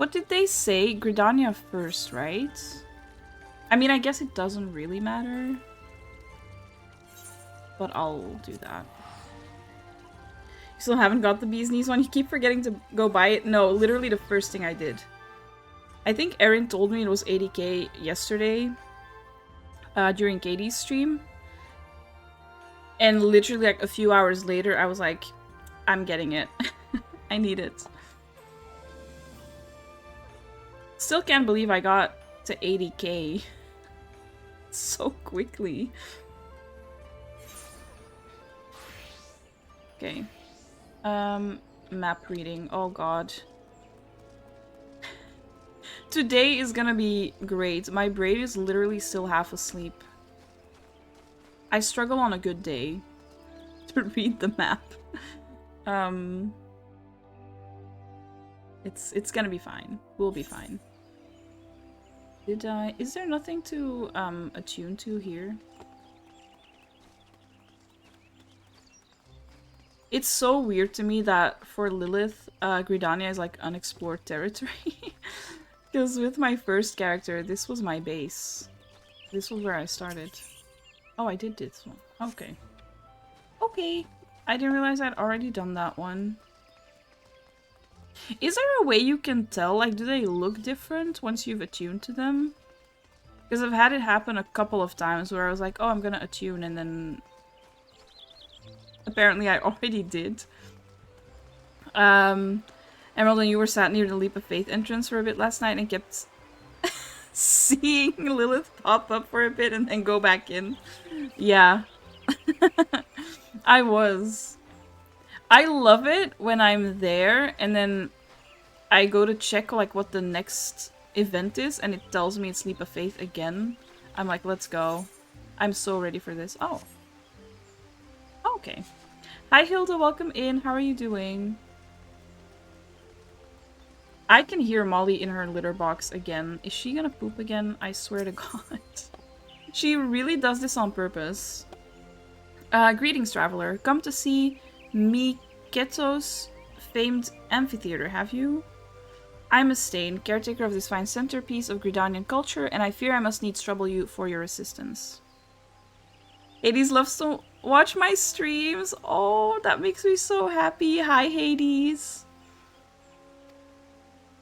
What did they say? Gridania first, right? I mean, I guess it doesn't really matter. But I'll do that. You still haven't got the bee's knees one? You keep forgetting to go buy it? No, literally the first thing I did. I think Erin told me it was 80k yesterday. During Katie's stream. And literally like a few hours later, I was like, I'm getting it. I need it. Still can't believe I got to 80k so quickly. Okay. Map reading. Oh god. Today is gonna be great. My brain is literally still half asleep. I struggle on a good day to read the map. It's gonna be fine. We'll be fine. Is there nothing to attune to here? It's so weird to me that for Lilith, Gridania is like unexplored territory. Because with my first character, this was my base. This was where I started. Oh, I did this one. Okay. Okay. I didn't realize I'd already done that one. Is there a way you can tell? Like, do they look different once you've attuned to them? Because I've had it happen a couple of times where I was like, oh, I'm gonna attune, and then apparently I already did. Emerald, and you were sat near the Leap of Faith entrance for a bit last night and kept seeing Lilith pop up for a bit and then go back in. Yeah. I was. I love it when I'm there and then I go to check like what the next event is and it tells me it's Leap of Faith again. I'm like, let's go. I'm so ready for this. Oh. Okay. Hi Hilda, welcome in. How are you doing? I can hear Molly in her litter box again. Is she gonna poop again? I swear to God. She really does this on purpose. Greetings, traveler. Come to see Miketo's famed amphitheater, have you? I'm a Stain, caretaker of this fine centerpiece of Gridanian culture, and I fear I must needs trouble you for your assistance. Hades loves to watch my streams. Oh, that makes me so happy. Hi, Hades.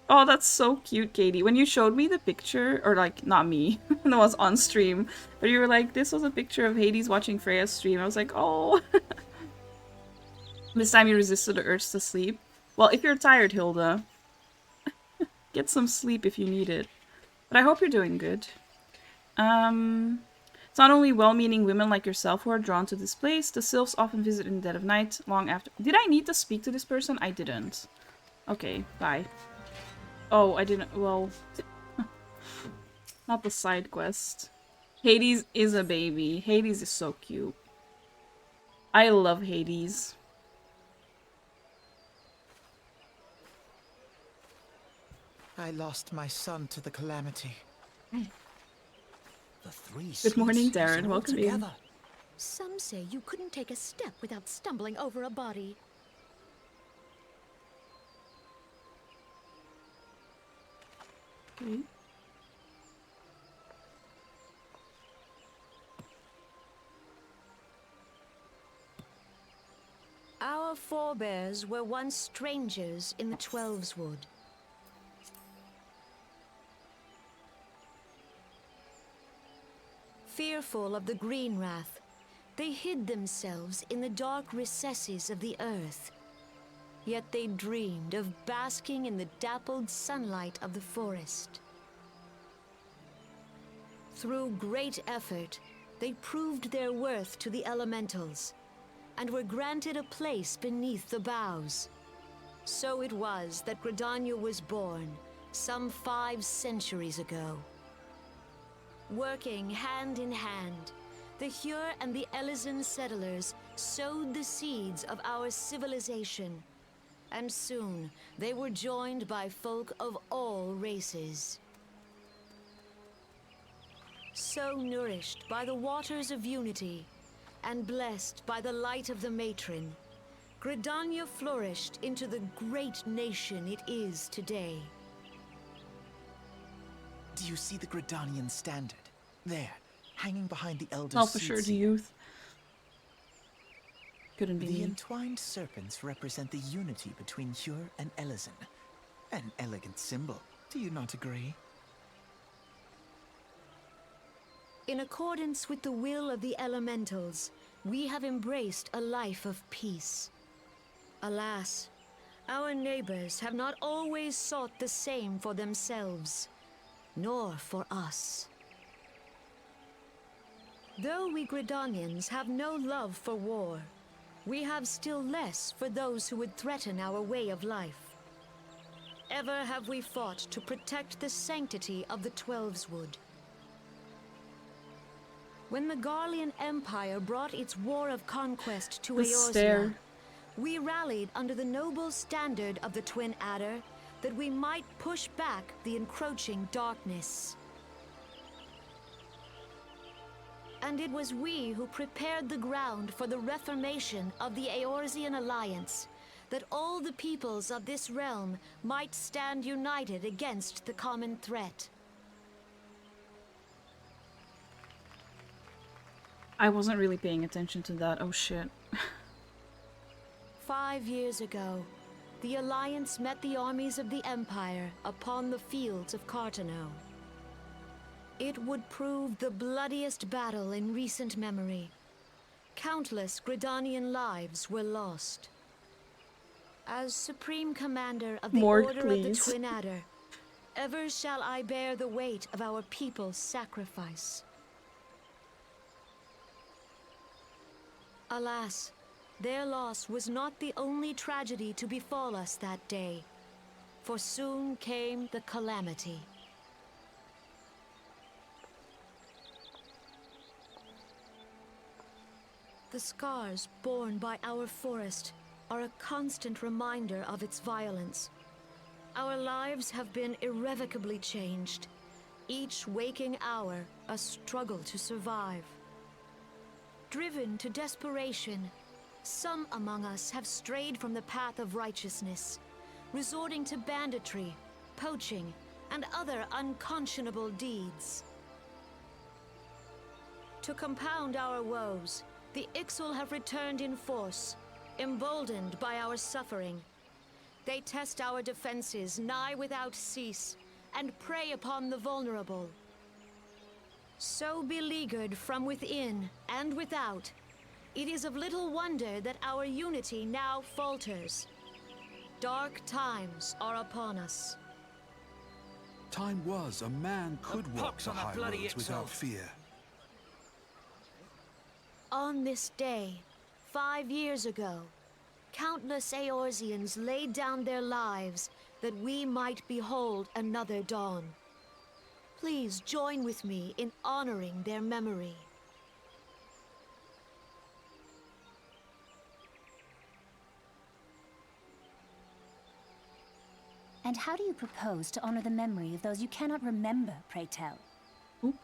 Oh, that's so cute, Katie. When you showed me the picture, or like, not me, when I was on stream, but you were like, this was a picture of Hades watching Freya's stream. I was like, oh. This time you resisted the urge to sleep. Well, if you're tired, Hilda, get some sleep if you need it. But I hope you're doing good. It's not only well-meaning women like yourself who are drawn to this place. The sylphs often visit in the dead of night, long after... Did I need to speak to this person? I didn't. Okay, bye. Oh, I didn't... Well... Not the side quest. Hades is a baby. Hades is so cute. I love Hades. I lost my son to the calamity. The three Good morning, Darren. Welcome in. Some say you couldn't take a step without stumbling over a body. Okay. Our forebears were once strangers in the XIV's wood. Fearful of the green wrath, they hid themselves in the dark recesses of the earth. Yet they dreamed of basking in the dappled sunlight of the forest. Through great effort, they proved their worth to the elementals, and were granted a place beneath the boughs. So it was that Gridania was born, some 5 centuries ago. Working hand in hand, the Hyur and the Elysian settlers sowed the seeds of our civilization, and soon they were joined by folk of all races. So nourished by the waters of unity, and blessed by the light of the matron, Gridania flourished into the great nation it is today. Do you see the Gridanian standard? There, hanging behind the Elder Oh, for sure, the Soothsayer. youth. Couldn't be The me. entwined serpents represent the unity between Hyur and Ellison. An elegant symbol, do you not agree? In accordance with the will of the elementals, we have embraced a life of peace. Alas, our neighbors have not always sought the same for themselves, nor for us. Though we Gridanians have no love for war, we have still less for those who would threaten our way of life. Ever have we fought to protect the sanctity of the Twelveswood. When the Garlean Empire brought its war of conquest to The Eorzea, stare. we rallied under the noble standard of the Twin Adder that we might push back the encroaching darkness. And it was we who prepared the ground for the reformation of the Eorzean Alliance, that all the peoples of this realm might stand united against the common threat. I wasn't really paying attention to that. Oh shit. 5 years ago, the Alliance met the armies of the Empire upon the fields of Cartano. It would prove the bloodiest battle in recent memory. Countless Gridanian lives were lost. As Supreme Commander of the Morg, Order please. of the Twin Adder, ever shall I bear the weight of our people's sacrifice. Alas, their loss was not the only tragedy to befall us that day, for soon came the calamity. The scars borne by our forest are a constant reminder of its violence. Our lives have been irrevocably changed, each waking hour a struggle to survive. Driven to desperation, some among us have strayed from the path of righteousness, resorting to banditry, poaching, and other unconscionable deeds. To compound our woes, the Ixal have returned in force, emboldened by our suffering. They test our defenses nigh without cease, and prey upon the vulnerable. So beleaguered from within and without, it is of little wonder that our unity now falters. Dark times are upon us. Time was a man could walk pox the on that high bloody roads XIV. without fear. On this day, 5 years ago, countless Eorzeans laid down their lives that we might behold another dawn. Please join with me in honoring their memory. And how do you propose to honor the memory of those you cannot remember, pray tell? Oop.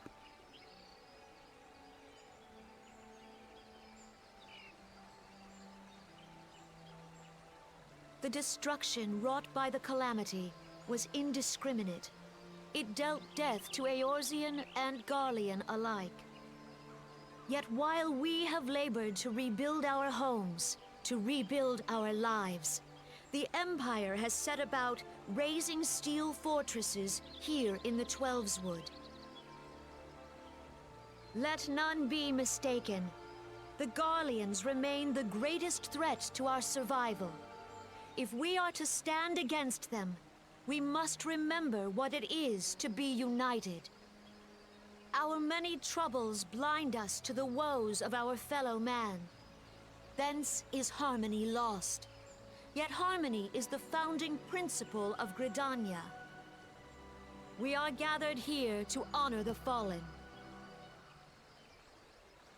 The destruction wrought by the calamity was indiscriminate. It dealt death to Eorzean and Garlean alike. Yet while we have labored to rebuild our homes, to rebuild our lives, the Empire has set about raising steel fortresses here in the Twelveswood. Let none be mistaken. The Garleans remain the greatest threat to our survival. If we are to stand against them, we must remember what it is to be united. Our many troubles blind us to the woes of our fellow man. Thence is harmony lost. Yet harmony is the founding principle of Gridania. We are gathered here to honor the fallen.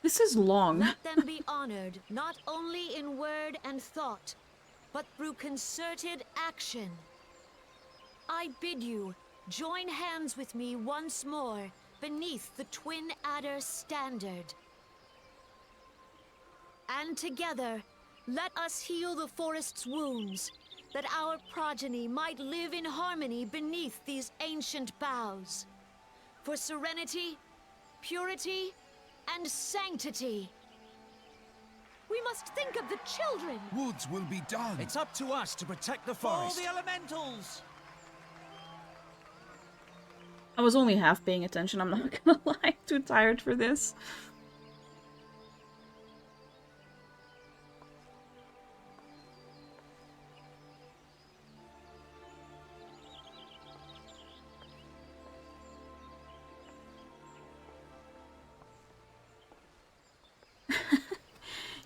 This is long. Let them be honored not only in word and thought, but through concerted action. I bid you join hands with me once more beneath the Twin Adder standard. And together, let us heal the forest's wounds, that our progeny might live in harmony beneath these ancient boughs. for serenity, purity, and sanctity. We must think of the children. Woods will be done. It's up to us to protect the All forest. the elementals! I was only half paying attention, I'm not gonna lie. Too tired for this.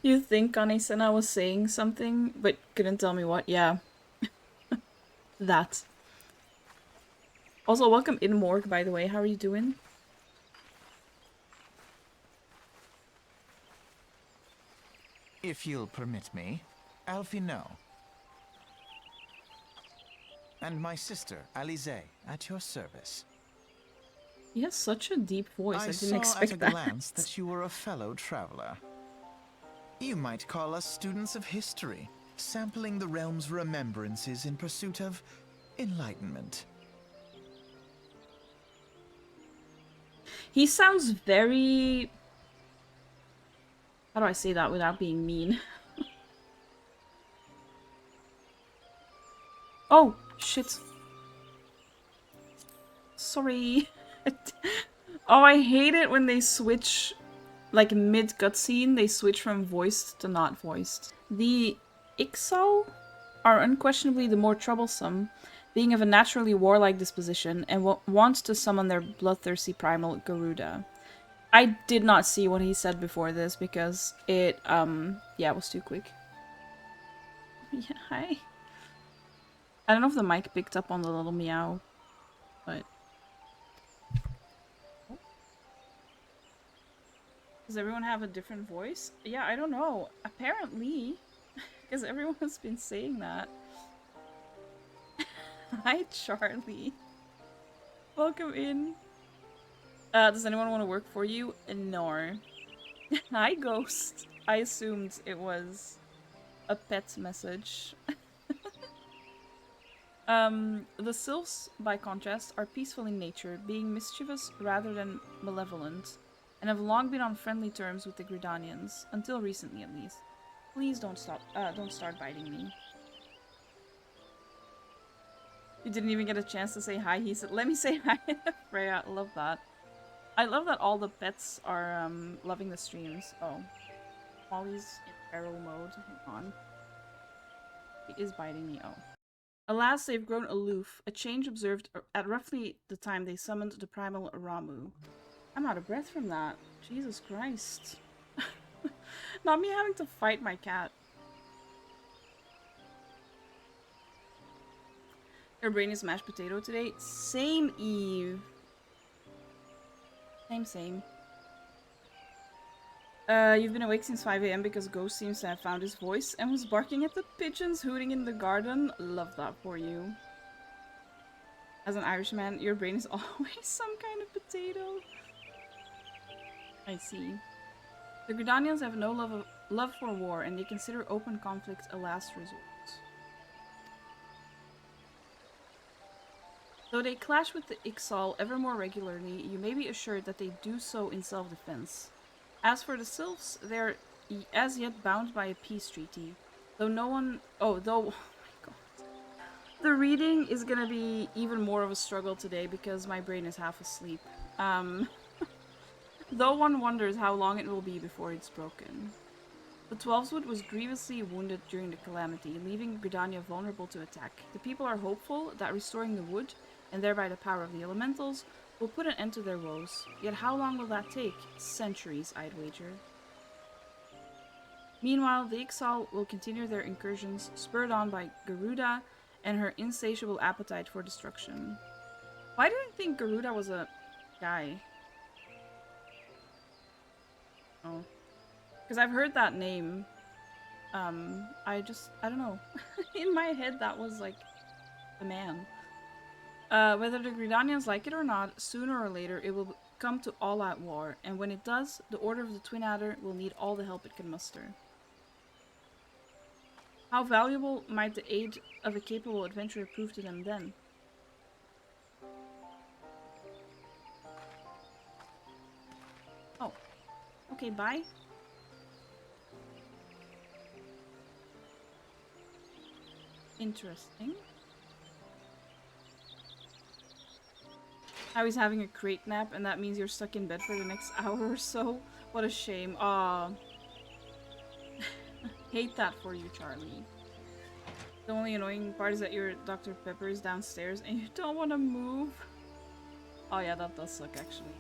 You think Kanesena was saying something, but couldn't tell me what? Yeah. That. Also, welcome in, Morg, by the way. How are you doing? If you'll permit me, Alfie no. And my sister, Alize, at your service. He has such a deep voice. I didn't saw expect at a that. glance that you were a fellow traveler. You might call us students of history, sampling the realm's remembrances in pursuit of enlightenment. He sounds very... How do I say that without being mean? Oh, shit. Sorry. Oh, I hate it when they switch, like mid-cutscene, they switch from voiced to not voiced. The XIV are unquestionably the more troublesome, being of a naturally warlike disposition, and want to summon their bloodthirsty primal Garuda. I did not see what he said before this because it, yeah, it was too quick. Yeah, hi. I don't know if the mic picked up on the little meow, but... Does everyone have a different voice? Yeah, I don't know. Apparently, because everyone has been saying that. Hi, Charlie. Welcome in. Does anyone want to work for you? No. Hi, Ghost. I assumed it was a pet message. The sylphs, by contrast, are peaceful in nature, being mischievous rather than malevolent, and have long been on friendly terms with the Gridanians, until recently at least. Please don't start biting me. You didn't even get a chance to say hi, he said, let me say hi, Freya. Love that. I love that all the pets are loving the streams. Oh. Molly's in feral mode. Hang on. He is biting me. Oh. Alas, they've grown aloof, a change observed at roughly the time they summoned the primal Ramu. I'm out of breath from that. Jesus Christ. Not me having to fight my cat. Your brain is mashed potato today? Same, Eve. Same. You've been awake since 5 AM because Ghost seems to have found his voice and was barking at the pigeons hooting in the garden. Love that for you. As an Irishman, your brain is always some kind of potato. I see. The Gridanians have no love for war, and they consider open conflict a last resort. Though they clash with the XIV ever more regularly, you may be assured that they do so in self-defense. As for the sylphs, they are as yet bound by a peace treaty. Though no one... Oh my god. The reading is gonna be even more of a struggle today because my brain is half asleep. Though one wonders how long it will be before it's broken. The Twelveswood was grievously wounded during the calamity, leaving Gridania vulnerable to attack. The people are hopeful that restoring the wood, and thereby the power of the elementals, will put an end to their woes. Yet how long will that take? Centuries, I'd wager. Meanwhile, the Ixal will continue their incursions, spurred on by Garuda and her insatiable appetite for destruction. Why did I think Garuda was a guy? Oh. Because I've heard that name. I don't know. In my head, that was like a man. Whether the Gridanians like it or not, sooner or later it will come to all-out war, and when it does, the Order of the Twin Adder will need all the help it can muster. How valuable might the aid of a capable adventurer prove to them then? Oh. Okay, bye. Interesting. How he's having a crate nap, and that means you're stuck in bed for the next hour or so. What a shame. Aw. Hate that for you, Charlie. The only annoying part is that your Dr. Pepper is downstairs and you don't want to move. Oh yeah, that does suck actually.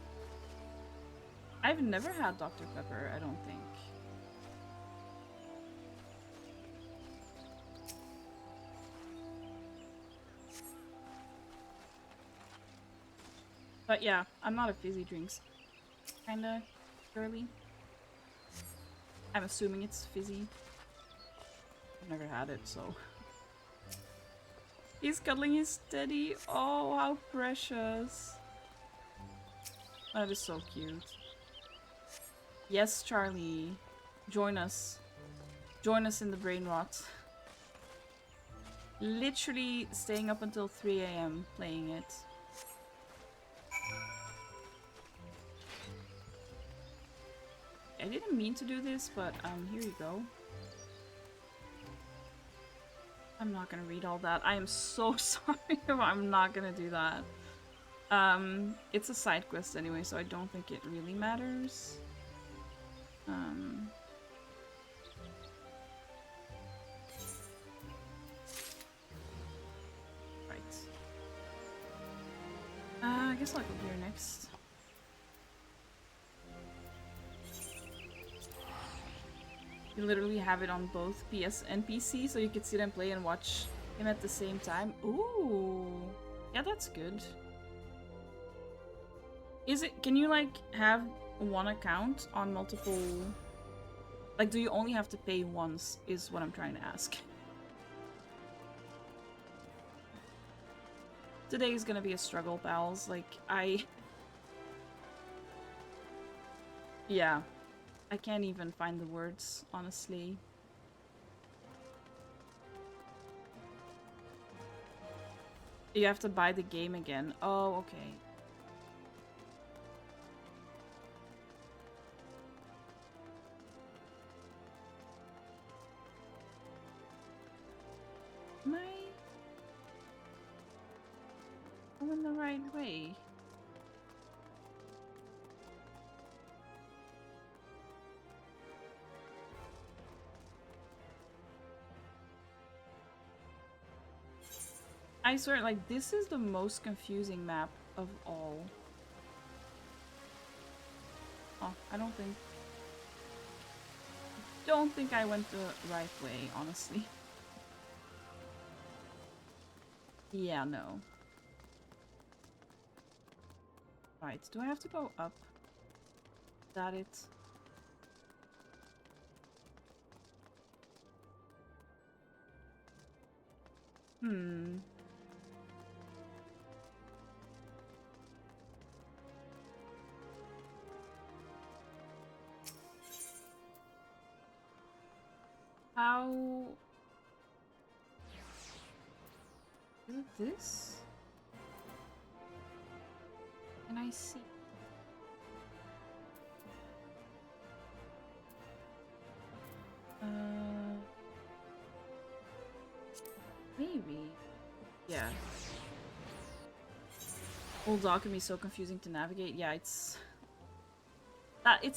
I've never had Dr. Pepper, I don't think. But yeah, I'm not a fizzy drinks kinda girly. I'm assuming it's fizzy. I've never had it, so. He's cuddling his teddy. Oh, how precious. That is so cute. Yes, Charlie. Join us. Join us in the brain rot. Literally staying up until 3 AM playing it. I didn't mean to do this, but here you go. I'm not gonna read all that. I am so sorry if I'm not gonna do that. It's a side quest anyway, so I don't think it really matters. Right. I guess I'll go here next. You literally have it on both PS and PC, so you could see them play and watch him at the same time. Ooh, yeah, that's good. Is it? Can you like have one account on multiple? Like, do you only have to pay once? Is what I'm trying to ask. Today is gonna be a struggle, pals. Like, yeah. I can't even find the words, honestly. You have to buy the game again. Oh, okay. Am I going the right way? I swear, like, this is the most confusing map of all. Oh, I don't think I went the right way, honestly. Yeah, no. Right, do I have to go up? Is that it? Hmm. How... Is it this? Can I see? Maybe. Yeah. Old dog can be so confusing to navigate. Yeah, it's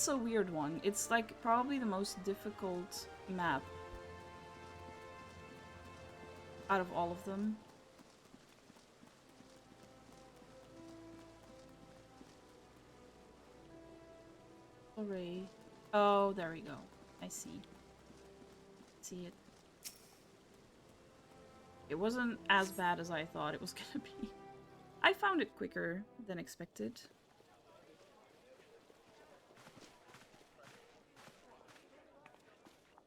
a weird one. It's like probably the most difficult map out of all of them. Hooray. Oh, there we go. I see. See it. It wasn't as bad as I thought it was gonna be. I found it quicker than expected.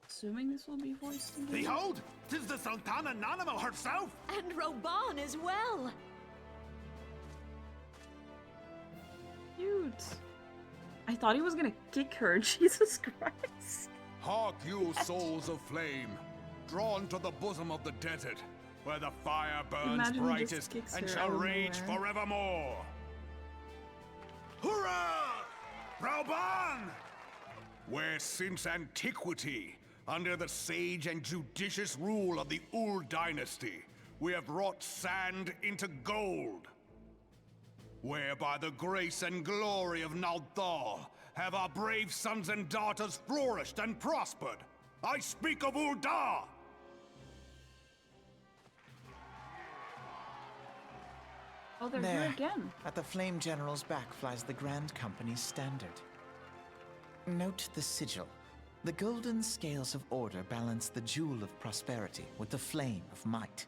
Assuming this will be voiced in here. Behold, 'tis the Sultana Nanimal herself! And Reborn as well! Cute. I thought he was gonna kick her. Jesus Christ. Hark you, souls of flame, drawn to the bosom of the desert, where the fire burns Imagine he just brightest kicks and her shall out of rage nowhere. forevermore. Hurrah! Reborn! Where since antiquity, under the sage and judicious rule of the Ul dynasty, we have wrought sand into gold. Where by the grace and glory of Naldal have our brave sons and daughters flourished and prospered. I speak of Ul'dah! Oh, they're There, here again. at the Flame General's back flies the Grand Company's standard. Note the sigil. The golden scales of order balance the jewel of prosperity with the flame of might.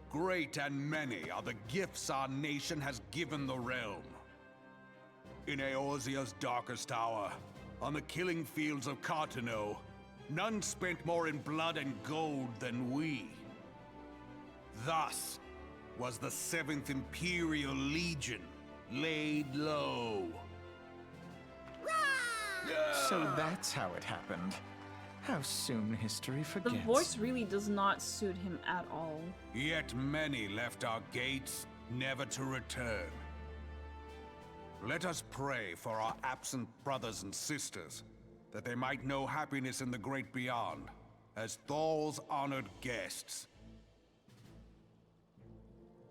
Great and many are the gifts our nation has given the realm. In Eorzea's darkest hour, on the killing fields of Cartano, none spent more in blood and gold than we. Thus was the 7th Imperial Legion laid low. So that's how it happened. How soon history The forgets. voice really does not suit him at all. Yet many left our gates, never to return. Let us pray for our absent brothers and sisters, that they might know happiness in the great beyond, as Thal's honored guests.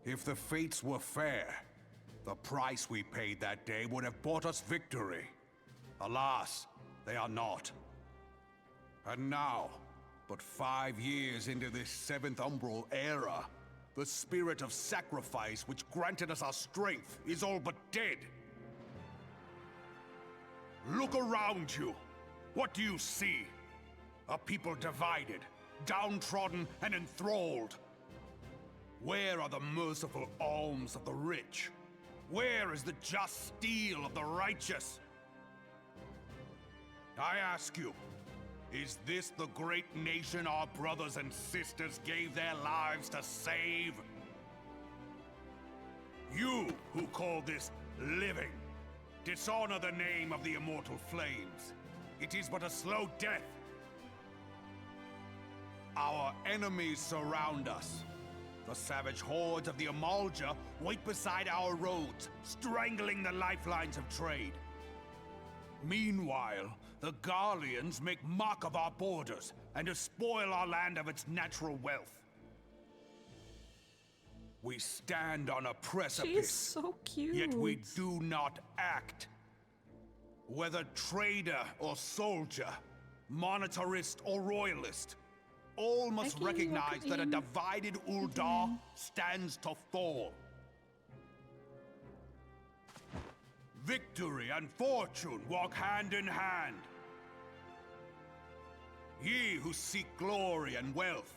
If the fates were fair, the price we paid that day would have bought us victory. Alas, they are not. And now, but 5 years into this 7th Umbral era, the spirit of sacrifice which granted us our strength is all but dead. Look around you. What do you see? A people divided, downtrodden, and enthralled. Where are the merciful alms of the rich? Where is the just steel of the righteous? I ask you, is this the great nation our brothers and sisters gave their lives to save? You who call this living, dishonor the name of the immortal flames. It is but a slow death. Our enemies surround us. The savage hordes of the Amalja wait beside our roads, strangling the lifelines of trade. Meanwhile, the Garleans make mock of our borders and despoil our land of its natural wealth. We stand on a precipice. She is so cute. Yet we do not act. Whether trader or soldier, monetarist or royalist, all must Becky, recognize that a Reborn. divided Ul'dah stands to fall. Victory and fortune walk hand in hand. Ye who seek glory and wealth,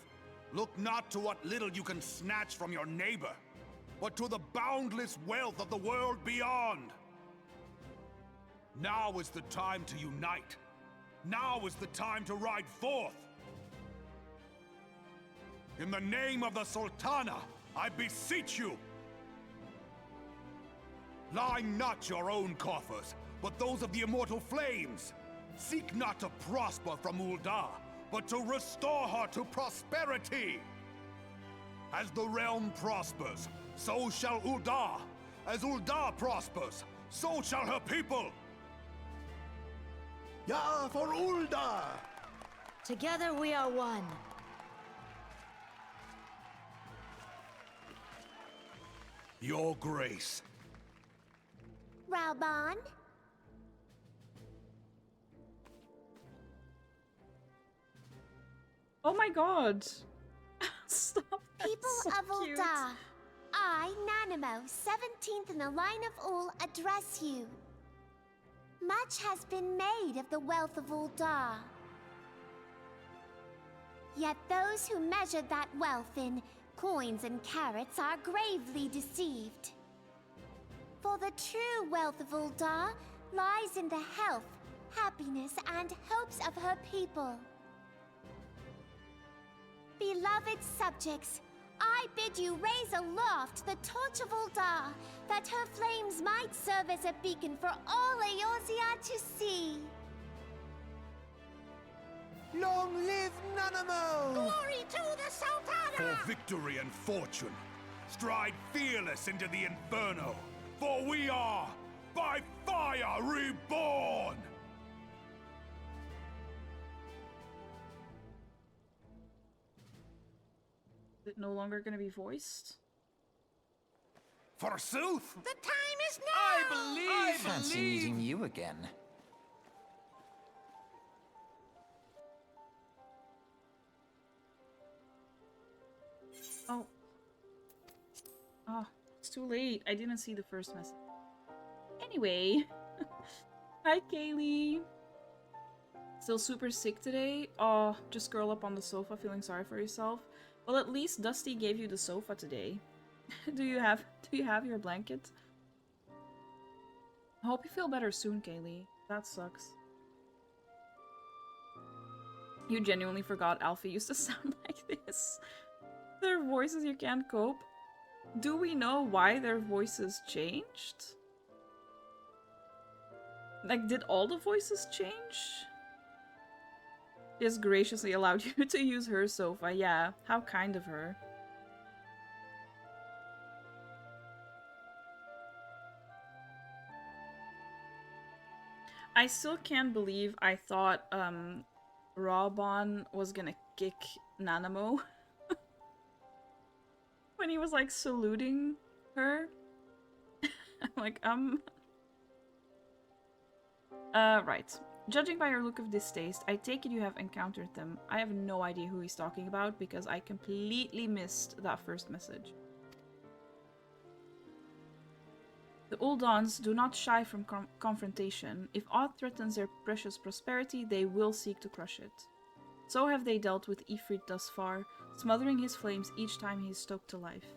look not to what little you can snatch from your neighbor, but to the boundless wealth of the world beyond. Now is the time to unite. Now is the time to ride forth. In the name of the Sultana, I beseech you. Line not your own coffers, but those of the immortal flames. Seek not to prosper from Ul'dah, but to restore her to prosperity. As the realm prospers, so shall Ul'dah. As Ul'dah prospers, so shall her people. Yeah, for Ul'dah! Together we are one. Your grace. Reborn? Oh my god. Stop. That's People so of cute. Ul'dah, I, Nanimo, 17th in the line of Ul, address you. Much has been made of the wealth of Ul'dah. Yet those who measured that wealth in coins and carats are gravely deceived. For the true wealth of Ul'dah lies in the health, happiness, and hopes of her people. Beloved subjects, I bid you raise aloft the torch of Ul'dah, that her flames might serve as a beacon for all Eorzea to see. Long live Nanamo! Glory to the Sultana! For victory and fortune, stride fearless into the inferno, for we are by fire reborn! Is it no longer going to be voiced? Forsooth! The time is now! I fancy meeting you again. Oh. Oh, it's too late. I didn't see the first message. Anyway. Hi, Kaylee. Still super sick today? Oh, just curl up on the sofa feeling sorry for yourself. Well, at least Dusty gave you the sofa today. Do you have your blanket? I hope you feel better soon, Kaylee. That sucks. You genuinely forgot Alfie used to sound like this. Their voices you can't cope. Do we know why their voices changed? Like, did all the voices change? She has graciously allowed you to use her sofa. Yeah, how kind of her. I still can't believe I thought Reborn was gonna kick Nanamo when he was like saluting her. I'm like, right. Judging by your look of distaste, I take it you have encountered them. I have no idea who he's talking about because I completely missed that first message. The Uldans do not shy from confrontation. If aught threatens their precious prosperity, they will seek to crush it. So have they dealt with Ifrit thus far, smothering his flames each time he is stoked to life.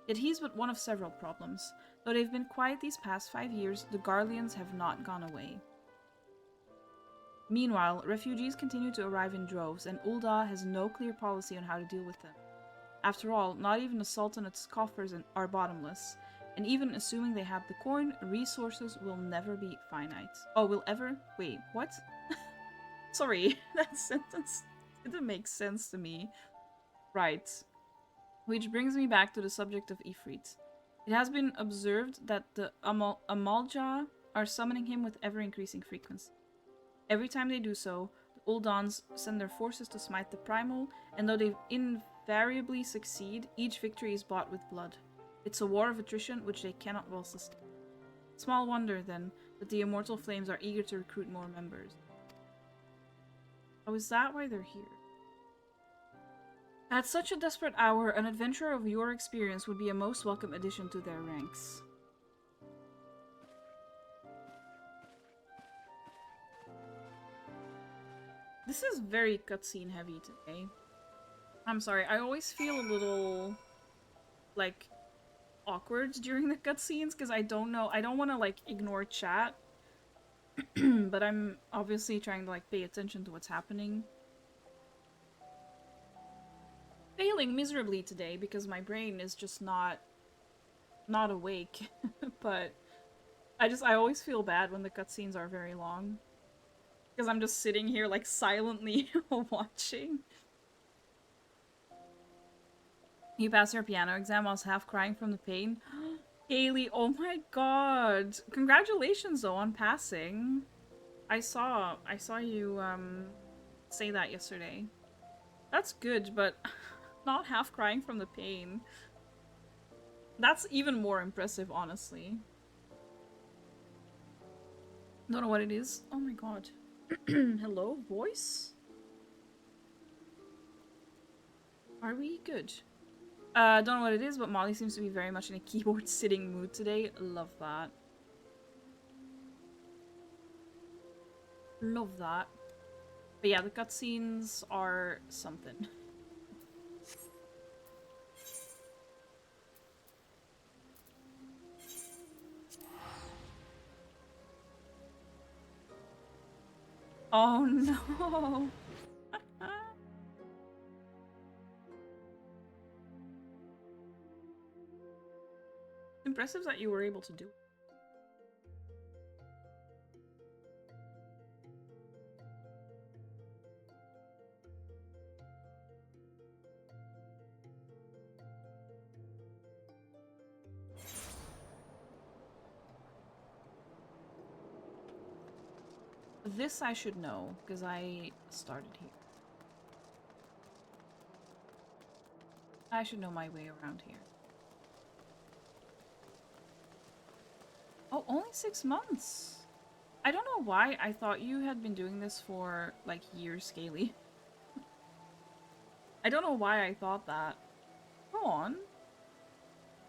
Yet he's but one of several problems. Though they've been quiet these past 5 years, the Garleans have not gone away. Meanwhile, refugees continue to arrive in droves, and Ul'dah has no clear policy on how to deal with them. After all, not even the Sultanate's coffers are bottomless, and even assuming they have the coin, resources will never be finite. Oh, will ever? Wait, what? Sorry, that sentence didn't make sense to me. Right. Which brings me back to the subject of Ifrit. It has been observed that the Amalja are summoning him with ever-increasing frequency. Every time they do so, the Uldans send their forces to smite the Primal, and though they invariably succeed, each victory is bought with blood. It's a war of attrition which they cannot well sustain. Small wonder, then, that the Immortal Flames are eager to recruit more members. Oh, is that why they're here? At such a desperate hour, an adventurer of your experience would be a most welcome addition to their ranks. This is very cutscene heavy today. I'm sorry, I always feel a little, like, awkward during the cutscenes because I don't know, I don't want to, like, ignore chat. But I'm obviously trying to, like, pay attention to what's happening. Failing miserably today because my brain is just not awake. But I always feel bad when the cutscenes are very long. Because I'm just sitting here, like, silently watching. You passed your piano exam while half crying from the pain. Haley, oh my god. Congratulations, though, on passing. I saw you, say that yesterday. That's good, but not half crying from the pain. That's even more impressive, honestly. Don't know what it is. Oh my god. Hello, voice? Are we good? Don't know what it is, but Molly seems to be very much in a keyboard sitting mood today. Love that. Love that. But yeah, the cutscenes are something. Oh no! Impressive that you were able to do it. this I should know, because I started here. I should know my way around here. Oh, only 6 months! I don't know why I thought you had been doing this for, like, years, Scaly. I don't know why I thought that. Go on.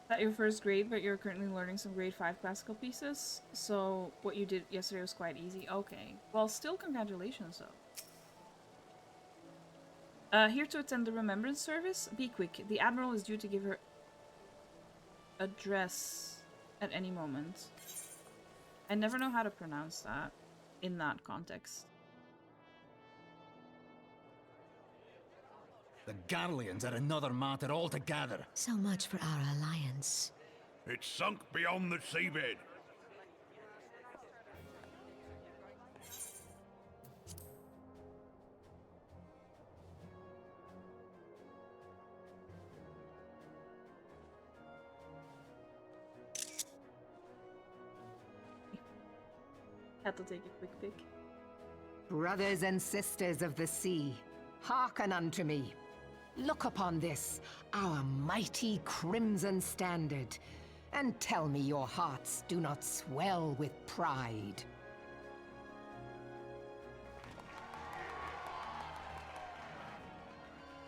That your first grade, but you're currently learning some grade 5 classical pieces. So what you did yesterday was quite easy. Okay. Well, still congratulations, though. Here to attend the remembrance service. Be quick. The Admiral is due to give her address at any moment. I never know how to pronounce that in that context. The Garleans are another matter altogether. So much for our alliance. It's sunk beyond the seabed. Had to take a quick pick. Brothers and sisters of the sea, hearken unto me. Look upon this, our mighty crimson standard, and tell me your hearts do not swell with pride.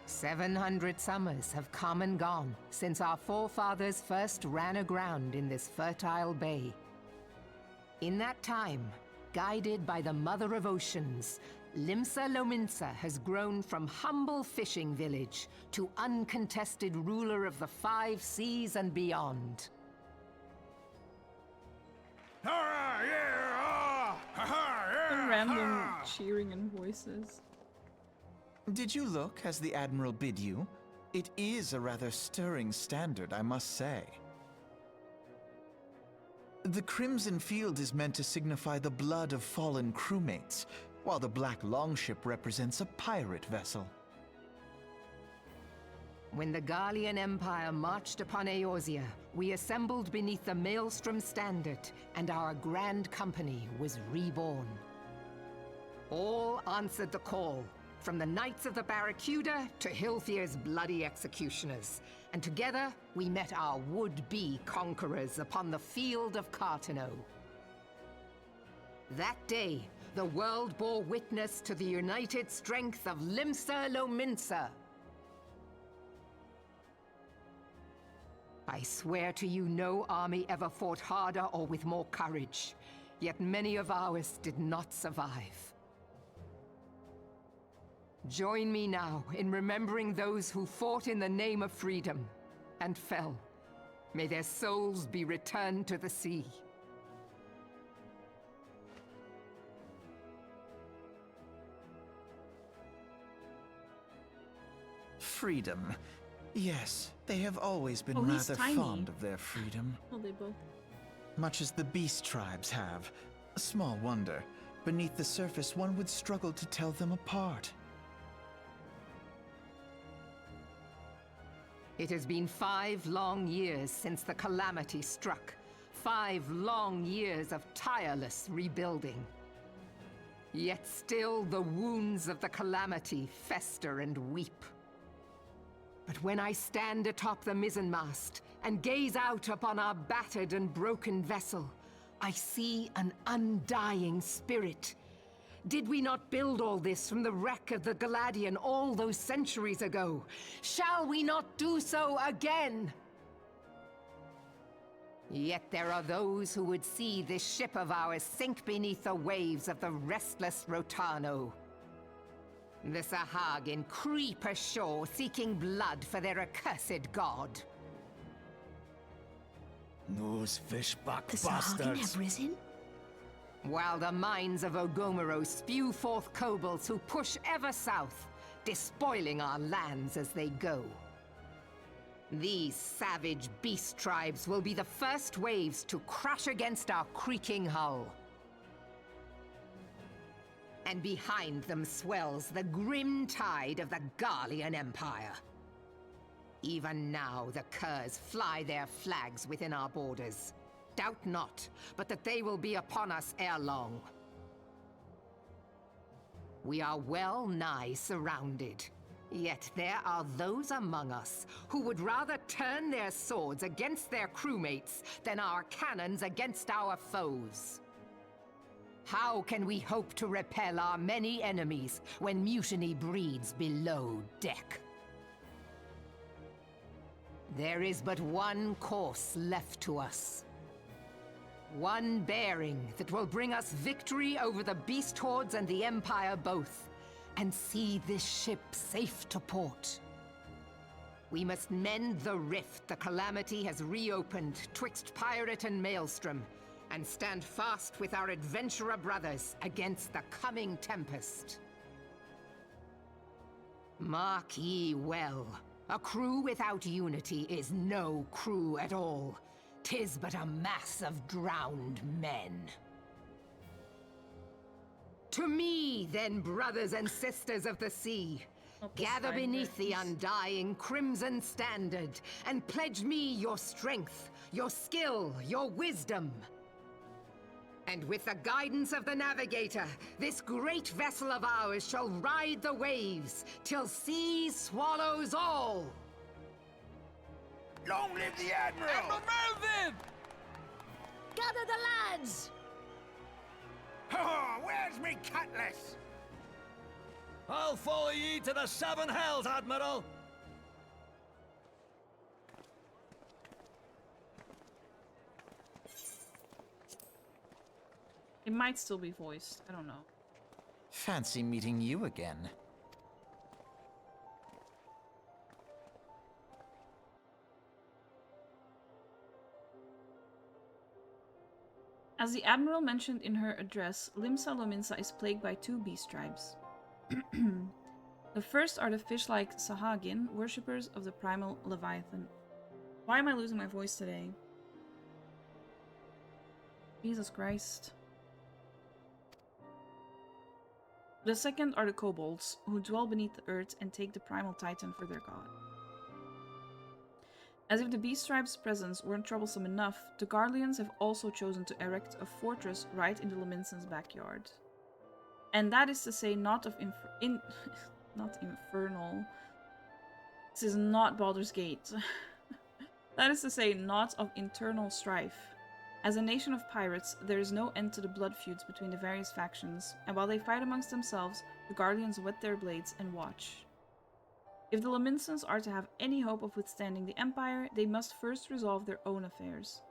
"700 summers have come and gone since our forefathers first ran aground in this fertile bay. In that time, guided by the Mother of Oceans, Limsa Lominsa has grown from humble fishing village to uncontested ruler of the 5 seas and beyond. And random cheering and voices. Did you look as the Admiral bid you? It is a rather stirring standard, I must say. The crimson field is meant to signify the blood of fallen crewmates, while the black longship represents a pirate vessel. When the Garlean Empire marched upon Eorzea, we assembled beneath the Maelstrom standard, and our grand company was reborn. All answered the call, from the Knights of the Barracuda to Hilthier's bloody executioners, and together we met our would-be conquerors upon the field of Cartano. That day, the world bore witness to the united strength of Limsa Lominsa. I swear to you, no army ever fought harder or with more courage, yet many of ours did not survive. Join me now in remembering those who fought in the name of freedom and fell. May their souls be returned to the sea. Freedom. Yes, they have always been he's rather tiny. fond of their freedom. Well, they both. Much as the beast tribes have. Small wonder. Beneath the surface, one would struggle to tell them apart. It has been 5 long years since the calamity struck. 5 long years of tireless rebuilding. Yet still the wounds of the calamity fester and weep. But when I stand atop the mizzenmast and gaze out upon our battered and broken vessel, I see an undying spirit. Did we not build all this from the wreck of the Galadian all those centuries ago? Shall we not do so again? Yet there are those who would see this ship of ours sink beneath the waves of the restless Rotano. The Sahagin creep ashore seeking blood for their accursed god. Those fishback The Sahagin bastards. have risen? While the mines of Ogomero spew forth kobolds who push ever south, despoiling our lands as they go. These savage beast tribes will be the first waves to crash against our creaking hull. And behind them swells the grim tide of the Garlean Empire. Even now the curs fly their flags within our borders. Doubt not, but that they will be upon us ere long. We are well nigh surrounded. Yet there are those among us who would rather turn their swords against their crewmates than our cannons against our foes. How can we hope to repel our many enemies when mutiny breeds below deck? There is but one course left to us. One bearing that will bring us victory over the beast hordes and the Empire both, and see this ship safe to port. We must mend the rift the Calamity has reopened twixt Pirate and Maelstrom, and stand fast with our adventurer brothers against the coming tempest. Mark ye well, a crew without unity is no crew at all. 'Tis but a mass of drowned men. To me, then, brothers and sisters of the sea, gather beneath the undying crimson standard, and pledge me your strength, your skill, your wisdom. And with the guidance of the navigator, this great vessel of ours shall ride the waves, till sea swallows all! Long live the Admiral! Admiral Melvin! Gather the lads! Oh, where's me cutlass? I'll follow ye to the seven hells, Admiral! It might still be voiced. I don't know. Fancy meeting you again. As the Admiral mentioned in her address, Limsa Lominsa is plagued by two beast tribes. The first are the fish-like Sahagin, worshippers of the primal Leviathan. Why am I losing my voice today? Jesus Christ. The second are the kobolds, who dwell beneath the earth and take the primal titan for their god. As if the beast tribe's presence weren't troublesome enough, the Guardians have also chosen to erect a fortress right in the Lominsans' backyard. And that is to say not of not infernal. This is not Baldur's Gate. That is to say not of internal strife. As a nation of pirates, there is no end to the blood feuds between the various factions, and while they fight amongst themselves, the Guardians whet their blades and watch. If the Lominsans are to have any hope of withstanding the Empire, they must first resolve their own affairs.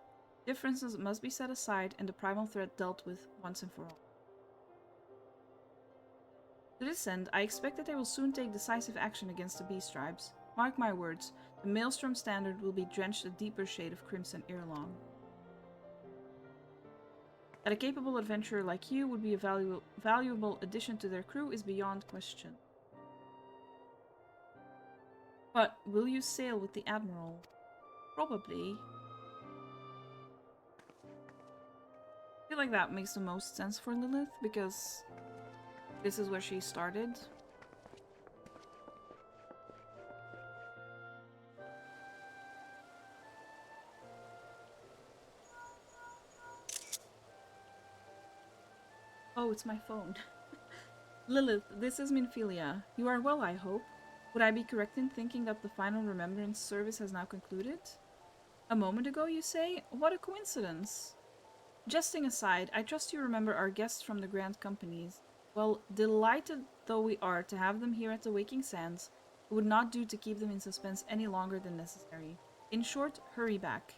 Differences must be set aside and the primal threat dealt with once and for all. To this end, I expect that they will soon take decisive action against the beast tribes. Mark my words, the Maelstrom standard will be drenched a deeper shade of crimson ere long. That a capable adventurer like you would be a valuable addition to their crew is beyond question. But will you sail with the Admiral? Probably. I feel like that makes the most sense for Lilith, because this is where she started. Oh, it's my phone. Lilith, this is Minfilia. You are well, I hope. Would I be correct in thinking that the final remembrance service has now concluded? A moment ago, you say? What a coincidence! Jesting aside, I trust you remember our guests from the Grand Companies. Well, delighted though we are to have them here at the Waking Sands, it would not do to keep them in suspense any longer than necessary. In short, hurry back.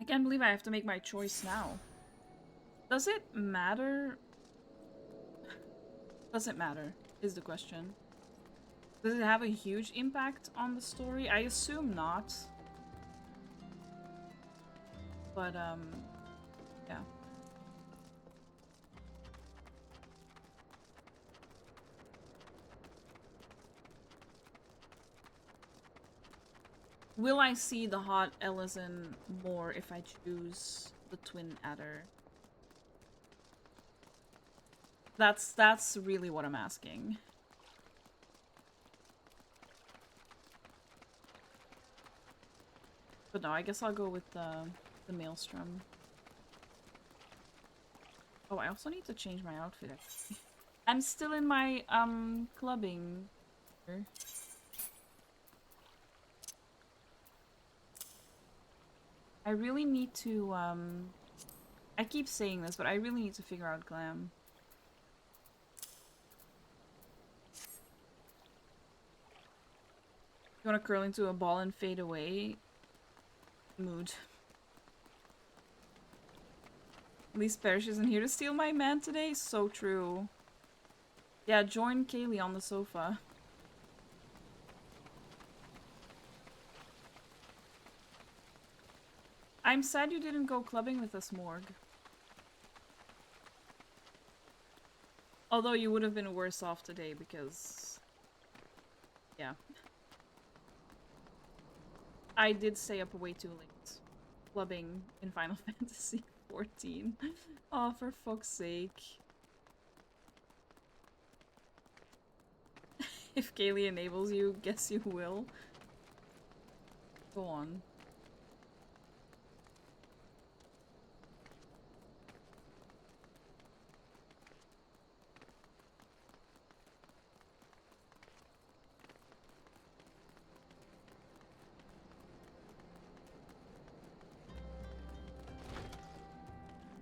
I can't believe I have to make my choice now. Does it matter? Does it matter, is the question. Does it have a huge impact on the story? I assume not. But, yeah. Will I see the hot Ellison more if I choose the twin adder? That's really what I'm asking. But no, I guess I'll go with the Maelstrom. Oh, I also need to change my outfit actually. I'm still in my clubbing. I really need to I keep saying this, but I really need to figure out glam. You wanna curl into a ball and fade away? Mood. At least Parrish isn't here to steal my man today. So true. Yeah, join Kaylee on the sofa. I'm sad you didn't go clubbing with us, Morg. Although you would have been worse off today because... yeah. I did stay up way too late. Clubbing in Final Fantasy 14. Oh, for fuck's sake. If Kaylee enables you, guess you will. Go on.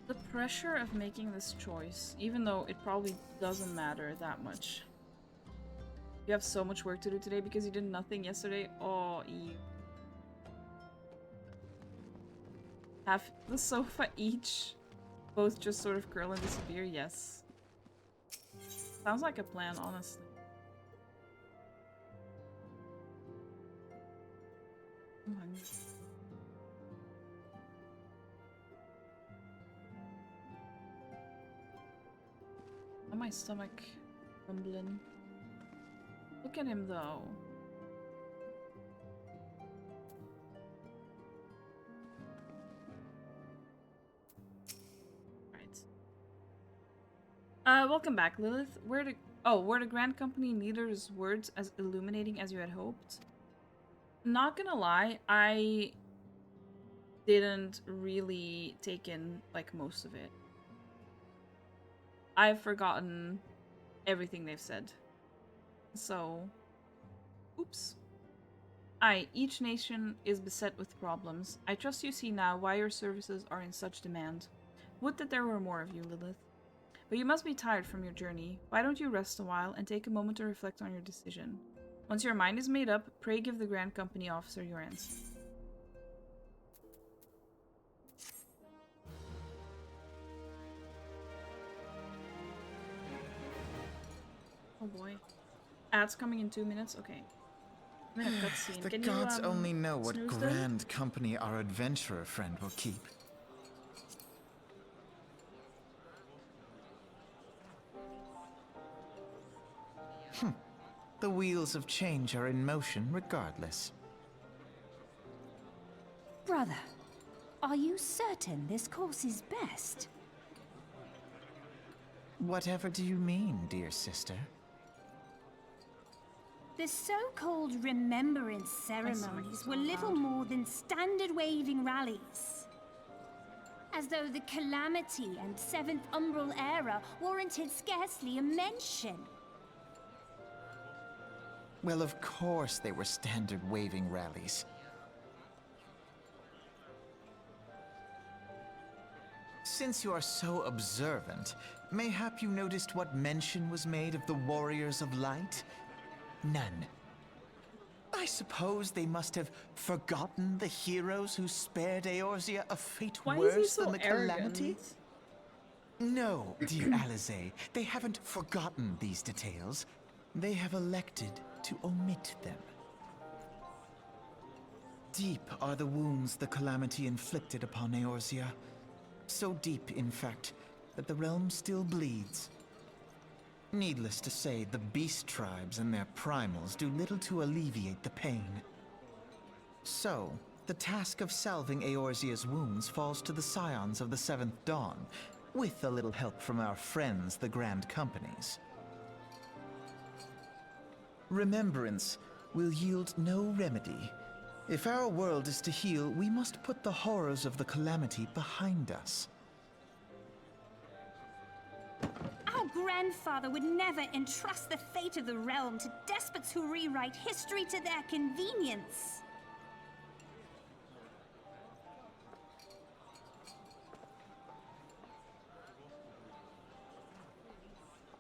The pressure of making this choice, even though it probably doesn't matter that much. You have so much work to do today because you did nothing yesterday. Oh, Eve. Have the sofa each both just sort of curl and disappear? Yes. Sounds like a plan, honestly. I'm hungry. My stomach rumbling. Look at him though. Right. Welcome back, Lilith. Were the Grand Company leader's words as illuminating as you had hoped? Not gonna lie, I didn't really take in like most of it. I've forgotten everything they've said. So, oops. Each nation is beset with problems. I trust you see now why your services are in such demand. Would that there were more of you, Lilith. But you must be tired from your journey. Why don't you rest a while and take a moment to reflect on your decision? Once your mind is made up, pray give the Grand Company officer your answer. Oh boy. Ads coming in 2 minutes? Okay. Minute cutscene. The Can gods you, only know what snooze grand company our adventurer friend will keep. The wheels of change are in motion regardless. Brother, are you certain this course is best? Whatever do you mean, dear sister? The so-called remembrance ceremonies were little more than standard waving rallies. As though the Calamity and 7th Umbral era warranted scarcely a mention. Well, of course they were standard waving rallies. Since you are so observant, mayhap you noticed what mention was made of the Warriors of Light? None. I suppose they must have forgotten the heroes who spared Eorzea a fate worse than the Calamity? No, dear Alisaie, they haven't forgotten these details. They have elected to omit them. Deep are the wounds the Calamity inflicted upon Eorzea. So deep, in fact, that the realm still bleeds. Needless to say, the beast tribes and their primals do little to alleviate the pain. So, the task of salving Eorzea's wounds falls to the scions of the Seventh Dawn, with a little help from our friends, the Grand Companies. Remembrance will yield no remedy. If our world is to heal, we must put the horrors of the calamity behind us. Our grandfather would never entrust the fate of the realm to despots who rewrite history to their convenience.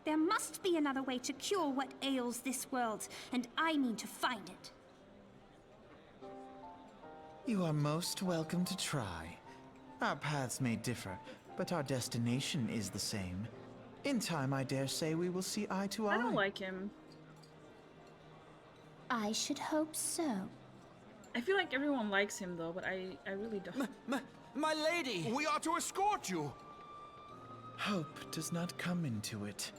There must be another way to cure what ails this world, and I mean to find it. You are most welcome to try. Our paths may differ, but our destination is the same. In time, I dare say we will see eye to eye. I don't like him. I should hope so. I feel like everyone likes him though, but I really don't. My lady! We are to escort you! Hope does not come into it.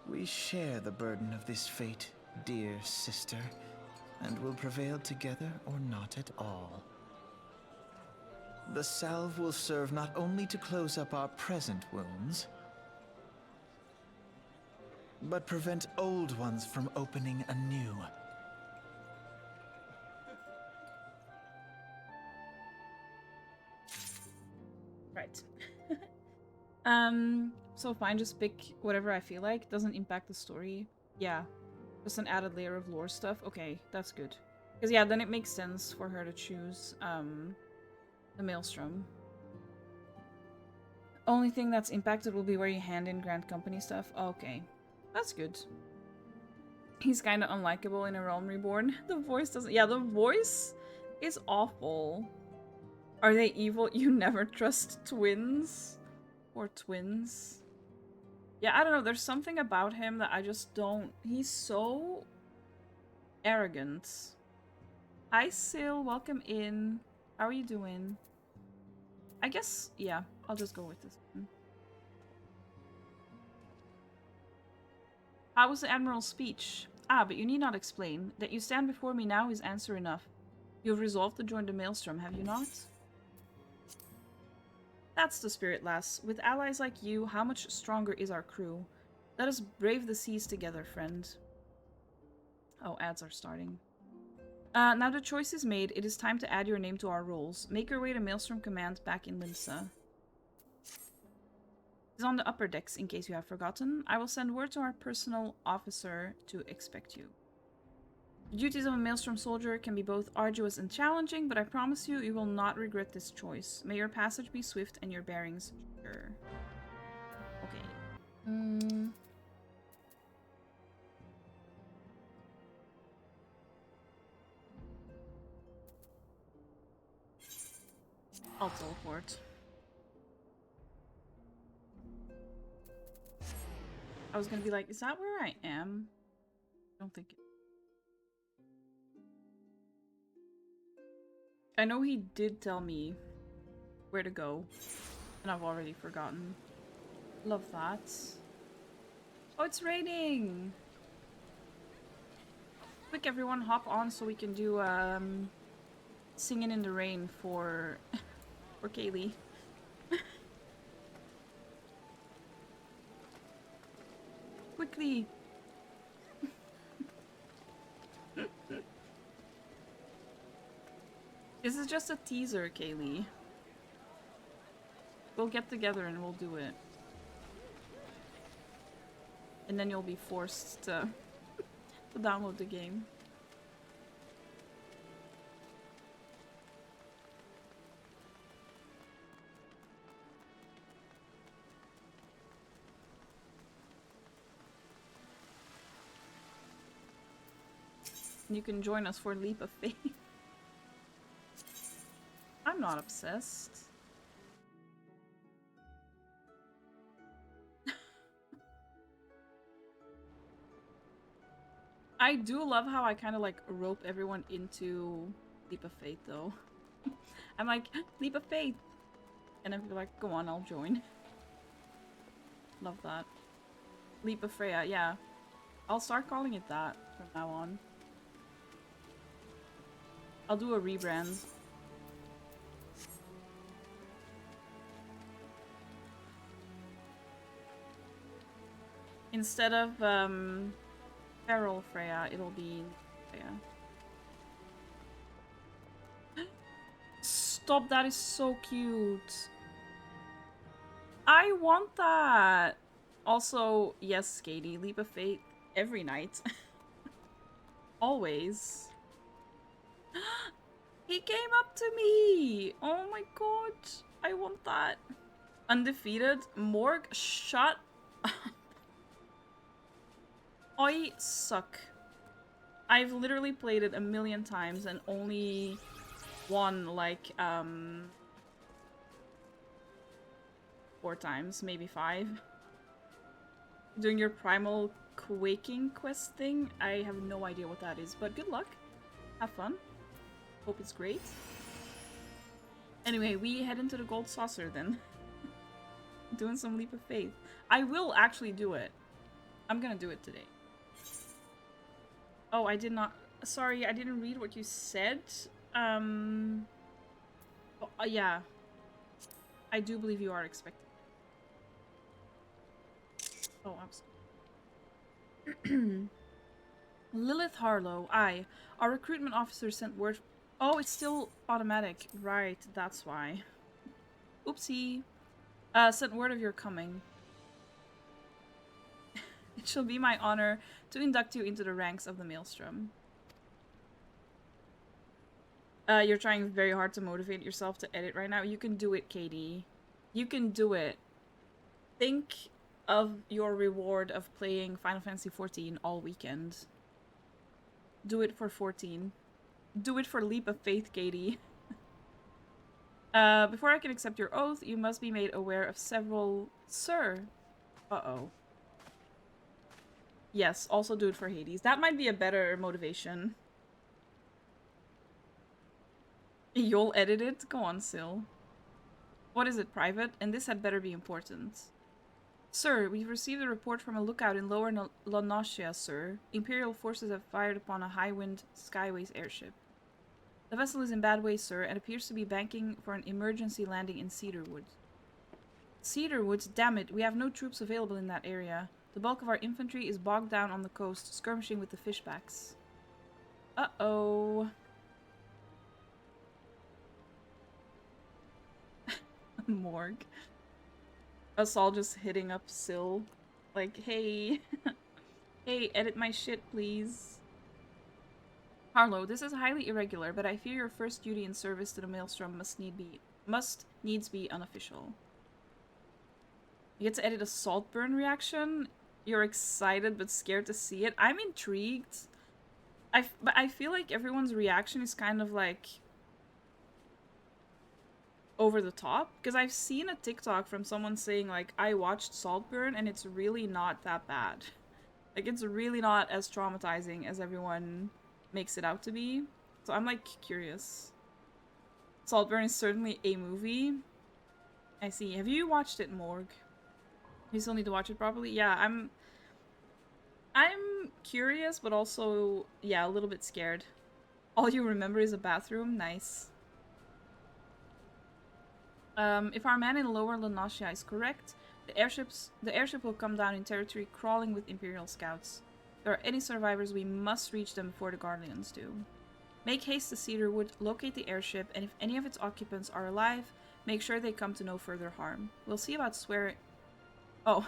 We share the burden of this fate, dear sister, and will prevail together or not at all. The salve will serve not only to close up our present wounds, but prevent old ones from opening anew. Right. So fine, just pick whatever I feel like. Doesn't impact the story. Yeah. Just an added layer of lore stuff. Okay, that's good. Because yeah, then it makes sense for her to choose the Maelstrom. Only thing that's impacted will be where you hand in Grand Company stuff. Okay. That's good. He's kind of unlikable in a Realm Reborn. The voice doesn't... Yeah, the voice is awful. Are they evil? You never trust twins? Or twins? Yeah, I don't know. There's something about him that I just don't... He's so arrogant. Hi, Syl. Welcome in. How are you doing? I guess, yeah. I'll just go with this one. How was the Admiral's speech? Ah, but you need not explain. That you stand before me now is answer enough. You have resolved to join the Maelstrom, have you not? That's the spirit, lass. With allies like you, how much stronger is our crew? Let us brave the seas together, friend. Oh, ads are starting. Now the choice is made, it is time to add your name to our rolls. Make your way to Maelstrom Command back in Limsa. It's on the upper decks, in case you have forgotten. I will send word to our personal officer to expect you. The duties of a Maelstrom soldier can be both arduous and challenging, but I promise you, you will not regret this choice. May your passage be swift and your bearings sure. Okay. I'll teleport. I was gonna be like, is that where I am? I don't think it. I know he did tell me where to go, and I've already forgotten. Love that. Oh, it's raining! Quick, everyone, hop on so we can do Singing in the Rain for Kaylee. Quickly! This is just a teaser, Kaylee. We'll get together and we'll do it. And then you'll be forced to download the game. You can join us for Leap of Faith. I'm not obsessed. I do love how I kind of like rope everyone into Leap of Faith though. I'm like, Leap of Faith! And I'm like, go on, I'll join. Love that. Leap of Freya, yeah. I'll start calling it that from now on. I'll do a rebrand. Instead of Feral Freya, it'll be Freya. Stop, that is so cute. I want that. Also, yes, Katie, Leap of Faith every night. Always. He came up to me. Oh my god. I want that. Undefeated. Morg, shut up. I suck. I've literally played it a million times and only won like 4 times, maybe 5. Doing your primal quaking quest thing, I have no idea what that is, but good luck. Have fun. Hope it's great. Anyway, we head into the gold saucer then. Doing some Leap of Faith. I will actually do it. I'm gonna do it today. Oh, I did not... Sorry, I didn't read what you said. Yeah. I do believe you are expecting. Oh, I'm sorry. Lilith Harlow. Aye. Our recruitment officer sent word... Oh, it's still automatic. Right, that's why. Oopsie. Sent word of your coming. It shall be my honor to induct you into the ranks of the Maelstrom. You're trying very hard to motivate yourself to edit right now. You can do it, Katie. You can do it. Think of your reward of playing Final Fantasy XIV all weekend. Do it for 14. Do it for Leap of Faith, Katie. Before I can accept your oath, you must be made aware of several... Sir. Uh-oh. Yes, also do it for Hades. That might be a better motivation. You'll edit it? Go on, Syl. What is it, private? And this had better be important. Sir, we've received a report from a lookout in Lower Lonosia, sir. Imperial forces have fired upon a high-wind Skyways airship. The vessel is in bad way, sir, and appears to be banking for an emergency landing in Cedarwood. Cedarwood? Damn it, we have no troops available in that area. The bulk of our infantry is bogged down on the coast, skirmishing with the fishbacks. Uh-oh. Morg. Us all just hitting up Syl. Like, hey. Hey, edit my shit, please. Harlow, this is highly irregular, but I fear your first duty in service to the Maelstrom must needs be unofficial. You get to edit a Saltburn reaction? You're excited but scared to see it? I'm intrigued. But I feel like everyone's reaction is kind of like... over the top. Because I've seen a TikTok from someone saying like, I watched Saltburn and it's really not that bad. Like, it's really not as traumatizing as everyone makes it out to be. So I'm like curious. Saltburn is certainly a movie. I see. Have you watched it, Morg? You still need to watch it properly? Yeah, I'm curious, but also, yeah, a little bit scared. All you remember is a bathroom? Nice. If our man in Lower Lonosia is correct, the airship will come down in territory crawling with Imperial scouts. If there are any survivors, we must reach them before the Guardians do. Make haste to Cedarwood, locate the airship, and if any of its occupants are alive, make sure they come to no further harm. We'll see about swearing... Oh.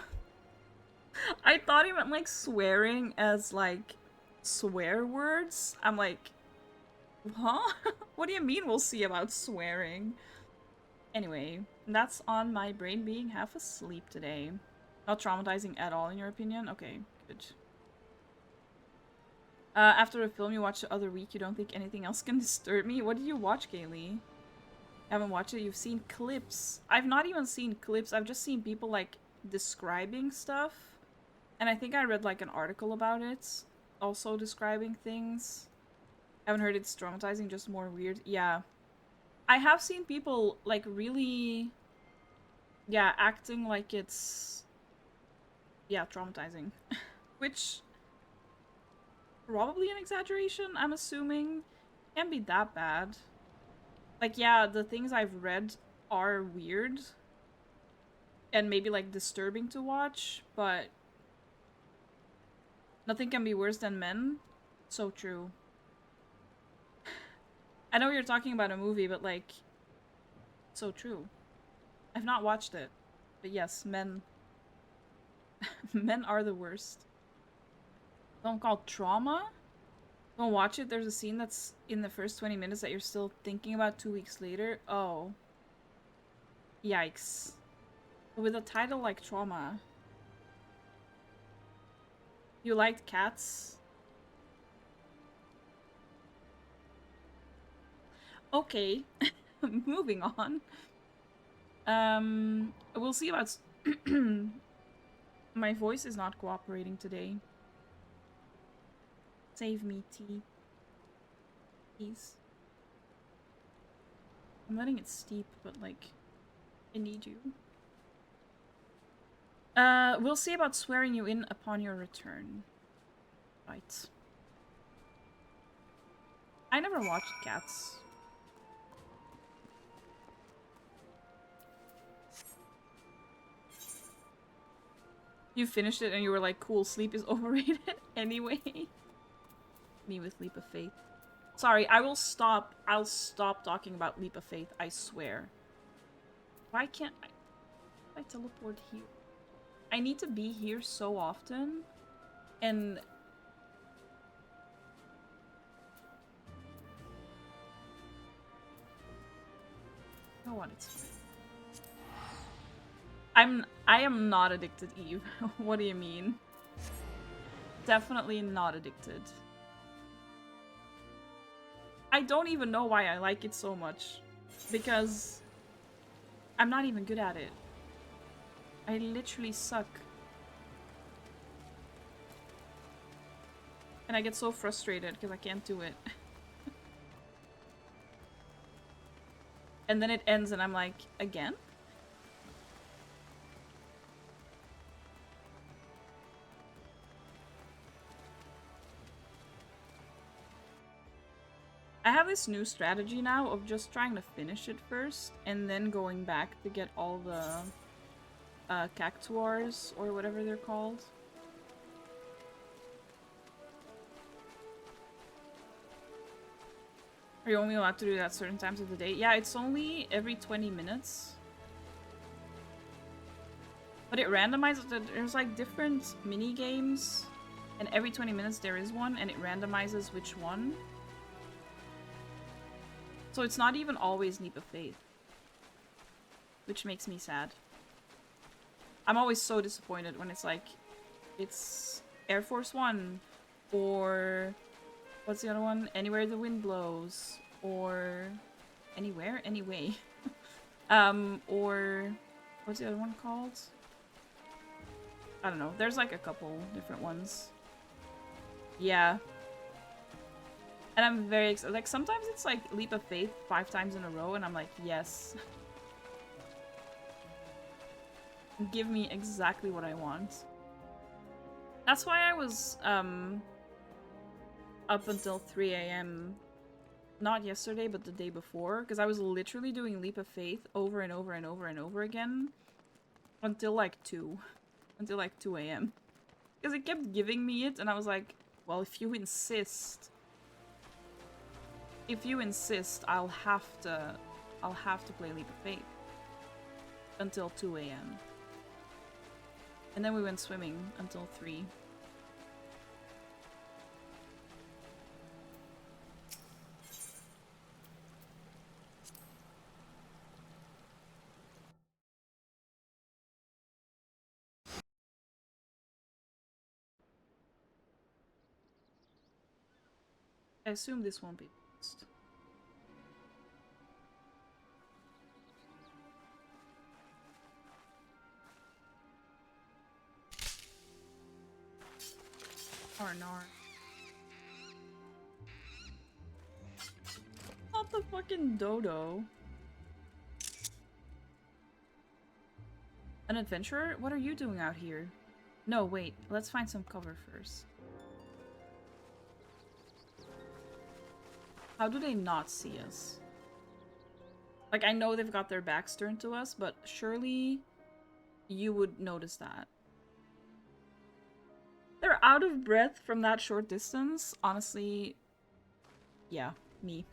I thought he meant, like, swearing as, like, swear words. I'm like, huh? What do you mean we'll see about swearing? Anyway, that's on my brain being half asleep today. Not traumatizing at all, in your opinion? Okay, good. After a film you watched the other week, you don't think anything else can disturb me? What did you watch, Kaylee? Haven't watched it? You've seen clips. I've not even seen clips. I've just seen people, like, describing stuff. And I think I read, like, an article about it. Also describing things. Haven't heard it's traumatizing, just more weird. Yeah. I have seen people, like, really... yeah, acting like it's... yeah, traumatizing. Which... probably an exaggeration, I'm assuming. Can't be that bad. Like, yeah, the things I've read are weird. And maybe, like, disturbing to watch, but... nothing can be worse than men. So true. I know you're talking about a movie, but, like... so true. I've not watched it. But yes, men... men are the worst. Don't call trauma? Don't watch it. There's a scene that's in the first 20 minutes that you're still thinking about 2 weeks later. Oh. Yikes. With a title like Trauma. You liked Cats? Okay. Moving on. We'll see about... My voice is not cooperating today. Save me, tea. Please. I'm letting it steep, but like... I need you. We'll see about swearing you in upon your return. Right. I never watched Cats. You finished it and you were like, cool, sleep is overrated anyway. Me with Leap of Faith. Sorry, I'll stop talking about Leap of Faith, I swear. Why can't I teleport here? I need to be here so often, and... I want it. I am not addicted, Eve. What do you mean? Definitely not addicted. I don't even know why I like it so much. Because I'm not even good at it. I literally suck. And I get so frustrated because I can't do it. And then it ends and I'm like, again? I have this new strategy now of just trying to finish it first and then going back to get all the cactuars or whatever they're called. Are you only allowed to do that at certain times of the day? Yeah, it's only every 20 minutes. But it randomizes, there's like different mini games, and every 20 minutes there is one, and it randomizes which one. So it's not even always Leap of Faith. Which makes me sad. I'm always so disappointed when it's like, it's Air Force One, or what's the other one? Anywhere the Wind Blows, or Anywhere? Anyway. Or what's the other one called? I don't know. There's like a couple different ones. Yeah. And I'm very excited. Like, sometimes it's like Leap of Faith 5 times in a row, and I'm like, yes. Give me exactly what I want. That's why I was, up until 3 AM. Not yesterday, but the day before. Because I was literally doing Leap of Faith over and over and over and over again. Until like 2. Until like 2 AM. Because it kept giving me it, and I was like, well, if you insist... If you insist, I'll have to play Leap of Faith until 2 AM. And then we went swimming until 3. I assume this won't be lost. Nar. Not the fucking dodo. An adventurer? What are you doing out here? No, wait. Let's find some cover first. How do they not see us? Like, I know they've got their backs turned to us, but surely you would notice that. They're out of breath from that short distance. Honestly, yeah, me.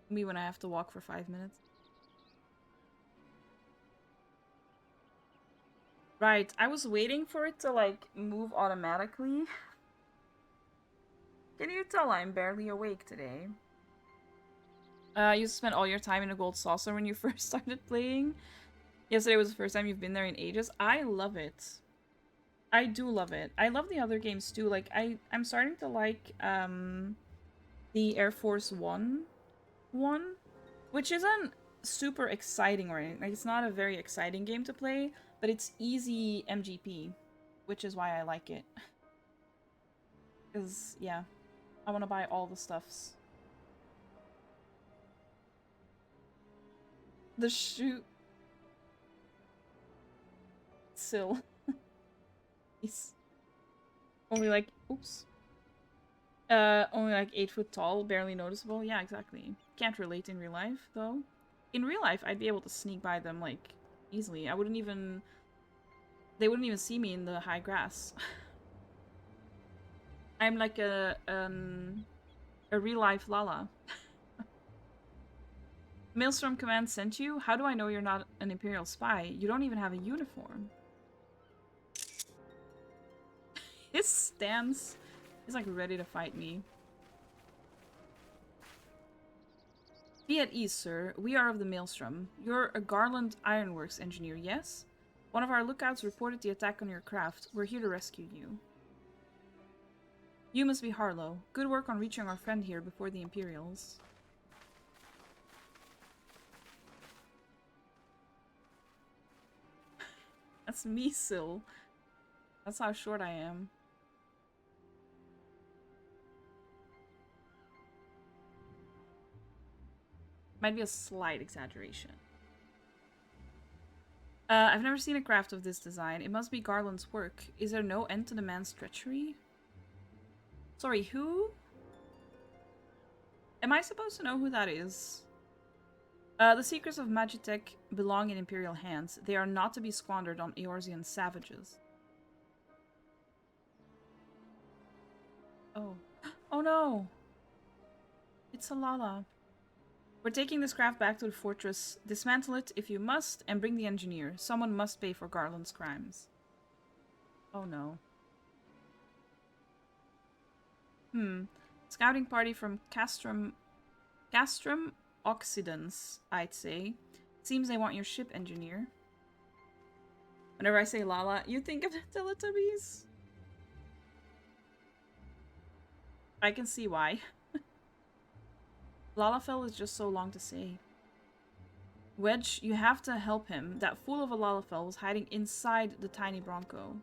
Me when I have to walk for 5 minutes. Right, I was waiting for it to, like, move automatically. Can you tell I'm barely awake today? You spent all your time in a gold saucer when you first started playing. Yesterday was the first time you've been there in ages. I love it. I do love it. I love the other games too. Like, I'm starting to like, the Air Force One, which isn't super exciting or anything. Like, it's not a very exciting game to play, but it's easy MGP, which is why I like it. Because, yeah, I want to buy all the stuffs. The shoot. Sill. He's only like, oops. Only like 8 foot tall, barely noticeable. Yeah, exactly. Can't relate in real life, though. In real life, I'd be able to sneak by them, like, easily. I wouldn't even... They wouldn't even see me in the high grass. I'm like a real-life Lala. Maelstrom Command sent you? How do I know you're not an Imperial spy? You don't even have a uniform. His stance is like ready to fight me. Be at ease, sir. We are of the Maelstrom. You're a Garland Ironworks engineer, yes? One of our lookouts reported the attack on your craft. We're here to rescue you. You must be Harlow. Good work on reaching our friend here before the Imperials. That's me, Syl. That's how short I am. Might be a slight exaggeration. I've never seen a craft of this design. It must be Garland's work. Is there no end to the man's treachery? Sorry, who? Am I supposed to know who that is? The secrets of Magitech belong in Imperial hands. They are not to be squandered on Eorzean savages. Oh. Oh no! It's a Lala. We're taking this craft back to the fortress. Dismantle it if you must, and bring the engineer. Someone must pay for Garland's crimes. Oh no. Scouting party from Castrum Occidens, I'd say. Seems they want your ship, engineer. Whenever I say Lala, you think of the Teletubbies? I can see why. Lalafell is just so long to say. Wedge, you have to help him. That fool of a Lalafell was hiding inside the tiny Bronco.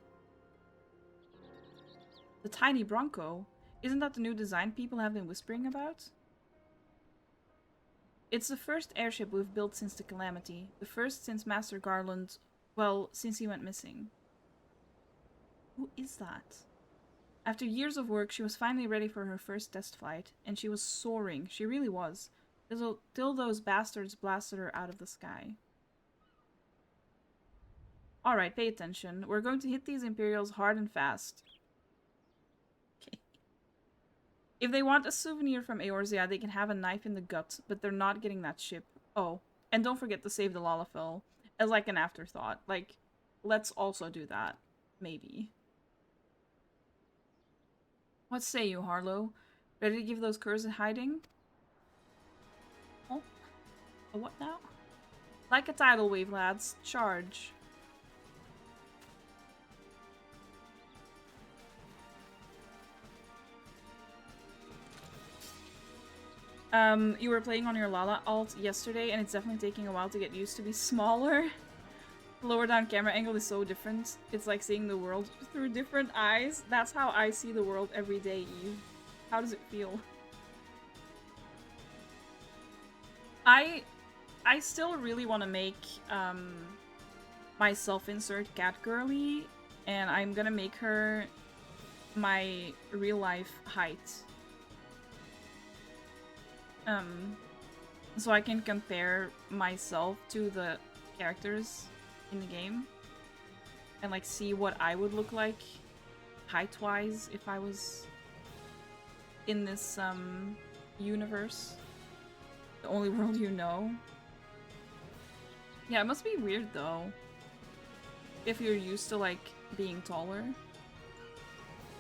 The tiny Bronco? Isn't that the new design people have been whispering about? It's the first airship we've built since the Calamity. The first since Master Garland... Well, since he went missing. Who is that? After years of work, she was finally ready for her first test flight, and she was soaring. She really was. Till those bastards blasted her out of the sky. Alright, pay attention. We're going to hit these Imperials hard and fast. Okay. If they want a souvenir from Eorzea, they can have a knife in the gut, but they're not getting that ship. Oh, and don't forget to save the Lalafell as like an afterthought. Like, let's also do that. Maybe. What say you, Harlow? Ready to give those curs a hiding? Oh? A what now? Like a tidal wave, lads. Charge. You were playing on your Lala alt yesterday, and it's definitely taking a while to get used to be smaller. The lower down camera angle is so different. It's like seeing the world through different eyes. That's how I see the world every day, Eve. How does it feel? I still really want to make my self-insert cat girly, and I'm gonna make her my real life height. So I can compare myself to the characters in the game and like see what I would look like height-wise if I was in this universe. The only world you know. Yeah, it must be weird though. If you're used to like being taller.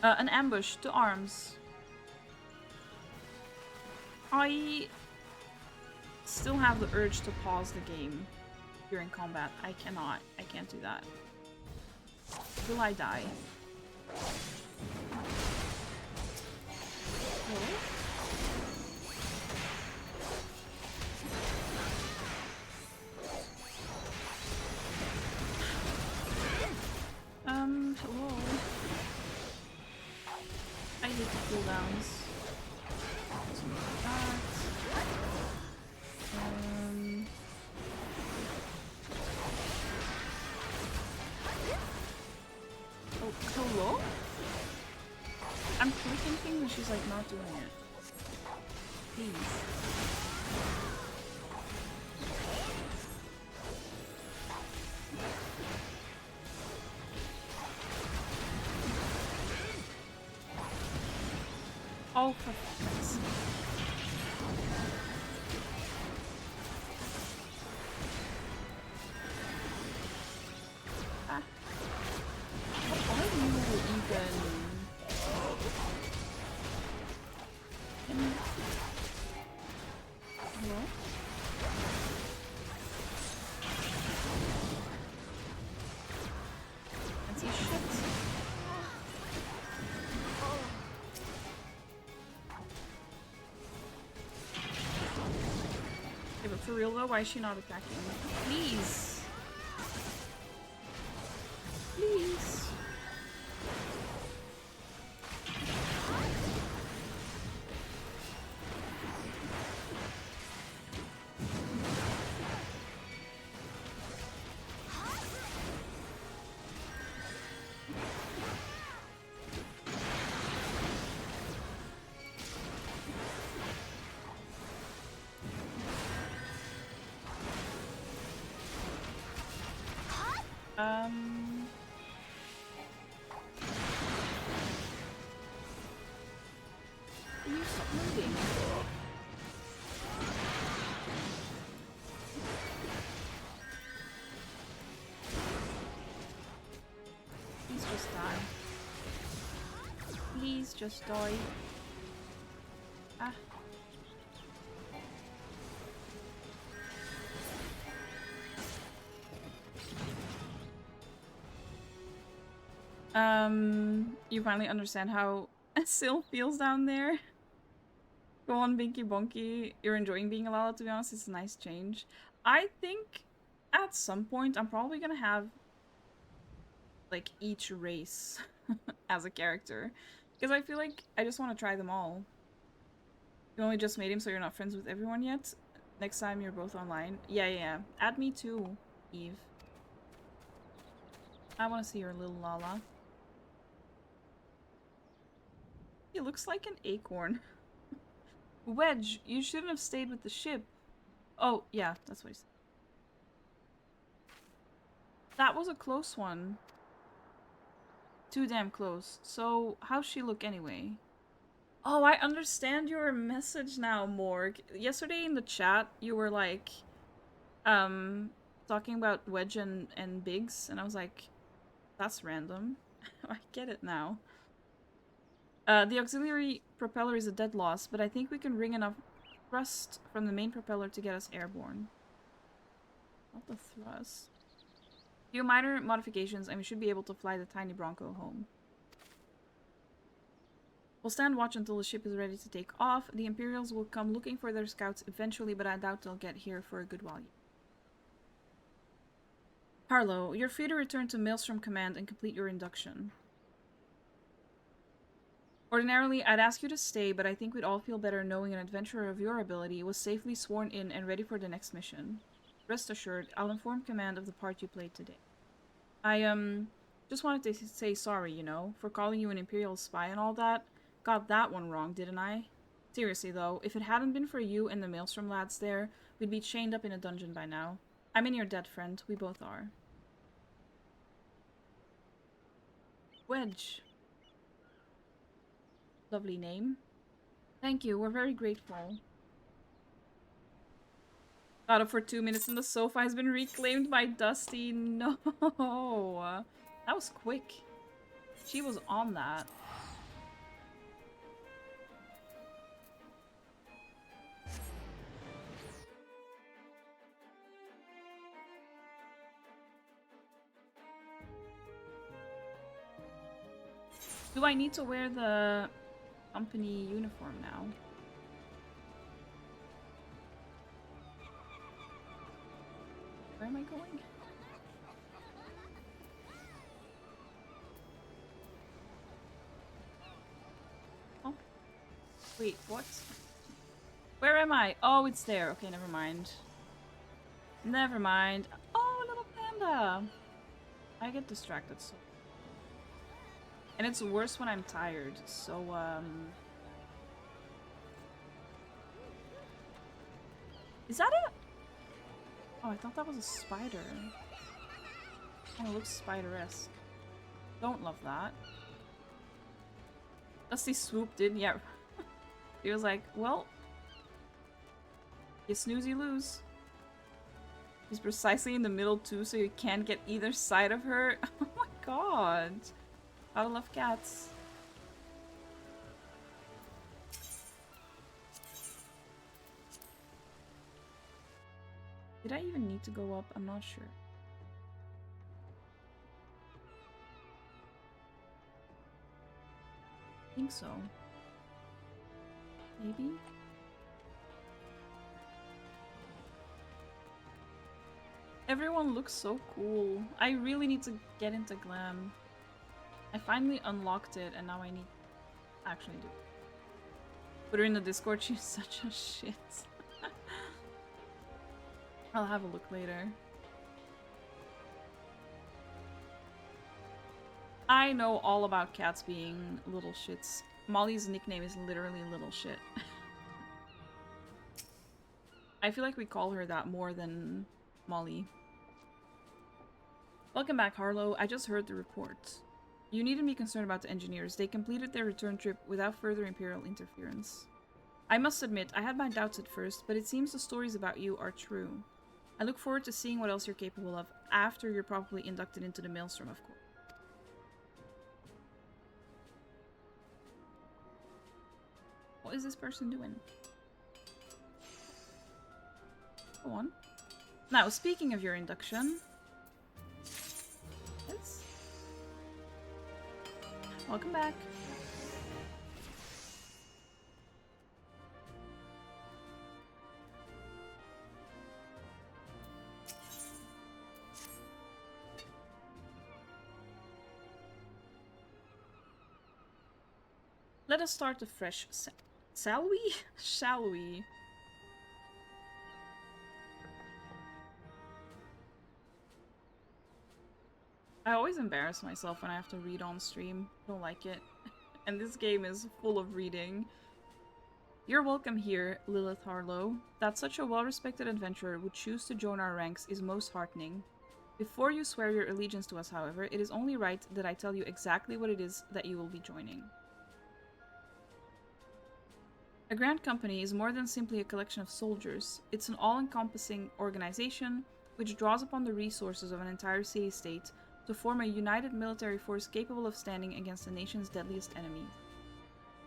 An ambush to arms. I still have the urge to pause the game during combat. I cannot. I can't do that. Will I die? Hello? Hello? I hate the cooldowns. Oh, hello? I'm clicking things and she's like not doing it. Please. Oh, for fuck's sake. Ah. What are you even? Hello? Can't see shit. Okay, but for real though, why is she not attacking? Please! Please! Can you stop moving? Please just die. Please just die. Ah. You finally understand how Syl feels down there. Go on, Binky Bonky. You're enjoying being a Lala, to be honest. It's a nice change. I think at some point I'm probably gonna have like each race as a character. Because I feel like I just want to try them all. You only just made him, so you're not friends with everyone yet? Next time you're both online. Yeah. Add me too, Eve. I want to see your little Lala. He looks like an acorn. Wedge, you shouldn't have stayed with the ship. Oh, yeah, that's what he said. That was a close one. Too damn close. So, how's she look anyway? Oh, I understand your message now, Morg. Yesterday in the chat, you were like, talking about Wedge and Biggs, and I was like, that's random. I get it now. The auxiliary propeller is a dead loss, but I think we can wring enough thrust from the main propeller to get us airborne. Not the thrust. Few minor modifications, and we should be able to fly the tiny Bronco home. We'll stand watch until the ship is ready to take off. The Imperials will come looking for their scouts eventually, but I doubt they'll get here for a good while yet. Harlow, you're free to return to Maelstrom Command and complete your induction. Ordinarily, I'd ask you to stay, but I think we'd all feel better knowing an adventurer of your ability was safely sworn in and ready for the next mission. Rest assured, I'll inform Command of the part you played today. Just wanted to say sorry, you know, for calling you an Imperial spy and all that. Got that one wrong, didn't I? Seriously though, if it hadn't been for you and the Maelstrom lads there, we'd be chained up in a dungeon by now. I mean, you're dead, friend. We both are. Wedge. Lovely name. Thank you, we're very grateful. Got up for 2 minutes and the sofa has been reclaimed by Dusty. No. That was quick. She was on that. Do I need to wear the company uniform now? Where am I going? Oh. Wait, what? Where am I? Oh, it's there. Okay, never mind. Never mind. Oh, little panda! I get distracted so. And it's worse when I'm tired, so, Is that it? Oh, I thought that was a spider. Oh, it looks spider-esque. Don't love that. Dusty swooped in, yeah. He was like, well, you snooze, you lose. He's precisely in the middle too, so you can't get either side of her. Oh my god. I love cats. Did I even need to go up? I'm not sure. I think so. Maybe? Everyone looks so cool. I really need to get into glam. I finally unlocked it and now I need to actually do it. Put her in the Discord, she's such a shit. I'll have a look later. I know all about cats being little shits. Molly's nickname is literally little shit. I feel like we call her that more than Molly. Welcome back, Harlow. I just heard the report. You needn't be concerned about the engineers. They completed their return trip without further Imperial interference. I must admit, I had my doubts at first, but it seems the stories about you are true. I look forward to seeing what else you're capable of after you're properly inducted into the Maelstrom, of course. What is this person doing? Go on. Now, speaking of your induction... Yes? Welcome back. Let us start afresh. Shall we? Shall we? I always embarrass myself when I have to read on stream. Don't like it. And this game is full of reading. You're welcome here, Lilith Harlow. That such a well-respected adventurer would choose to join our ranks is most heartening. Before you swear your allegiance to us, however, it is only right that I tell you exactly what it is that you will be joining. A grand company is more than simply a collection of soldiers. It's an all-encompassing organization which draws upon the resources of an entire city-state to form a united military force capable of standing against the nation's deadliest enemies.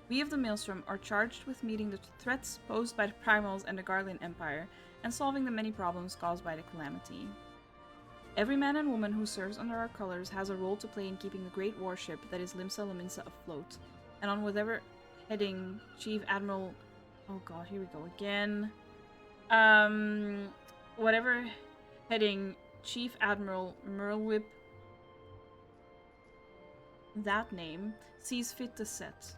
We of the Maelstrom are charged with meeting the threats posed by the Primals and the Garlean Empire, and solving the many problems caused by the Calamity. Every man and woman who serves under our colors has a role to play in keeping the great warship that is Limsa Lominsa afloat, and on whatever heading Chief Admiral... Oh god, here we go again. Whatever heading Chief Admiral Merlwhip, that name, sees fit to set.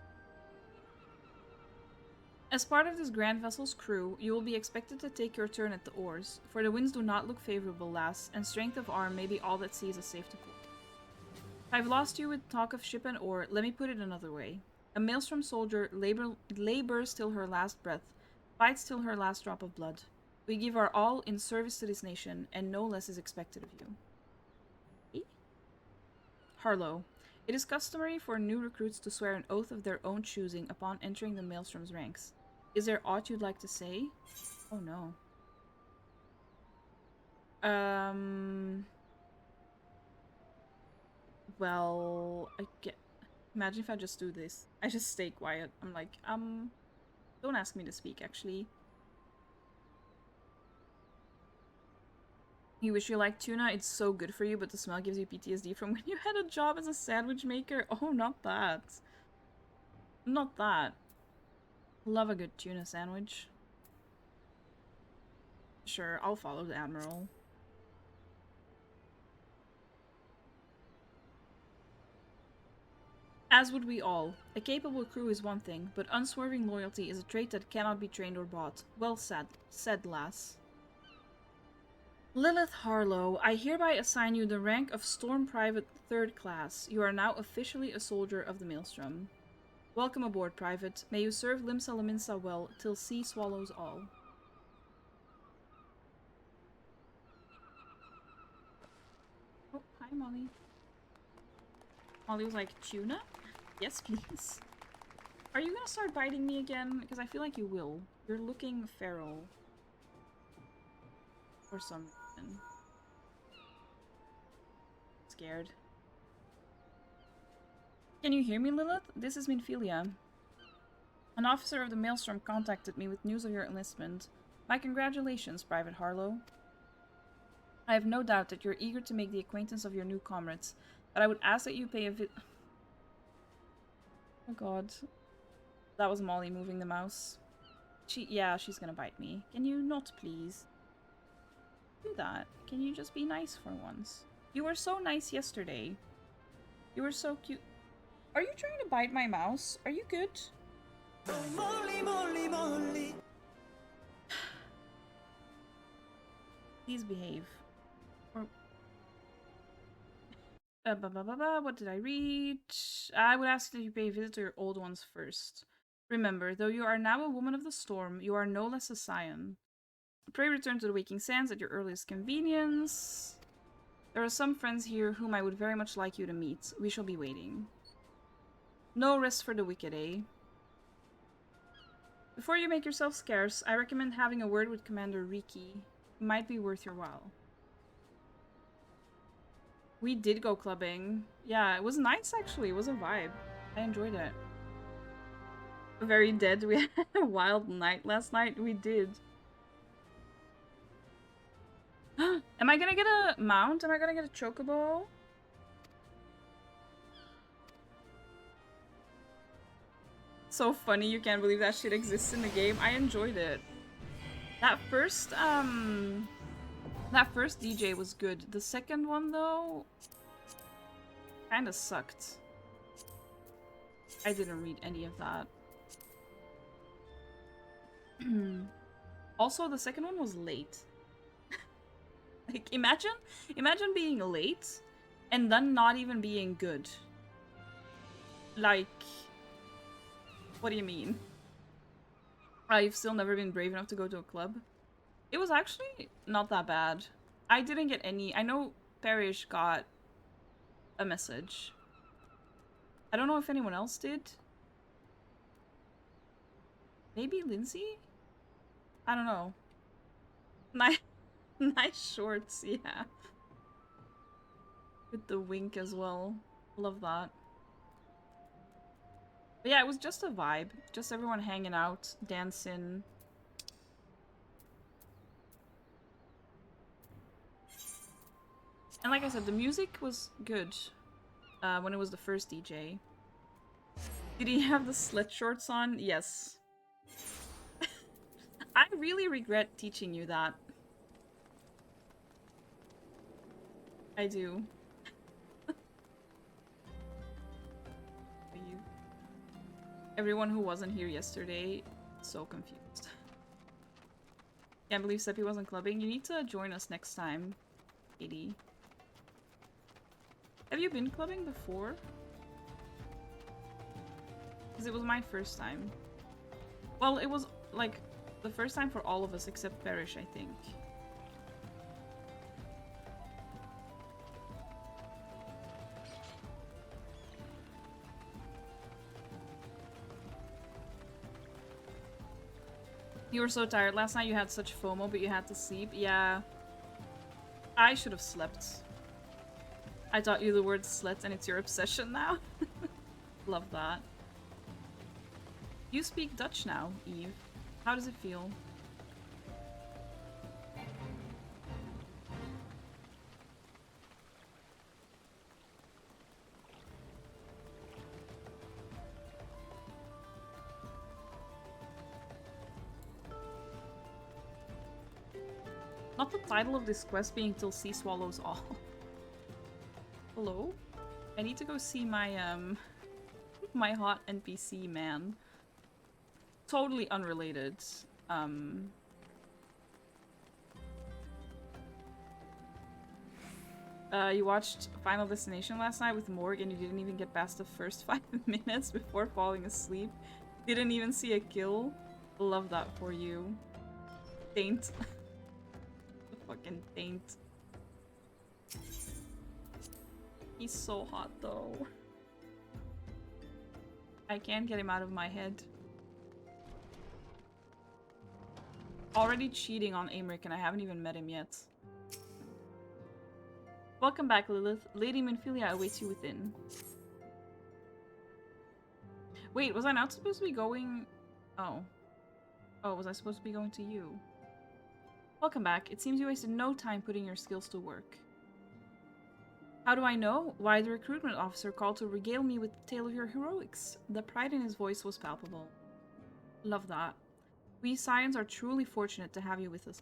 As part of this grand vessel's crew, you will be expected to take your turn at the oars, for the winds do not look favorable, lass, and strength of arm may be all that seas is safe to pull. I've lost you with talk of ship and ore. Let me put it another way. A Maelstrom soldier labors till her last breath, fights till her last drop of blood. We give our all in service to this nation, and no less is expected of you. E? Harlow. It is customary for new recruits to swear an oath of their own choosing upon entering the Maelstrom's ranks. Is there aught you'd like to say? Oh no. Well, I get... Imagine if I just do this. I just stay quiet. I'm like, don't ask me to speak, actually. You wish you liked tuna? It's so good for you, but the smell gives you PTSD from when you had a job as a sandwich maker? Oh, not that. Not that. Love a good tuna sandwich. Sure, I'll follow the Admiral. As would we all. A capable crew is one thing, but unswerving loyalty is a trait that cannot be trained or bought. Well said, lass. Lilith Harlow, I hereby assign you the rank of Storm Private 3rd Class. You are now officially a soldier of the Maelstrom. Welcome aboard, Private. May you serve Limsa Laminsa well, till sea swallows all. Oh, hi, Molly. Molly was like, tuna? Yes, please. Are you gonna start biting me again? Because I feel like you will. You're looking feral. For some reason. Scared. Can you hear me, Lilith? This is Minfilia. An officer of the Maelstrom contacted me with news of your enlistment. My congratulations, Private Harlow. I have no doubt that you're eager to make the acquaintance of your new comrades, but I would ask that you pay a Oh god. That was Molly moving the mouse. Yeah, she's gonna bite me. Can you not, please? Do that. Can you just be nice for once? You were so nice yesterday. You were so cute. Are you trying to bite my mouse? Are you good? Molly, Molly, Molly. Please behave. Or... what did I read? I would ask that you pay a visit to your old ones first. Remember, though you are now a woman of the storm, you are no less a scion. Pray return to the Waking Sands at your earliest convenience. There are some friends here whom I would very much like you to meet. We shall be waiting. No rest for the wicked, eh? Before you make yourself scarce, I recommend having a word with Commander Riki. It might be worth your while. We did go clubbing. Yeah, it was nice actually. It was a vibe. I enjoyed it. Very dead. We had a wild night last night. We did. Am I gonna get a mount? Am I gonna get a chocobo? So funny, you can't believe that shit exists in the game. I enjoyed it. That first DJ was good. The second one though kinda sucked. I didn't read any of that. Also, the second one was late. Like, imagine being late and then not even being good. Like, what do you mean? I've still never been brave enough to go to a club. It was actually not that bad. I didn't get any. I know Parrish got a message. I don't know if anyone else did. Maybe Lindsay? I don't know. Nice shorts, yeah. With the wink as well. Love that. But yeah, it was just a vibe. Just everyone hanging out, dancing. And like I said, the music was good when it was the first DJ. Did he have the slit shorts on? Yes. I really regret teaching you that. I do. Everyone who wasn't here yesterday, so confused. Can't believe Seppi wasn't clubbing. You need to join us next time, Katie. Have you been clubbing before? Because it was my first time. Well, it was like the first time for all of us except Parrish, I think. You were so tired last night, you had such FOMO, but you had to sleep. Yeah. I should have slept. I taught you the word slut and it's your obsession now. Love that. You speak Dutch now, Eve. How does it feel? Not the title of this quest being till sea swallows all. Hello? I need to go see my my hot NPC man. Totally unrelated. You watched Final Destination last night with Morg and you didn't even get past the first 5 minutes before falling asleep. Didn't even see a kill. Love that for you. Taint. Fucking taint. He's so hot though. I can't get him out of my head. Already cheating on Aymeric and I haven't even met him yet. Welcome back, Lilith. Lady Minfilia awaits you within. Wait, was I not supposed to be going... Oh. Oh, was I supposed to be going to you? Welcome back. It seems you wasted no time putting your skills to work. How do I know? Why, the recruitment officer called to regale me with the tale of your heroics. The pride in his voice was palpable. Love that. We Scions are truly fortunate to have you with us.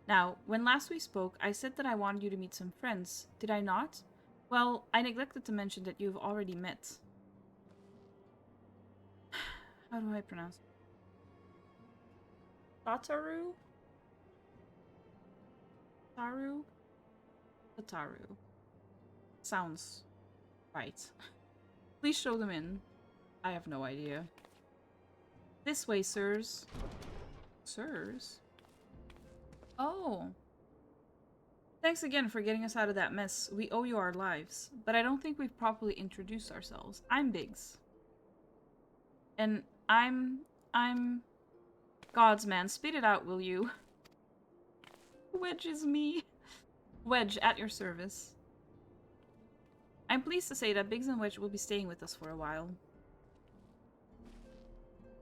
Now, when last we spoke, I said that I wanted you to meet some friends. Did I not? Well, I neglected to mention that you have already met. How do I pronounce it? Tataru? Taru? Tataru. Sounds right. Please show them in. I have no idea. This way, sirs. Sirs? Oh. Thanks again for getting us out of that mess. We owe you our lives. But I don't think we've properly introduced ourselves. I'm Biggs. And I'm... Gods, man, spit it out, will you? Wedge is me. Wedge, at your service. I'm pleased to say that Biggs and Wedge will be staying with us for a while.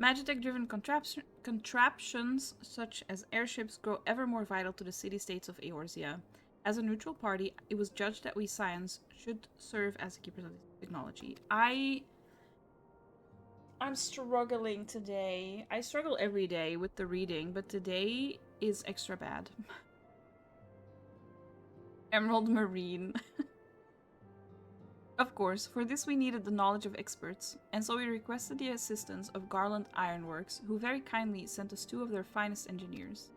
Magitech-driven contraptions such as airships grow ever more vital to the city-states of Eorzea. As a neutral party, it was judged that we Scions should serve as keepers of technology. I'm struggling today. I struggle every day with the reading, but today is extra bad. Emerald Marine. Of course, for this we needed the knowledge of experts, and so we requested the assistance of Garland Ironworks, who very kindly sent us 2 of their finest engineers.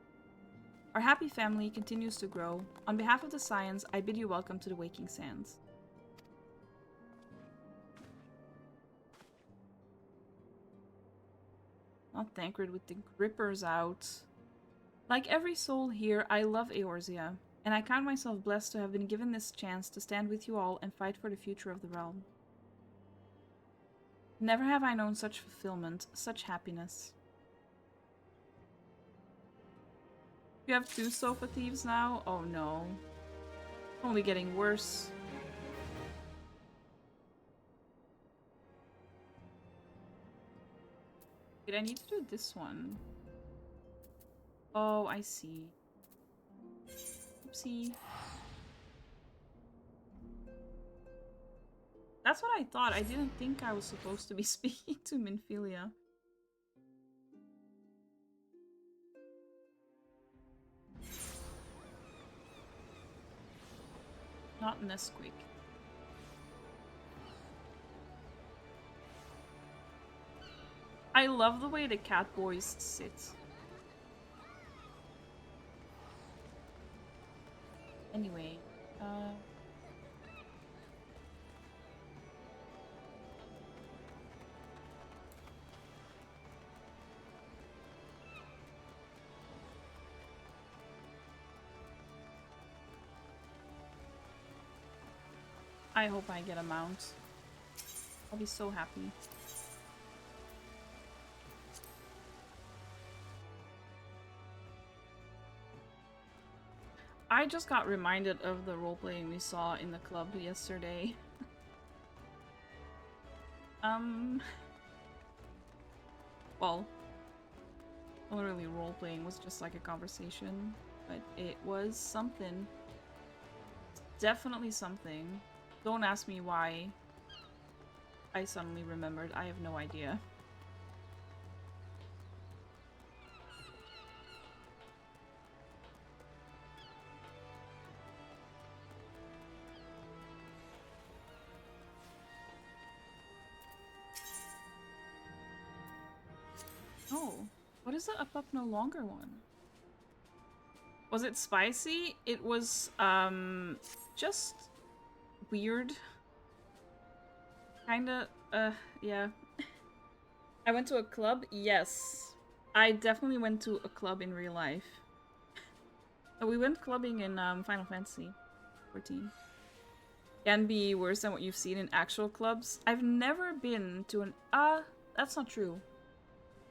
Our happy family continues to grow. On behalf of the Scions, I bid you welcome to the Waking Sands. Not Thancred with the grippers out. Like every soul here, I love Eorzea, and I count myself blessed to have been given this chance to stand with you all and fight for the future of the realm. Never have I known such fulfillment, such happiness. You have 2 sofa thieves now? Oh no. Only getting worse. Wait, I need to do this one. Oh, I see. Oopsie. That's what I thought. I didn't think I was supposed to be speaking to Minfilia. Not Nesquik. I love the way the cat boys sit. Anyway, I hope I get a mount. I'll be so happy. I just got reminded of the roleplaying we saw in the club yesterday. Well, not really role-playing, was just like a conversation, but it was something. Definitely something. Don't ask me why I suddenly remembered. I have no idea. Oh, what is the up no longer one? Was it spicy? It was, just weird. Kinda, yeah. I went to a club? Yes. I definitely went to a club in real life. We went clubbing in, Final Fantasy 14. Can be worse than what you've seen in actual clubs. I've never been to an, that's not true.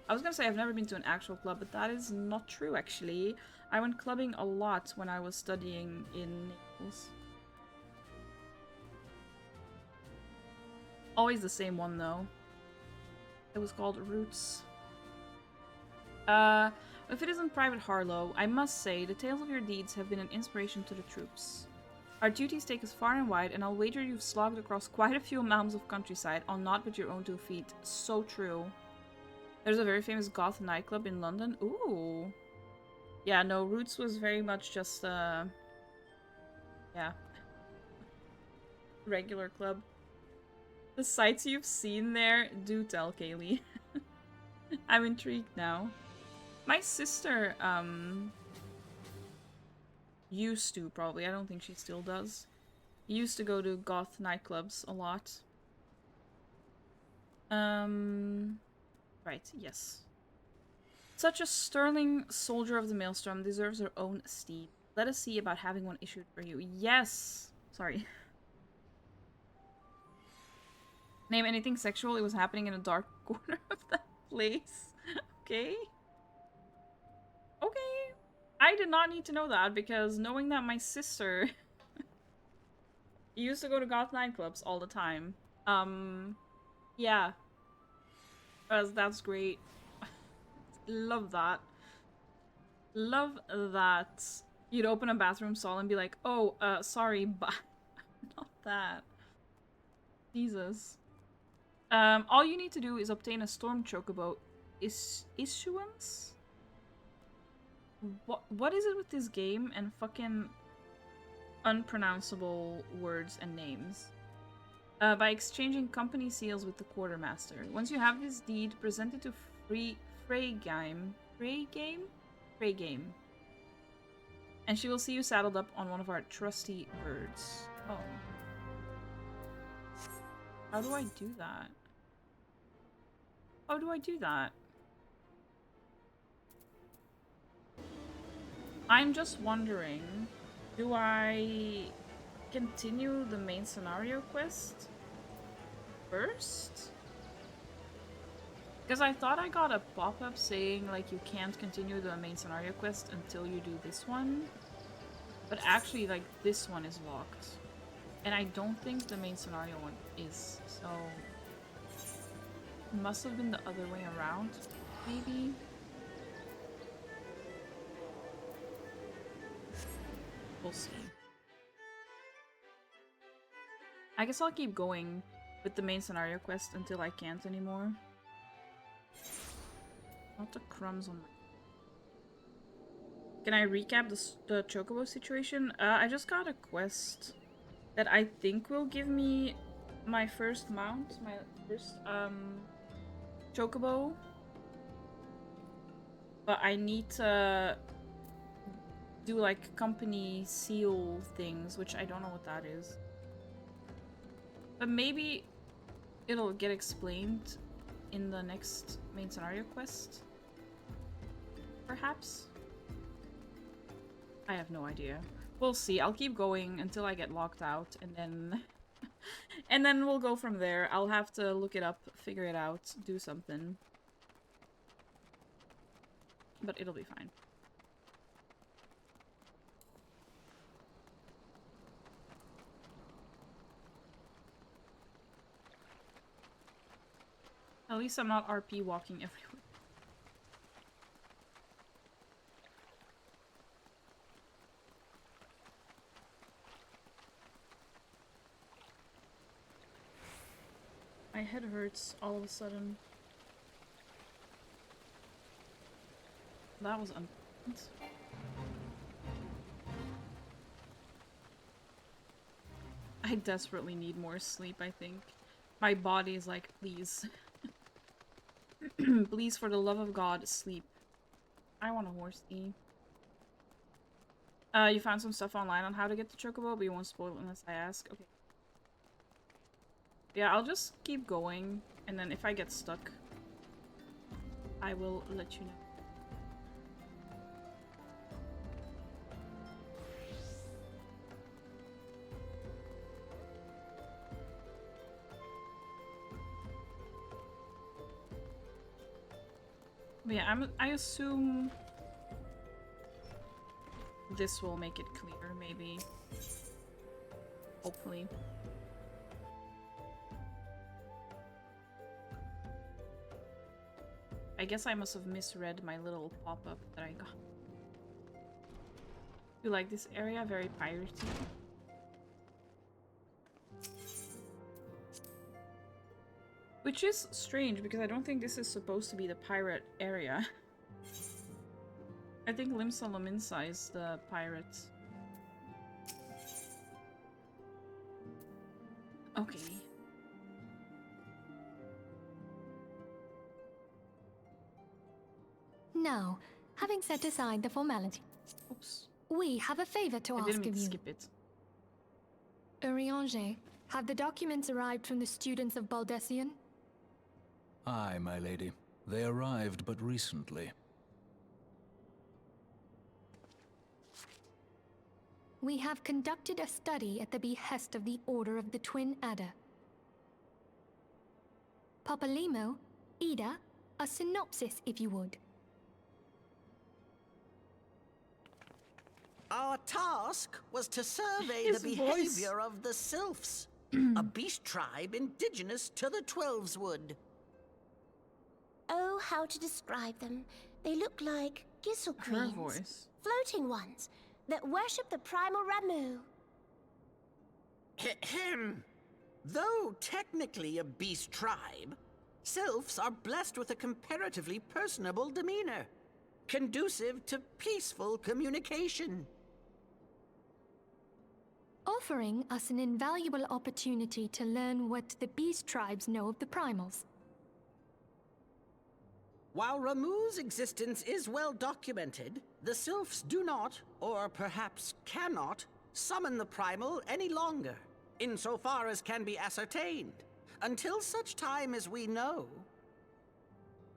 I was gonna say I've never been to an actual club, but that is not true, actually. I went clubbing a lot when I was studying in Naples. Always the same one, though. It was called Roots. If it isn't Private Harlow, I must say the tales of your deeds have been an inspiration to the troops. Our duties take us far and wide, and I'll wager you've slogged across quite a few mounds of countryside on not but your own 2 feet. So true. There's a very famous goth nightclub in London. Ooh. Yeah, no, Roots was very much just, yeah. Regular club. The sights you've seen there, do tell, Kaylee. I'm intrigued now. My sister, used to, probably. I don't think she still does. Used to go to goth nightclubs a lot. Right, yes. Such a sterling soldier of the Maelstrom deserves her own steed. Let us see about having one issued for you. Yes! Sorry. Name anything sexual. It was happening in a dark corner of that place. Okay. Okay. I did not need to know that, because knowing that my sister used to go to goth nightclubs all the time. Yeah. That's great. Love that. Love that. You'd open a bathroom stall and be like, oh, sorry, but not that. Jesus. All you need to do is obtain a Storm Chocobo issuance? What is it with this game and fucking unpronounceable words and names? By exchanging company seals with the quartermaster. Once you have this deed, present it to Freygame. And she will see you saddled up on one of our trusty birds. Oh. How do I do that? How do I do that? I'm just wondering, do I continue the main scenario quest first? Because I thought I got a pop-up saying, like, you can't continue the main scenario quest until you do this one. But actually, like, this one is locked. And I don't think the main scenario one is, so... It must have been the other way around, maybe? We'll see. I guess I'll keep going with the main scenario quest until I can't anymore. Not the crumbs on my... Can I recap the Chocobo situation? I just got a quest that I think will give me my first mount, my first, Chocobo. But I need to do, like, company seal things, which I don't know what that is. But maybe it'll get explained in the next main scenario quest? Perhaps? I have no idea. We'll see. I'll keep going until I get locked out, and then And then we'll go from there. I'll have to look it up, figure it out, do something. But it'll be fine. At least I'm not RP walking everywhere. My head hurts all of a sudden. That was unpleasant. I desperately need more sleep, I think. My body is like, please. Please, for the love of God, sleep. I want a horse tea. You found some stuff online on how to get the chocobo, but you won't spoil it unless I ask? Okay. Yeah, I'll just keep going, and then if I get stuck, I will let you know. But yeah, I assume this will make it clear, maybe. Hopefully. I guess I must have misread my little pop-up that I got. You like this area? Very piratey. Which is strange, because I don't think this is supposed to be the pirate area. I think Limsa Lominsa is the pirate. Okay. Now, having set aside the formality, Oops. we have a favor to I ask didn't mean of to you. skip it. Urianger, have the documents arrived from the students of Baldessian? Aye, my lady. They arrived but recently. We have conducted a study at the behest of the Order of the Twin Adder. Papalimo, Ida, a synopsis if you would. Our task was to survey His the voice. behavior of the SYLPHS, a beast tribe indigenous to the Twelveswood. Oh, how to describe them. They look like gizzle Her queens. voice. Floating ones that worship the primal Ramu. Ahem. Though technically a beast tribe, SYLPHS are blessed with a comparatively personable demeanor, conducive to peaceful communication. Offering us an invaluable opportunity to learn what the beast tribes know of the primals. While Ramu's existence is well documented, the SYLPHS do not, or perhaps cannot, summon the primal any longer, insofar as can be ascertained, until such time as we know.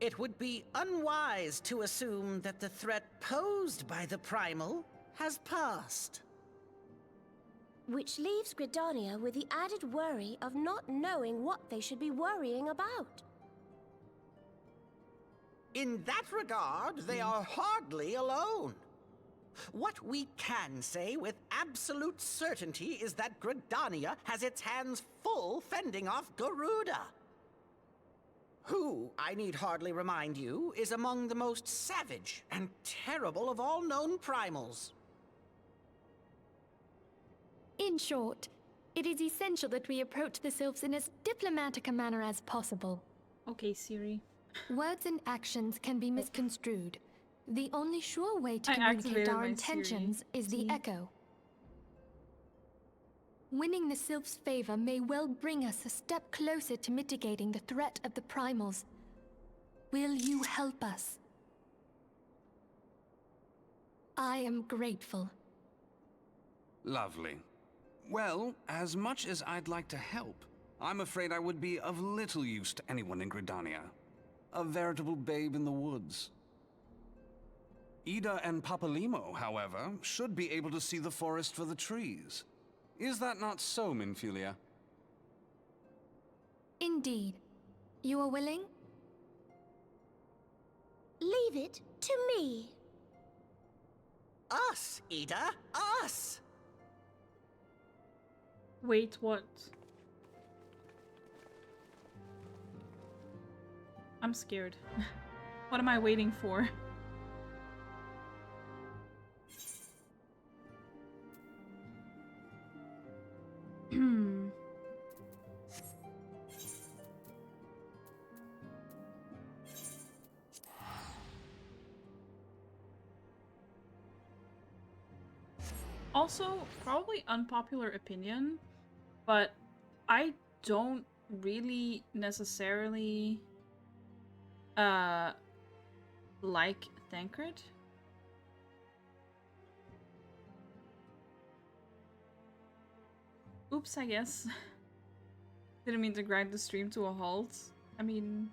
It would be unwise to assume that the threat posed by the primal has passed. Which leaves Gridania with the added worry of not knowing what they should be worrying about. In that regard, they are hardly alone. What we can say with absolute certainty is that Gridania has its hands full fending off Garuda, who, I need hardly remind you, is among the most savage and terrible of all known primals. In short, it is essential that we approach the SYLPHS in as diplomatic a manner as possible. Okay, Siri. Words and actions can be misconstrued. The only sure way to I communicate activated our my intentions Siri. is the See? echo. Winning the SYLPHS' favor may well bring us a step closer to mitigating the threat of the primals. Will you help us? I am grateful. Lovely. Well, as much as I'd like to help, I'm afraid I would be of little use to anyone in Gridania. A veritable babe in the woods. Ida and Papalimo, however, should be able to see the forest for the trees. Is that not so, Minfilia? Indeed. You are willing? Leave it to me. Us, Ida, us! Wait, what? I'm scared. What am I waiting for? Also, probably unpopular opinion, but I don't really necessarily like Thancred. Oops, I guess. Didn't mean to grind the stream to a halt. I mean,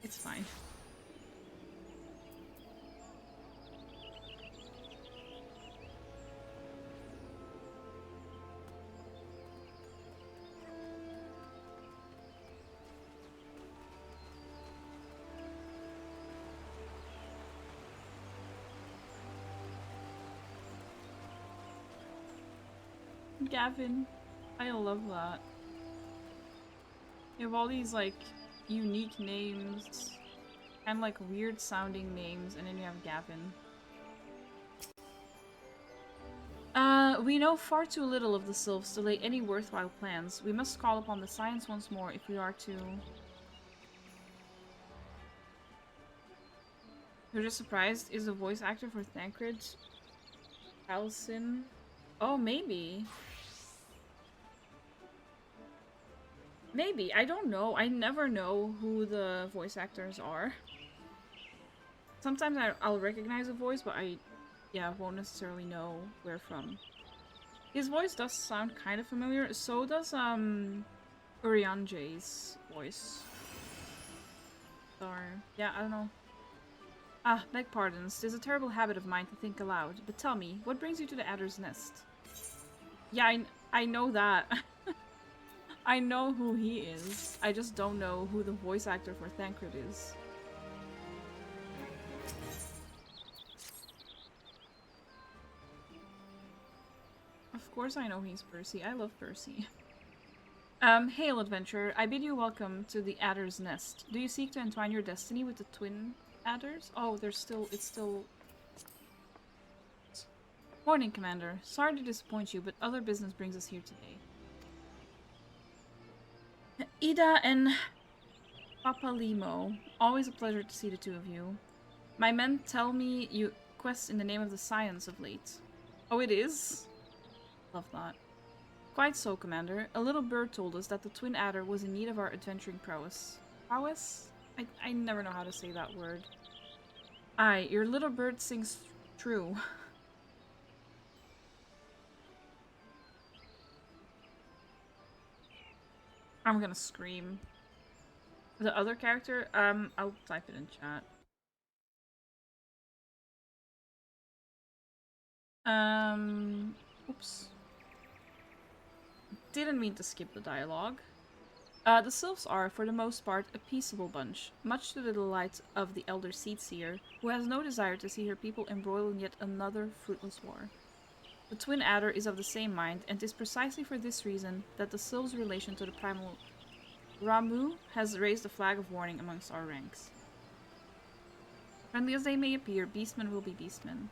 it's fine. Gavin, I love that. You have all these like unique names and like weird sounding names, and then you have Gavin. We know far too little of the Sylphs to lay any worthwhile plans. We must call upon the science once more if we are to... You're just surprised? Is the voice actor for Thancred Alison? Oh, maybe. Maybe. I don't know. I never know who the voice actors are. Sometimes I'll recognize a voice, but yeah, won't necessarily know where from. His voice does sound kind of familiar. So does, Urianje's voice. Or, yeah, I don't know. Ah, beg pardons. Tis a terrible habit of mine to think aloud. But tell me, what brings you to the Adder's Nest? Yeah, I know that. I know who he is. I just don't know who the voice actor for Thancred is. Of course I know he's Percy. I love Percy. Hail, adventurer. I bid you welcome to the Adder's Nest. Do you seek to entwine your destiny with the twin adders? Oh, it's still... Morning, Commander. Sorry to disappoint you, but other business brings us here today. Ida and Papalimo. Always a pleasure to see the two of you. My men tell me you quest in the name of the science of late. Oh, it is? Love that. Quite so, Commander. A little bird told us that the Twin Adder was in need of our adventuring prowess. Prowess? I never know how to say that word. Aye, your little bird sings true. I'm gonna scream. The other character, I'll type it in chat. Oops. Didn't mean to skip the dialogue. The Sylphs are, for the most part, a peaceable bunch, much to the delight of the Elder Seedseer, who has no desire to see her people embroiled in yet another fruitless war. The Twin Adder is of the same mind, and 'tis precisely for this reason that the Sylphs' relation to the primal Ramu has raised a flag of warning amongst our ranks. Friendly as they may appear, beastmen will be beastmen.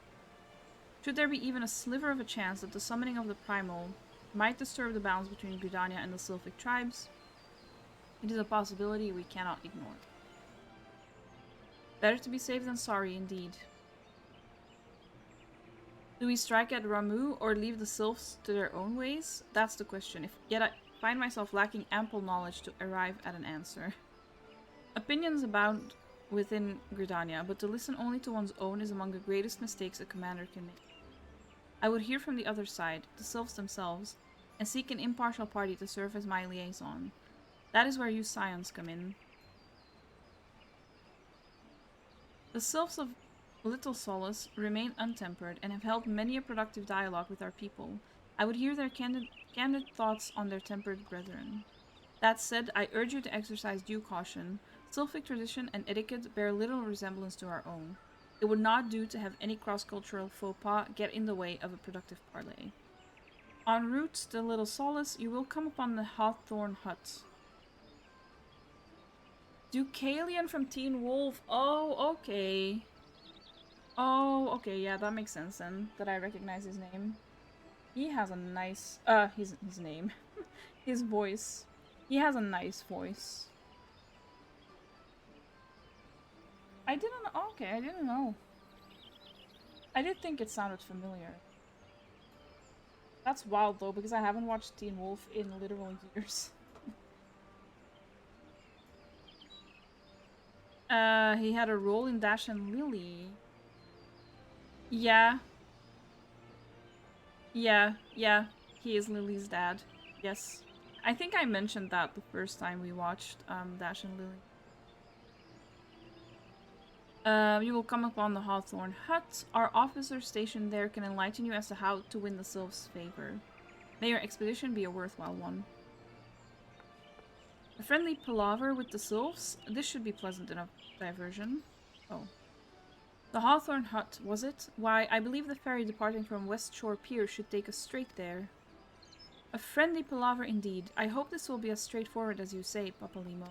Should there be even a sliver of a chance that the summoning of the primal might disturb the balance between Gridania and the Sylphic tribes, it is a possibility we cannot ignore. Better to be safe than sorry, indeed. Do we strike at Ramu or leave the Sylphs to their own ways? That's the question, yet I find myself lacking ample knowledge to arrive at an answer. Opinions abound within Gridania, but to listen only to one's own is among the greatest mistakes a commander can make. I would hear from the other side, the Sylphs themselves, and seek an impartial party to serve as my liaison. That is where you scions come in. The Sylphs of Little Solace remain untempered and have held many a productive dialogue with our people. I would hear their candid thoughts on their tempered brethren. That said, I urge you to exercise due caution. Sylphic tradition and etiquette bear little resemblance to our own. It would not do to have any cross-cultural faux pas get in the way of a productive parley. En route to Little Solace, you will come upon the Hawthorne Hut. Deucalion from Teen Wolf. Oh, okay. Oh, okay, yeah, that makes sense then, that I recognize his name. He has a nice... his name. His voice. He has a nice voice. I didn't... Okay, I didn't know. I did think it sounded familiar. That's wild though, because I haven't watched Teen Wolf in literal years. He had a role in Dash and Lily. Yeah. Yeah, he is Lily's dad. Yes. I think I mentioned that the first time we watched Dash and Lily. You will come upon the Hawthorne Hut. Our officer stationed there can enlighten you as to how to win the Sylphs' favor. May your expedition be a worthwhile one. A friendly palaver with the Sylphs? This should be pleasant enough diversion. Oh. The Hawthorne Hut, was it? Why, I believe the ferry departing from West Shore Pier should take us straight there. A friendly palaver indeed. I hope this will be as straightforward as you say, Papalimo.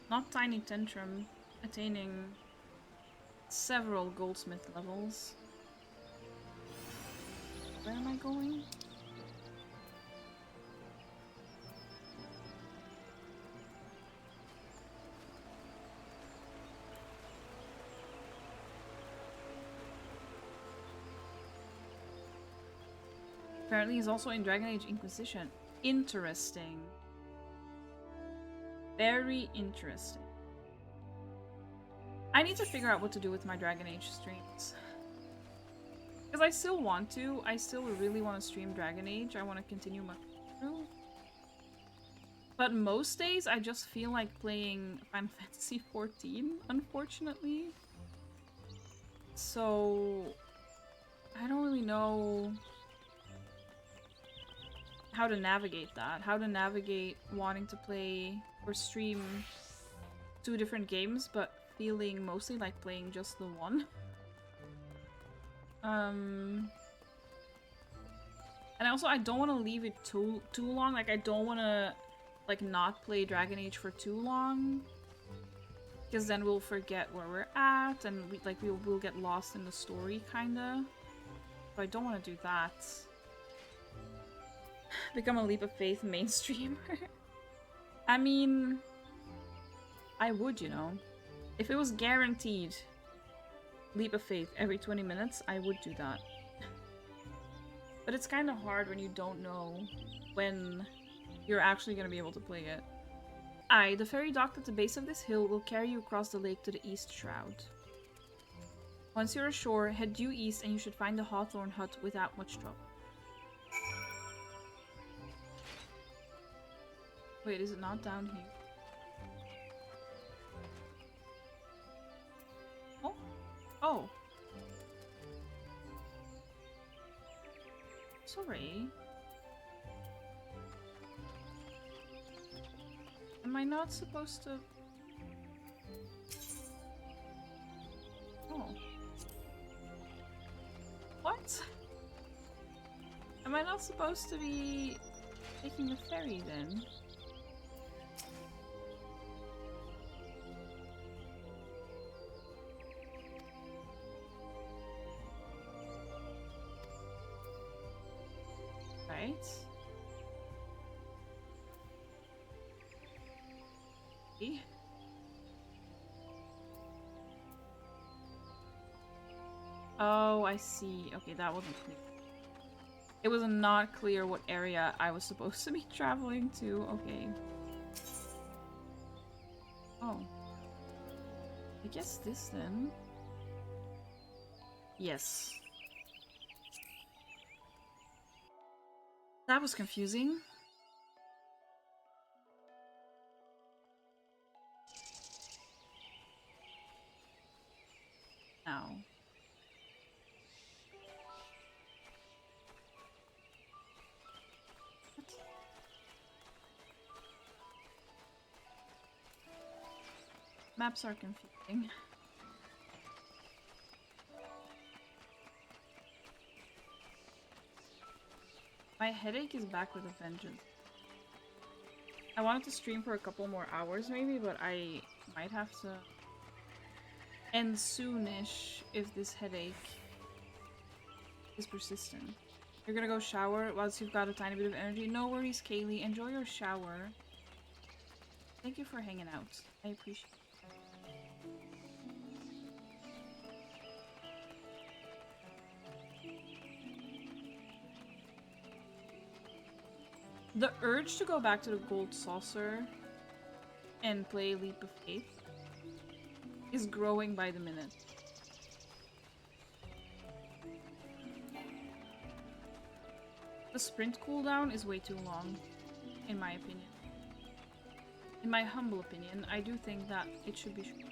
Not Tiny Tantrum, attaining several goldsmith levels. Where am I going? Apparently he's also in Dragon Age Inquisition. Interesting. Very interesting. I need to figure out what to do with my Dragon Age streams. Because I still want to. I still really want to stream Dragon Age. I want to continue my playthrough. But most days I just feel like playing Final Fantasy XIV, unfortunately. So I don't really know how to navigate that. How to navigate wanting to play or stream 2 different games, but feeling mostly like playing just the one. And also I don't want to leave it too long. Like I don't want to like not play Dragon Age for too long, because then we'll forget where we're at and we'll get lost in the story kinda. So I don't want to do that. Become a Leap of Faith main streamer. I mean, I would, you know. If it was guaranteed Leap of Faith every 20 minutes, I would do that. But it's kind of hard when you don't know when you're actually going to be able to play it. Aye, the ferry docked at the base of this hill will carry you across the lake to the East Shroud. Once you're ashore, head due east and you should find the Hawthorne Hut without much trouble. Wait, is it not down here? Oh. Oh. Sorry. Am I not supposed to... Oh. What? Am I not supposed to be taking the ferry then? Right. Oh, I see. Okay, that wasn't clear. It was not clear what area I was supposed to be traveling to. Okay. Oh. I guess this then. Yes. That was confusing. now. What? Maps are confusing. My headache is back with a vengeance. I wanted to stream for a couple more hours maybe, but I might have to end soonish if this headache is persistent. You're gonna go shower whilst you've got a tiny bit of energy. No worries, Kaylee. Enjoy your shower. Thank you for hanging out. I appreciate it. The urge to go back to the gold saucer and play Leap of Faith is growing by the minute. The sprint cooldown is way too long, in my opinion. In my humble opinion, I do think that it should be shorter.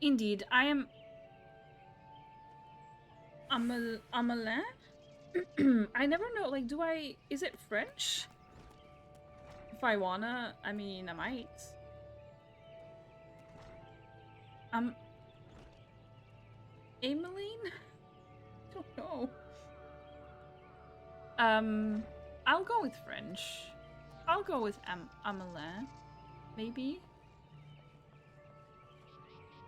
Indeed, I am Amelin? I never know, like, is it French? If I wanna, I mean, I might. Emeline? Don't know. I'll go with French. I'll go with Amelin, maybe?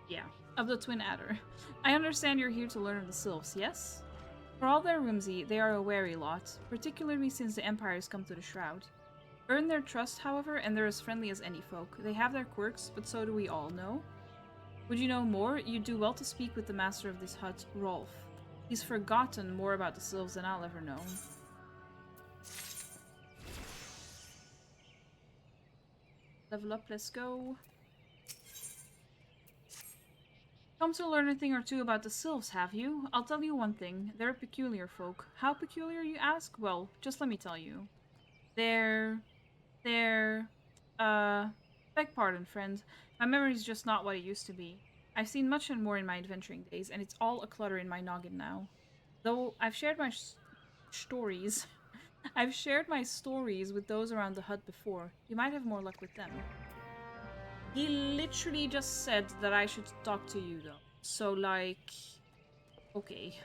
Yeah, of the Twin Adder. I understand you're here to learn of the Sylphs, yes? For all their whimsy, they are a wary lot, particularly since the Empire has come to the Shroud. Earn their trust, however, and they're as friendly as any folk. They have their quirks, but so do we all, no? Would you know more? You'd do well to speak with the master of this hut, Rolf. He's forgotten more about the Sylphs than I'll ever know. Level up, let's go. Come to learn a thing or two about the Sylphs, have you? I'll tell you one thing. They're a peculiar folk. How peculiar, you ask? Well, just let me tell you. Beg pardon, friend. My memory's just not what it used to be. I've seen much and more in my adventuring days, and it's all a clutter in my noggin now. Though I've shared my stories... I've shared my stories with those around the hut before. You might have more luck with them. He literally just said that I should talk to you, though. So, like... Okay.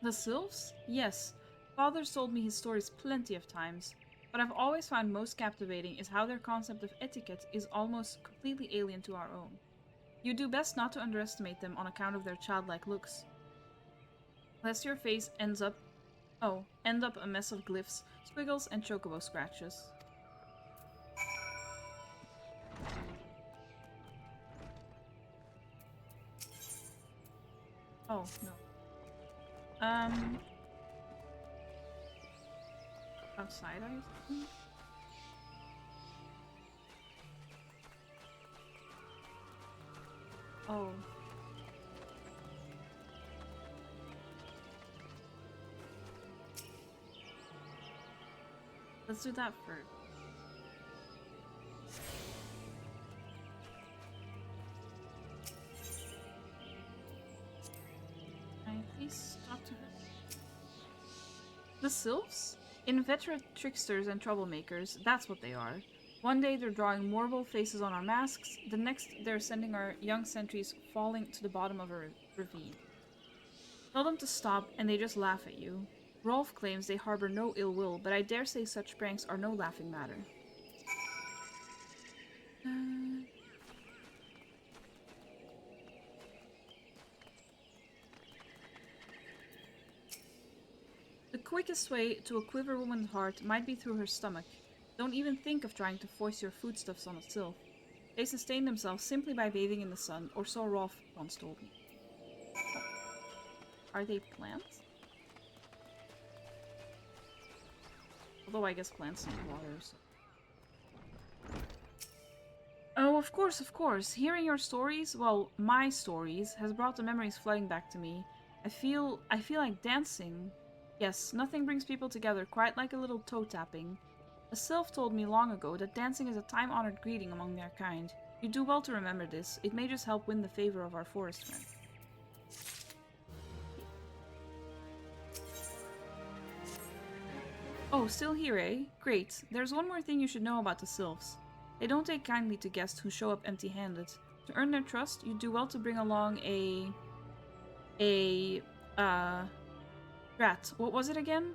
The Sylphs? Yes. Father's told me his stories plenty of times. What I've always found most captivating is how their concept of etiquette is almost completely alien to our own. You do best not to underestimate them on account of their childlike looks. Lest your face end up a mess of glyphs, squiggles, and chocobo scratches. Oh, no. Outside, I think? Oh. Let's do that first. Can I please talk to her? The Sylphs? Inveterate tricksters and troublemakers, that's what they are. One day they're drawing mortal faces on our masks, the next they're sending our young sentries falling to the bottom of a ravine. Tell them to stop and they just laugh at you. Rolf claims they harbor no ill will, but I dare say such pranks are no laughing matter. The quickest way to a quiver woman's heart might be through her stomach. Don't even think of trying to foist your foodstuffs on a sylph. They sustain themselves simply by bathing in the sun, or so Rolf once told me. Are they plants? Although I guess plants need water, so... No, of course, of course. Hearing your stories, well, my stories, has brought the memories flooding back to me. I feel like dancing. Yes, nothing brings people together quite like a little toe tapping. A sylph told me long ago that dancing is a time-honored greeting among their kind. You do well to remember this. It may just help win the favor of our forest friend. Oh, still here, eh? Great. There's one more thing you should know about the sylphs. They don't take kindly to guests who show up empty-handed. To earn their trust, you do well to bring along rat. What was it again?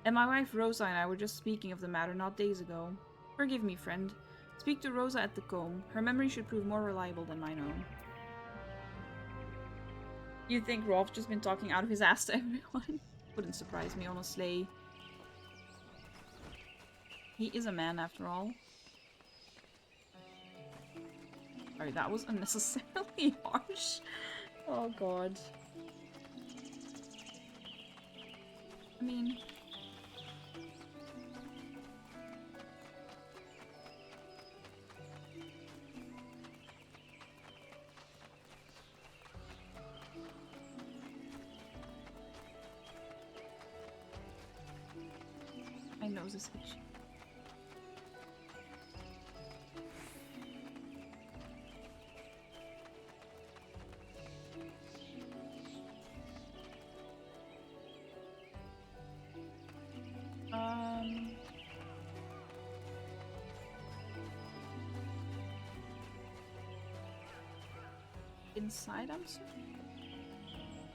And my wife Rosa and I were just speaking of the matter not days ago. Forgive me, friend. Speak to Rosa at the comb. Her memory should prove more reliable than mine own. You think Rolf's just been talking out of his ass to everyone? Wouldn't surprise me, honestly. He is a man, after all. Sorry, that was unnecessarily harsh. Oh god. I mean... my nose is itchy. Inside, I'm sorry.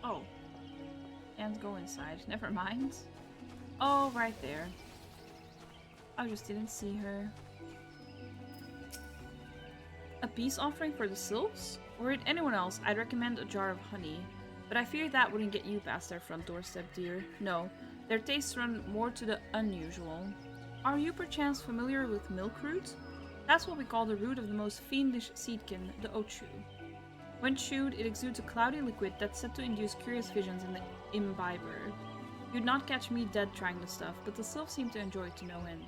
Oh. And go inside. Never mind. Oh, right there. I just didn't see her. A peace offering for the sylphs? Were it anyone else, I'd recommend a jar of honey. But I fear that wouldn't get you past their front doorstep, dear. No, their tastes run more to the unusual. Are you perchance familiar with milkroot? That's what we call the root of the most fiendish seedkin, the ochu. When chewed, it exudes a cloudy liquid that's said to induce curious visions in the imbiber. You'd not catch me dead trying the stuff, but the sylphs seem to enjoy it to no end.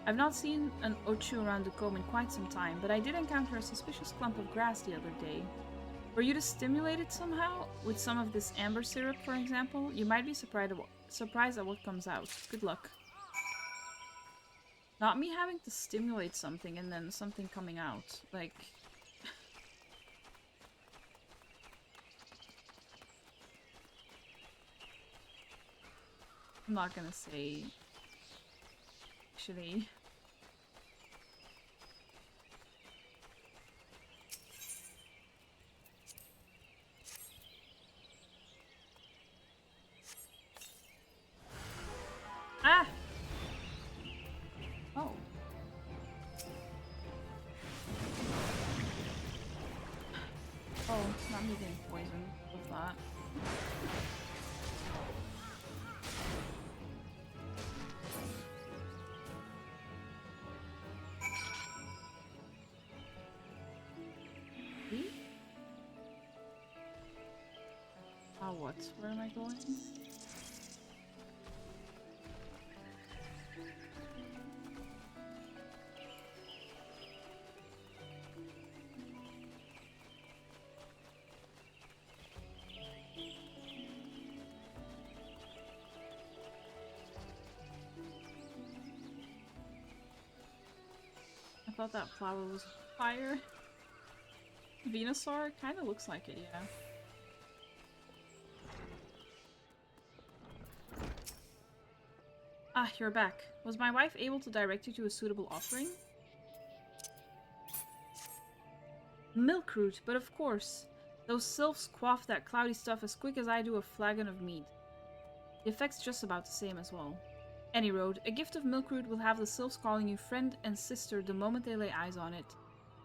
I've not seen an ochu around the comb in quite some time, but I did encounter a suspicious clump of grass the other day. Were you to stimulate it somehow? With some of this amber syrup, for example? You might be surprised at what comes out. Good luck. Not me having to stimulate something and then something coming out. Like... I'm not gonna say... Actually... Ah! Oh. Oh, it's not me getting poisoned with that. What? Where am I going? I thought that flower was fire. Venusaur? Kinda looks like it, yeah. Ah, you're back. Was my wife able to direct you to a suitable offering? Milkroot, but of course. Those sylphs quaff that cloudy stuff as quick as I do a flagon of mead. The effect's just about the same as well. Any road, a gift of milkroot will have the sylphs calling you friend and sister the moment they lay eyes on it.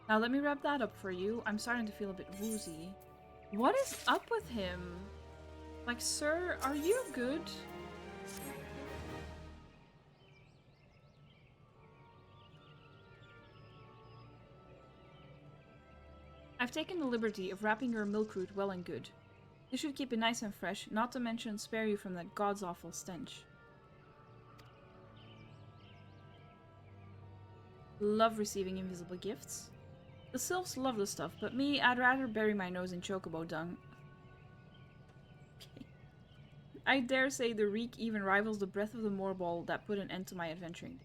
Now let me wrap that up for you. I'm starting to feel a bit woozy. What is up with him? Like, sir, are you good? I've taken the liberty of wrapping your milkroot well and good. This should keep it nice and fresh, not to mention spare you from that god's awful stench. Love receiving invisible gifts. The sylphs love the stuff, but me, I'd rather bury my nose in chocobo dung. Okay. I dare say the reek even rivals the breath of the moorball that put an end to my adventuring.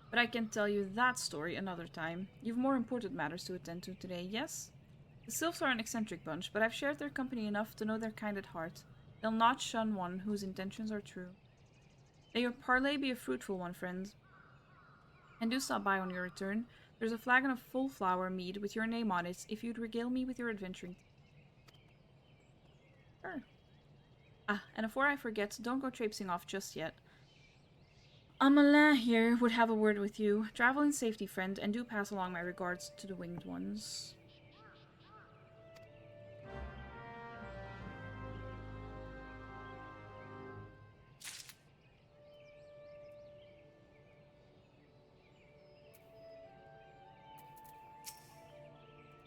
But I can tell you that story another time. You've more important matters to attend to today, yes? The sylphs are an eccentric bunch, but I've shared their company enough to know their kind at heart. They'll not shun one whose intentions are true. May your parley be a fruitful one, friend. And do stop by on your return. There's a flagon of full flower mead with your name on it if you'd regale me with your adventuring. Sure. Ah, and before I forget, don't go traipsing off just yet. Amalin here would have a word with you. Travel in safety, friend, and do pass along my regards to the winged ones.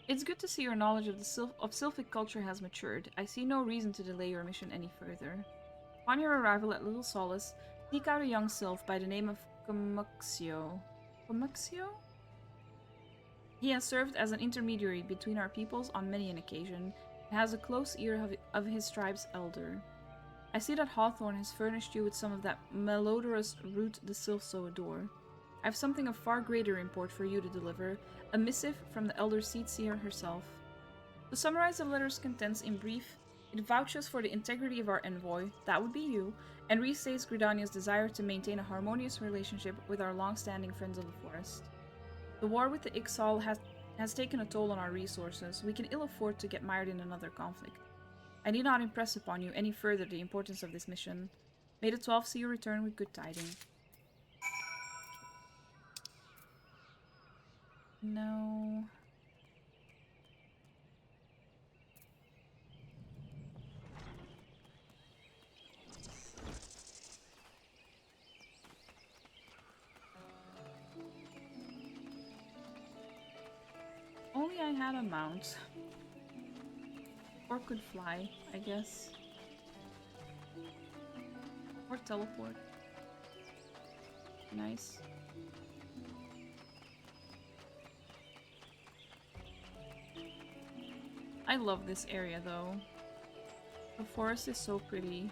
It's good to see your knowledge of Sylphic culture has matured. I see no reason to delay your mission any further. Upon your arrival at Little Solace, seek out a young sylph by the name of Comuxio. Comuxio? He has served as an intermediary between our peoples on many an occasion, and has a close ear of his tribe's elder. I see that Hawthorne has furnished you with some of that malodorous root the sylphs so adore. I have something of far greater import for you to deliver, a missive from the Elder Seatseer herself. To summarize the letter's contents in brief, it vouches for the integrity of our envoy, that would be you, and restates Gridania's desire to maintain a harmonious relationship with our long-standing friends of the forest. The war with the XIV has taken a toll on our resources. We can ill afford to get mired in another conflict. I need not impress upon you any further the importance of this mission. May the 12 see you return with good tidings. No. Only I had a mount. Or could fly, I guess. Or teleport. Nice. I love this area though. The forest is so pretty.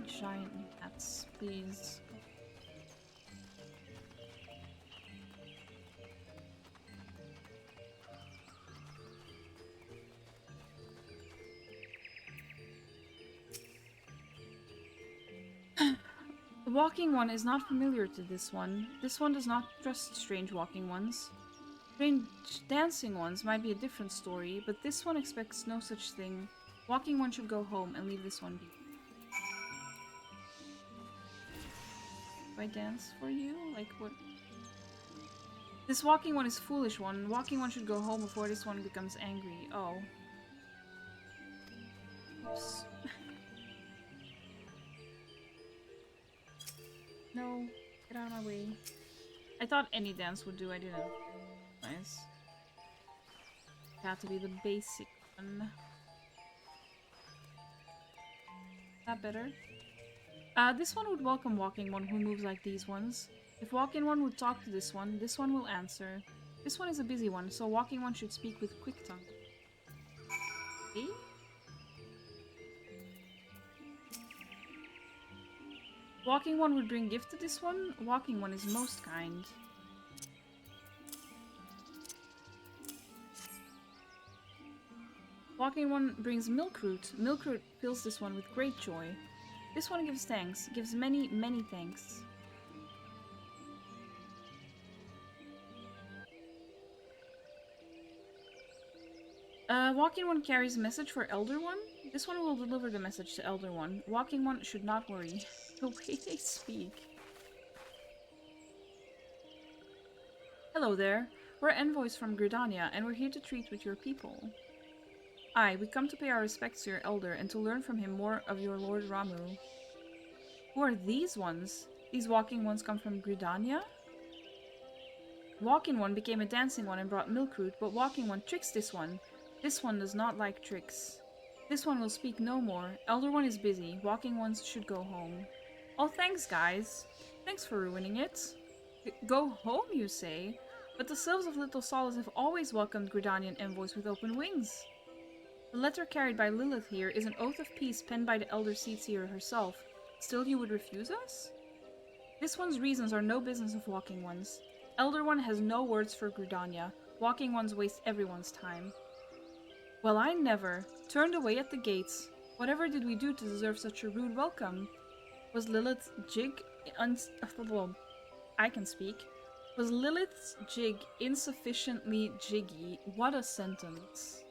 Giant gnats, please. The walking one is not familiar to this one. This one does not trust strange walking ones. Strange dancing ones might be a different story, but this one expects no such thing. Walking one should go home and leave this one be. Do I dance for you? Like what? This walking one is foolish one. Walking one should go home before this one becomes angry. Oh. Oops. No, get out of my way. I thought any dance would do, I didn't. Nice. It had to be the basic one. Is that better? This one would welcome walking one who moves like these ones. If walking one would talk to this one will answer. This one is a busy one, so walking one should speak with quick tongue. Okay? Walking one would bring gift to this one. Walking one is most kind. Walking one brings milk root. Milk root fills this one with great joy. This one gives thanks. Gives many, many thanks. Walking one carries a message for Elder One. This one will deliver the message to Elder One. Walking one should not worry. The way they speak. Hello there. We're envoys from Gridania, and we're here to treat with your people. Aye, we come to pay our respects to your elder and to learn from him more of your Lord Ramu. Who are these ones? These walking ones come from Gridania? Walking one became a dancing one and brought milk root, but walking one tricks this one. This one does not like tricks. This one will speak no more. Elder One is busy. Walking Ones should go home. Oh, thanks, guys. Thanks for ruining it. Go home, you say? But the Sylphs of Little Solace have always welcomed Gridanian envoys with open wings. The letter carried by Lilith here is an oath of peace penned by the Elder Seedseer herself. Still you would refuse us? This one's reasons are no business of Walking Ones. Elder One has no words for Gridania. Walking Ones waste everyone's time. Well, I never. Turned away at the gates. Whatever did we do to deserve such a rude welcome? Was Lilith's jig I can speak. Was Lilith's jig insufficiently jiggy? What a sentence.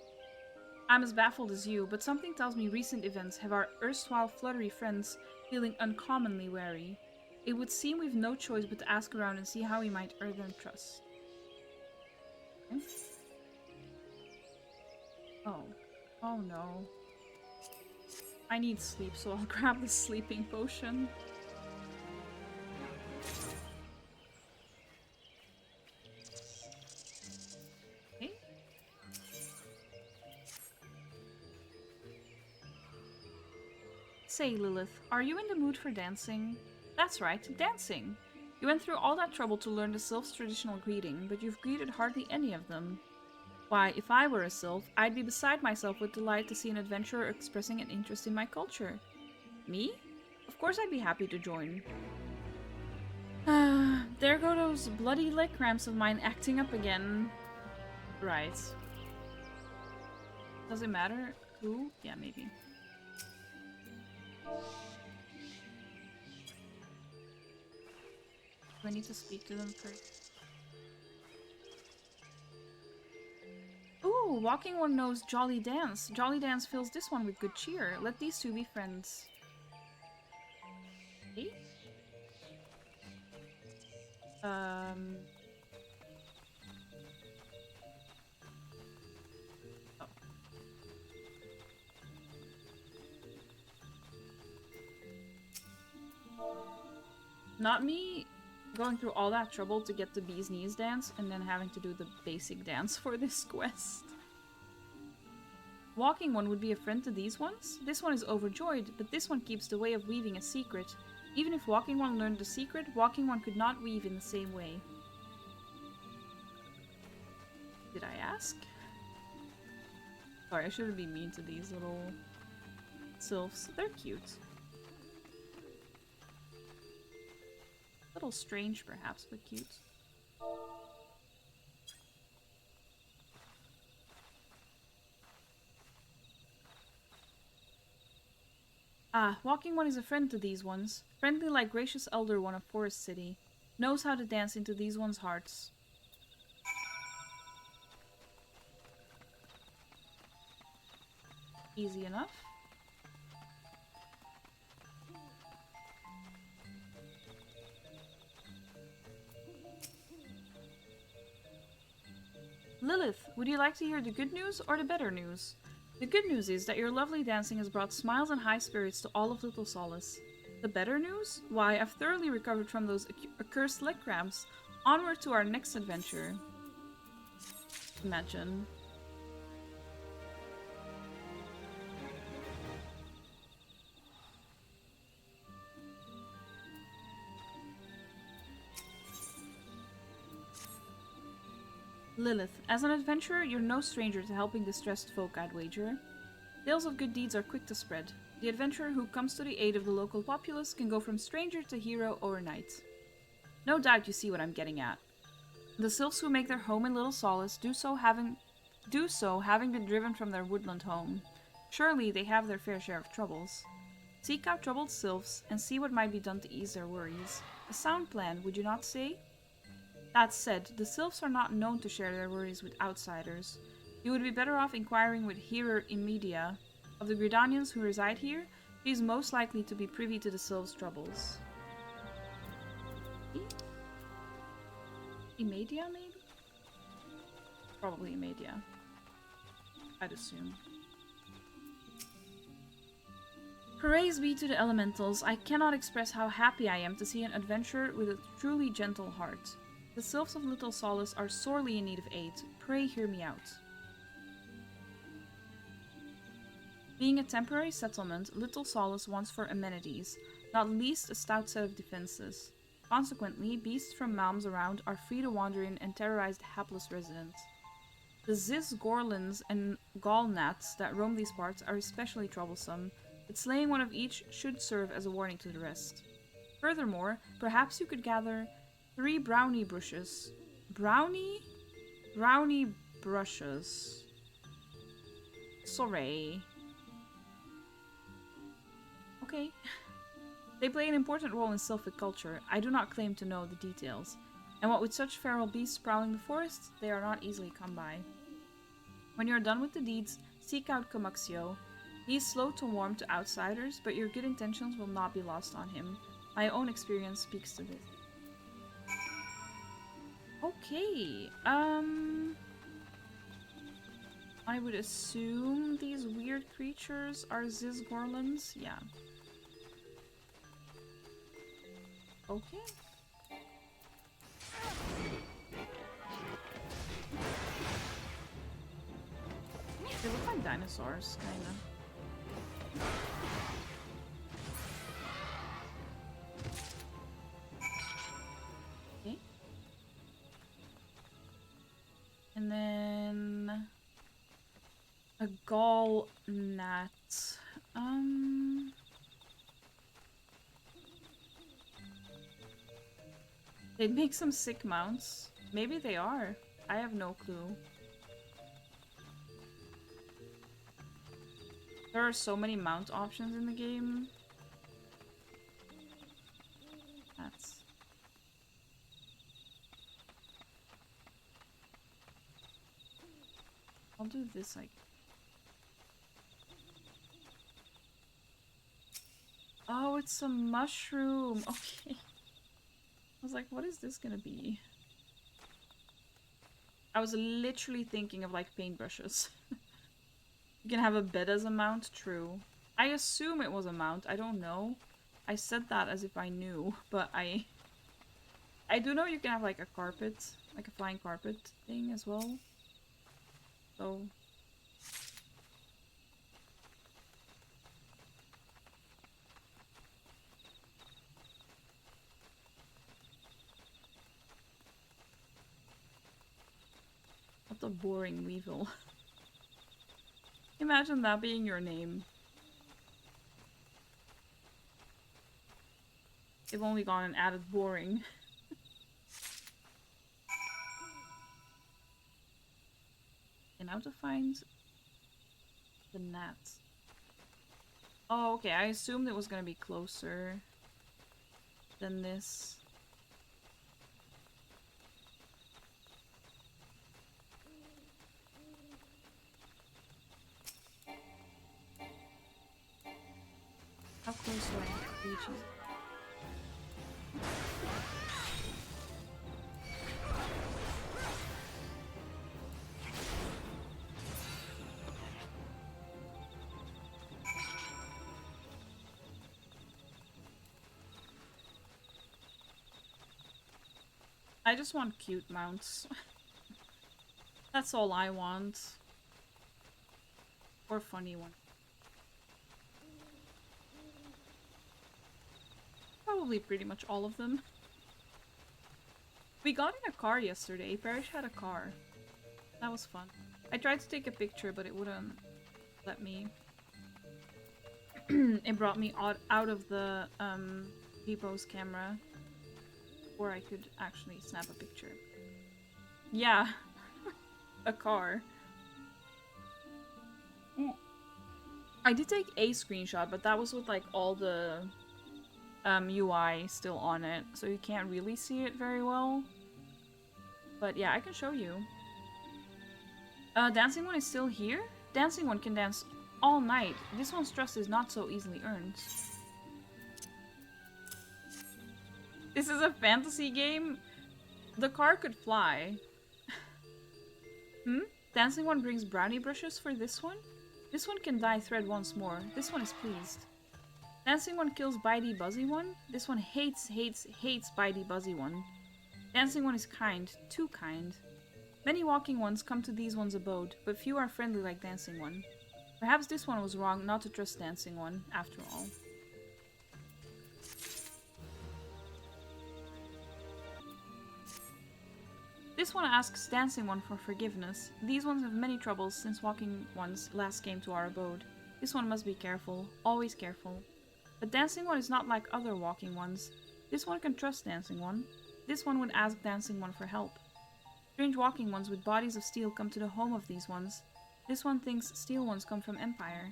I'm as baffled as you, but something tells me recent events have our erstwhile fluttery friends feeling uncommonly wary. It would seem we've no choice but to ask around and see how we might earn their trust. Okay. Oh. Oh no. I need sleep, so I'll grab the sleeping potion. Okay. Say, Lilith, are you in the mood for dancing? That's right, dancing! You went through all that trouble to learn the Sylph's traditional greeting, but you've greeted hardly any of them. Why, if I were a Sylph, I'd be beside myself with delight to see an adventurer expressing an interest in my culture. Me? Of course I'd be happy to join. There go those bloody leg cramps of mine acting up again. Right. Does it matter who? Yeah, maybe. Do I need to speak to them first? Ooh, Walking One knows Jolly Dance. Jolly Dance fills this one with good cheer. Let these two be friends. Okay. Oh. Not me going through all that trouble to get the bee's knees dance and then having to do the basic dance for this quest. Walking One would be a friend to these ones? This one is overjoyed, but this one keeps the way of weaving a secret. Even if Walking One learned the secret, Walking One could not weave in the same way. Did I ask? Sorry, I shouldn't be mean to these little sylphs. They're cute. A little strange, perhaps, but cute. Ah, Walking One is a friend to these ones. Friendly like gracious Elder One of Forest City. Knows how to dance into these ones' hearts. Easy enough. Lilith, would you like to hear the good news or the better news? The good news is that your lovely dancing has brought smiles and high spirits to all of Little Solace. The better news? Why, I've thoroughly recovered from those accursed leg cramps. Onward to our next adventure. Imagine. Lilith, as an adventurer, you're no stranger to helping distressed folk, I'd wager. Tales of good deeds are quick to spread. The adventurer who comes to the aid of the local populace can go from stranger to hero overnight. No doubt you see what I'm getting at. The sylphs who make their home in Little Solace do so having been driven from their woodland home. Surely they have their fair share of troubles. Seek out troubled sylphs and see what might be done to ease their worries. A sound plan, would you not say? That said, the sylphs are not known to share their worries with outsiders. You would be better off inquiring with Hearer Imedia. Of the Gridanians who reside here, he is most likely to be privy to the sylphs' troubles. Imedia, maybe? Probably Imedia. I'd assume. Praise be to the elementals. I cannot express how happy I am to see an adventurer with a truly gentle heart. The sylphs of Little Solace are sorely in need of aid. Pray hear me out. Being a temporary settlement, little solace wants for amenities, not least a stout set of defenses. Consequently, beasts from Malms around are free to wander in and terrorize the hapless residents. The Ziz Gorlins and Gallnats that roam these parts are especially troublesome, but slaying one of each should serve as a warning to the rest. Furthermore, perhaps you could gather 3 brownie bushes. Brownie brushes. Sorry. Okay. They play an important role in Sylphic culture. I do not claim to know the details. And what with such feral beasts prowling the forests, they are not easily come by. When you are done with the deeds, seek out Comuxio. He is slow to warm to outsiders, but your good intentions will not be lost on him. My own experience speaks to this. Okay, I would assume these weird creatures are Zizgorlins. Yeah. Okay. They look like dinosaurs, kinda. Okay. And then a gall gnat. They'd make some sick mounts. Maybe they are. I have no clue. There are so many mount options in the game. That's... I'll do this like... Oh, it's a mushroom. Okay. I was like, what is this gonna be? I was literally thinking of like paintbrushes. You can have a bed as a mount, true. I assume it was a mount, I don't know. I said that as if I knew, but I do know you can have like a carpet, like a flying carpet thing as well. So... What a boring weevil. Imagine that being your name. They've only gone and added boring. And how to find the gnats. Oh, okay. I assumed it was gonna be closer than this. How close do I have to reach it? I just want cute mounts. That's all I want. Or funny ones. Probably pretty much all of them. We got in a car yesterday. Parrish had a car. That was fun. I tried to take a picture, but it wouldn't let me. It brought me out of the Repo's camera before I could actually snap a picture. Yeah. A car. I did take a screenshot, but that was with like all the UI still on it, so you can't really see it very well. But yeah, I can show you. Dancing One is still here? Dancing One can dance all night. This one's trust is not so easily earned. This is a fantasy game? The car could fly. Dancing One brings brownie brushes for this one? This one can dye thread once more. This one is pleased. Dancing One kills Bitey Buzzy One. This one hates Bitey Buzzy One. Dancing One is kind, too kind. Many walking ones come to these one's abode, but few are friendly like Dancing One. Perhaps this one was wrong not to trust Dancing One, after all. This one asks Dancing One for forgiveness. These ones have many troubles since Walking Ones last came to our abode. This one must be careful, always careful. But Dancing One is not like other Walking Ones. This one can trust Dancing One. This one would ask Dancing One for help. Strange Walking Ones with bodies of steel come to the home of these ones. This one thinks steel ones come from Empire.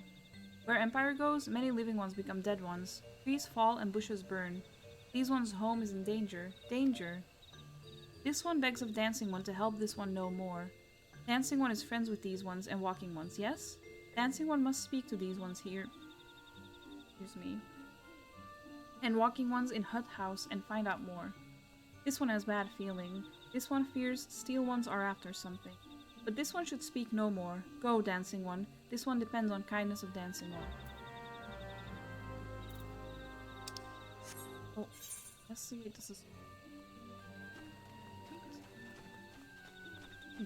Where Empire goes, many living ones become dead ones. Trees fall and bushes burn. These ones' home is in danger. Danger! This one begs of Dancing One to help this one know more. Dancing One is friends with these ones and Walking Ones, yes? Dancing One must speak to these ones here. Excuse me. And Walking Ones in Hut House and find out more. This one has bad feeling. This one fears Steel Ones are after something. But this one should speak no more. Go, Dancing One. This one depends on kindness of Dancing One. Oh, let's see. This is...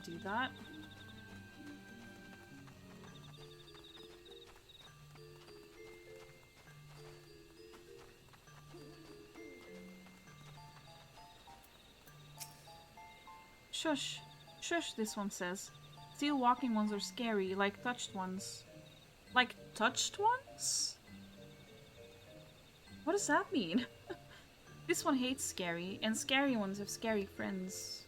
do that. Shush. Shush, this one says. Steel Walking Ones are scary, like touched ones. Like touched ones? What does that mean? This one hates scary, and scary ones have scary friends.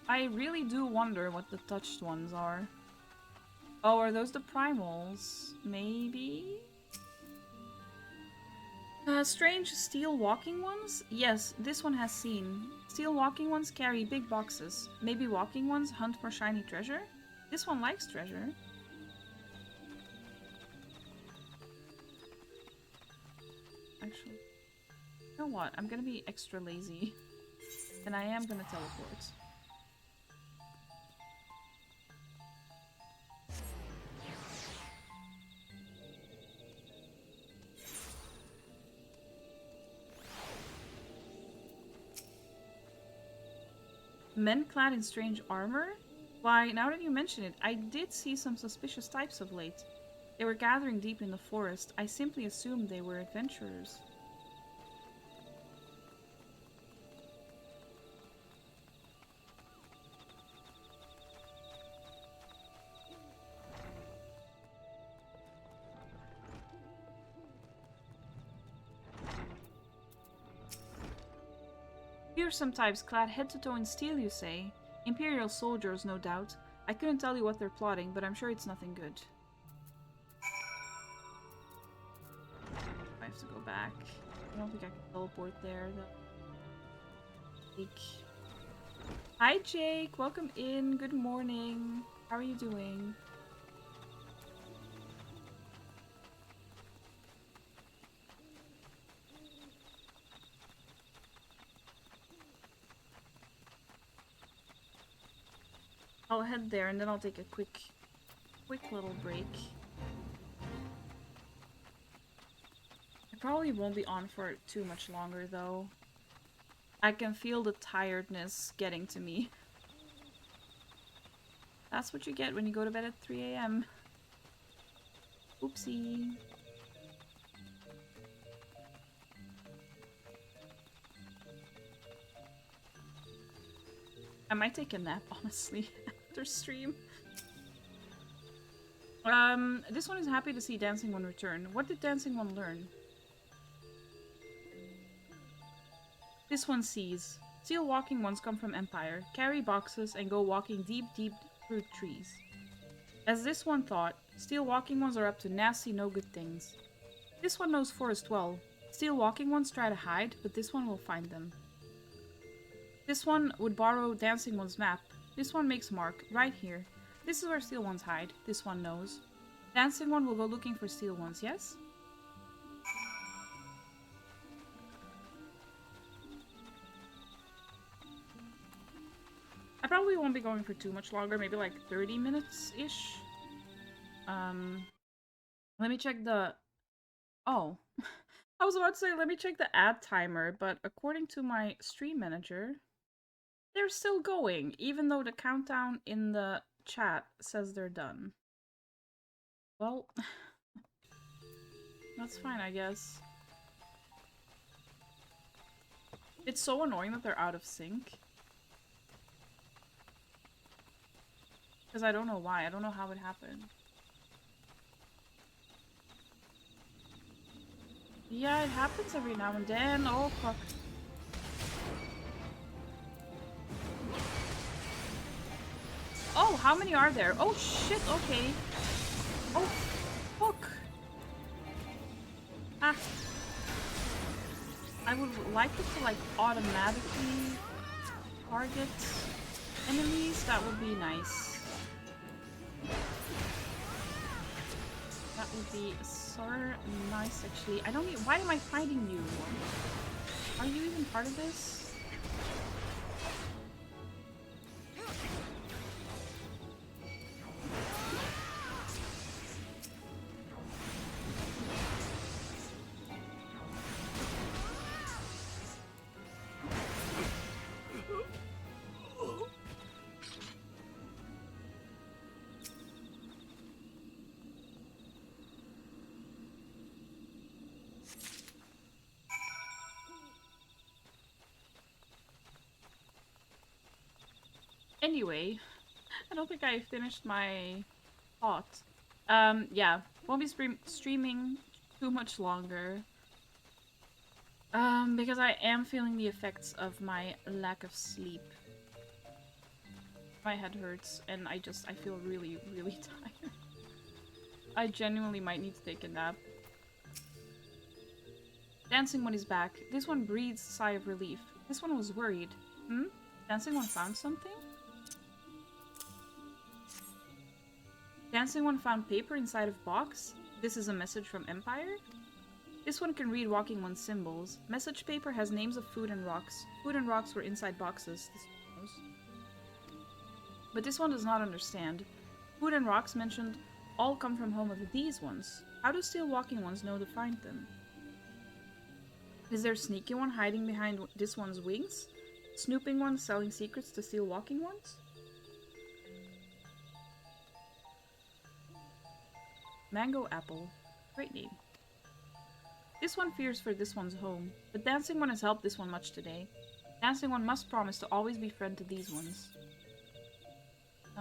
I really do wonder what the touched ones are. Oh, are those the primals? Maybe? Strange steel walking ones? Yes, this one has seen. Steel walking ones carry big boxes. Maybe walking ones hunt for shiny treasure? This one likes treasure. Actually, you know what? I'm gonna be extra lazy. And I am gonna teleport. Men clad in strange armor? Why, now that you mention it, I did see some suspicious types of late. They were gathering deep in the forest. I simply assumed they were adventurers. Fearsome types clad head to toe in steel, you say? Imperial soldiers, no doubt. I couldn't tell you what they're plotting, but I'm sure it's nothing good. I have to go back. I don't think I can teleport there, though. Jake. Hi, Jake! Welcome in. Good morning. How are you doing? I'll head there and then I'll take a quick little break. I probably won't be on for too much longer though. I can feel the tiredness getting to me. That's what you get when you go to bed at 3 AM. Oopsie. I might take a nap, honestly, after stream. This one is happy to see Dancing One return. What did Dancing One learn? This one sees. Steel walking ones come from Empire, carry boxes, and go walking deep through trees. As this one thought, steel walking ones are up to nasty, no good things. This one knows forest well. Steel walking ones try to hide, but this one will find them. This one would borrow Dancing One's map. This one makes mark, right here. This is where steel ones hide. This one knows. Dancing One will go looking for steel ones, yes? I probably won't be going for too much longer, maybe like 30 minutes-ish. Let me check the... Oh. I was about to say, let me check the ad timer, but according to my stream manager, they're still going, even though the countdown in the chat says they're done. Well, that's fine, I guess. It's so annoying that they're out of sync. Because I don't know why. I don't know how it happened. Yeah, it happens every now and then. Oh, fuck. Oh, how many are there? Oh, shit, okay. Oh, fuck. Ah. I would like it to, like, automatically target enemies. That would be nice. That would be so nice, actually. I don't need— why am I fighting you? Are you even part of this? Anyway, I don't think I finished my thought. Yeah, won't be streaming too much longer. Because I am feeling the effects of my lack of sleep. My head hurts and I feel really, really tired. I genuinely might need to take a nap. Dancing One is back. This one breathes a sigh of relief. This one was worried. Hmm? Dancing One found something? Dancing One found paper inside of box. This is a message from Empire. This one can read Walking One's symbols. Message paper has names of food and rocks. Food and rocks were inside boxes. This one knows. But this one does not understand. Food and rocks mentioned all come from home of these ones. How do still Walking Ones know to find them? Is there a sneaky one hiding behind this one's wings? Snooping one selling secrets to steal Walking Ones? Mango Apple. Great name. This one fears for this one's home, but Dancing One has helped this one much today. Dancing One must promise to always be friend to these ones. It's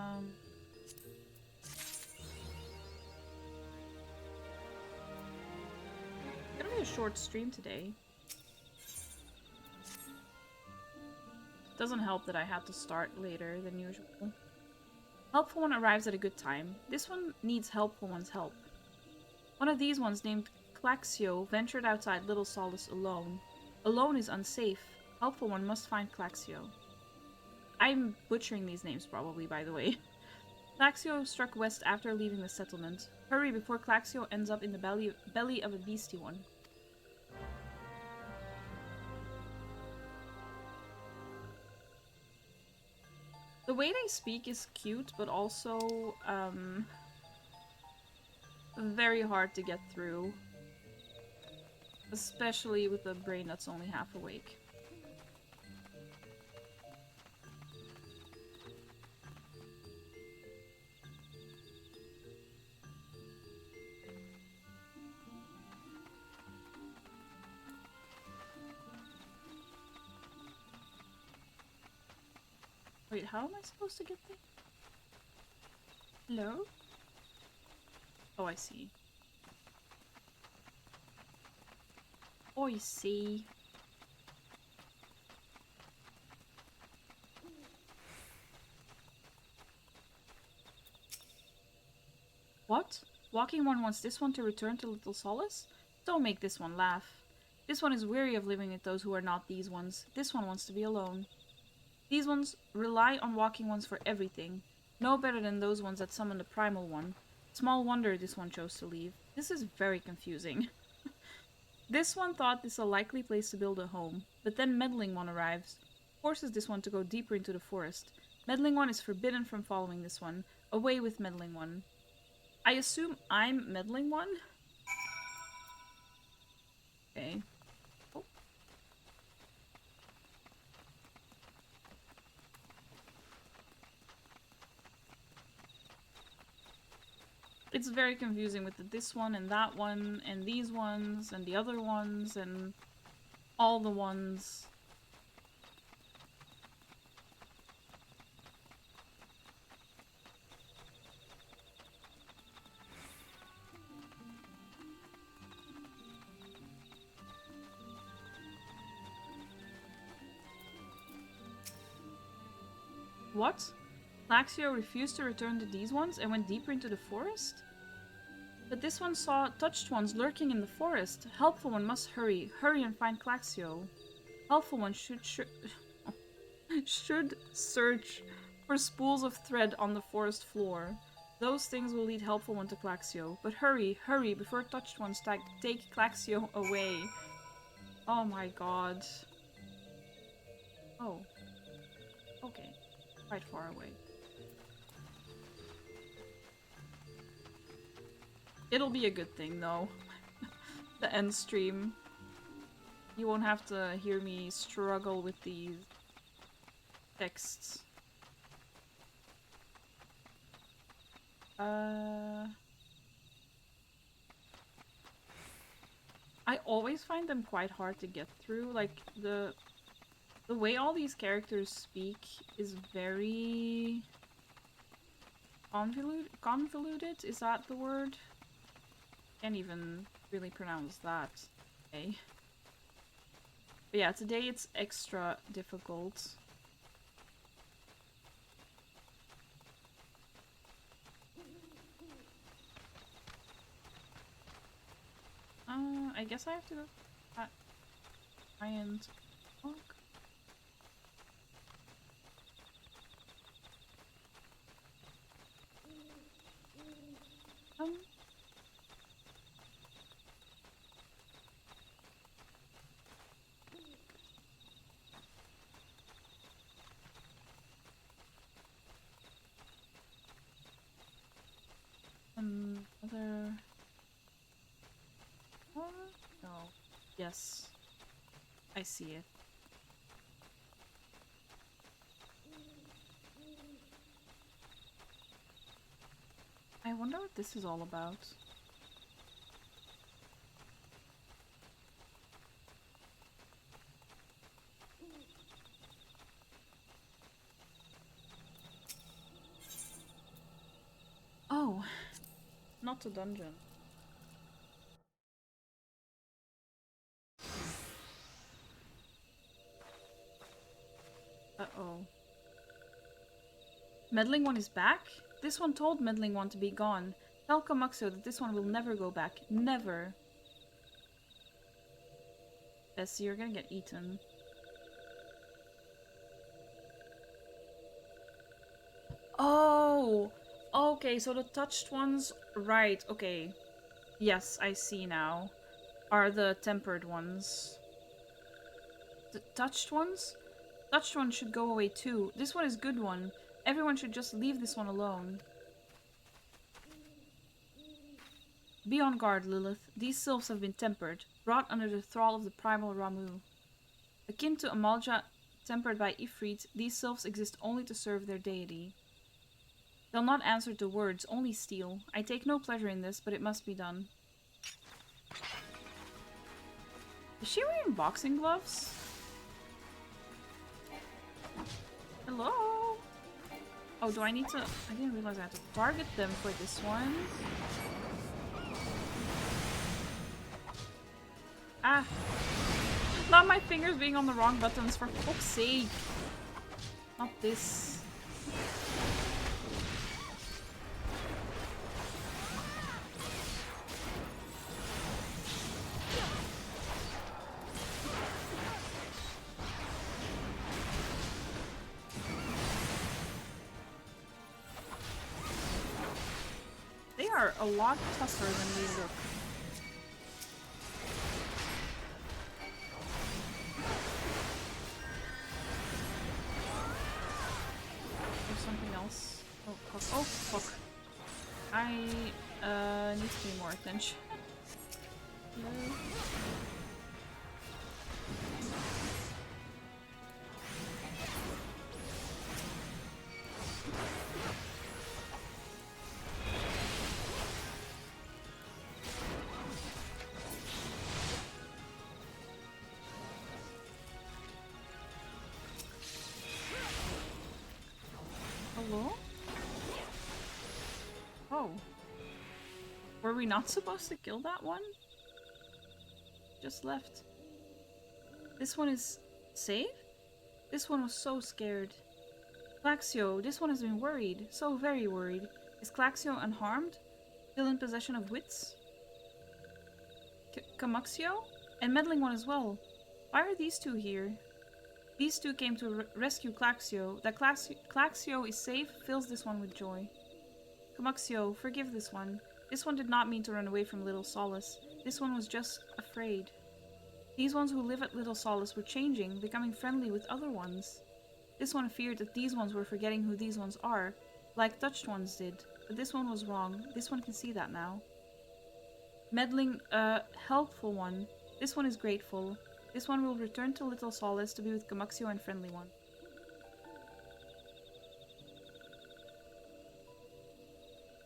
gonna be a short stream today. Doesn't help that I had to start later than usual. Helpful One arrives at a good time. This one needs Helpful One's help. One of these ones, named Claxio, ventured outside Little Solace alone. Alone is unsafe. Helpful One must find Claxio. I'm butchering these names probably, by the way. Claxio struck west after leaving the settlement. Hurry before Claxio ends up in the belly of a beastie one. The way they speak is cute, but also, very hard to get through. Especially with a brain that's only half awake. Wait, how am I supposed to get there? Hello? Oh, I see. Oh, I see. What? Walking One wants this one to return to Little Solace? Don't make this one laugh. This one is weary of living with those who are not these ones. This one wants to be alone. These ones rely on Walking Ones for everything. No better than those ones that summon the Primal One. Small wonder this one chose to leave. This is very confusing. This one thought this a likely place to build a home, but then Meddling One arrives. Forces this one to go deeper into the forest. Meddling One is forbidden from following this one. Away with Meddling One. I assume I'm Meddling One? Okay. Oh. It's very confusing with this one and that one and these ones and the other ones and all the ones. What? Laxio refused to return to these ones and went deeper into the forest? But this one saw touched ones lurking in the forest. Helpful one must hurry. Hurry and find Claxio. Helpful one should search for spools of thread on the forest floor. Those things will lead Helpful one to Claxio. But hurry, hurry, before touched ones take Claxio away. Oh my god. Oh. Okay. Quite far away. It'll be a good thing, though. The end stream. You won't have to hear me struggle with these texts. I always find them quite hard to get through. Like, the way all these characters speak is very convoluted? Is that the word? Can't even really pronounce that. Okay. But yeah, today it's extra difficult. I guess I have to go try and talk. Other... What? No. Yes. I see it. I wonder what this is all about. Oh, not a dungeon. Uh-oh. Meddling One is back? This one told Meddling One to be gone. Tell Kamakso that this one will never go back. Never. Bessie, you're gonna get eaten. Oh! Okay, so the touched ones... Right, okay. Yes, I see now. Are the tempered ones. The touched ones? Touched one should go away too. This one is good one. Everyone should just leave this one alone. Be on guard, Lilith. These sylphs have been tempered, brought under the thrall of the primal Ramu. Akin to Amalja tempered by Ifrit, these sylphs exist only to serve their deity. They'll not answer to words, only steal. I take no pleasure in this, but it must be done. Is she wearing boxing gloves? Hello? Oh, do I need to... I didn't realize I had to target them for this one. Ah! Not my fingers being on the wrong buttons, for fuck's sake! Not this. They are a lot tougher than they look. There's something else. Oh, fuck. Oh, fuck. I need to pay more attention. No. Hello? Oh. Were we not supposed to kill that one? Just left. This one is safe? This one was so scared. Claxio, this one has been worried. So very worried. Is Claxio unharmed? Still in possession of wits? Camuxio? And meddling one as well. Why are these two here? These two came to rescue Claxio. That Claxio is safe fills this one with joy. Camuxio, forgive this one. This one did not mean to run away from Little Solace. This one was just afraid. These ones who live at Little Solace were changing, becoming friendly with other ones. This one feared that these ones were forgetting who these ones are, like touched ones did. But this one was wrong. This one can see that now. Meddling, helpful one. This one is grateful. This one will return to Little Solace to be with Camuxio and Friendly One.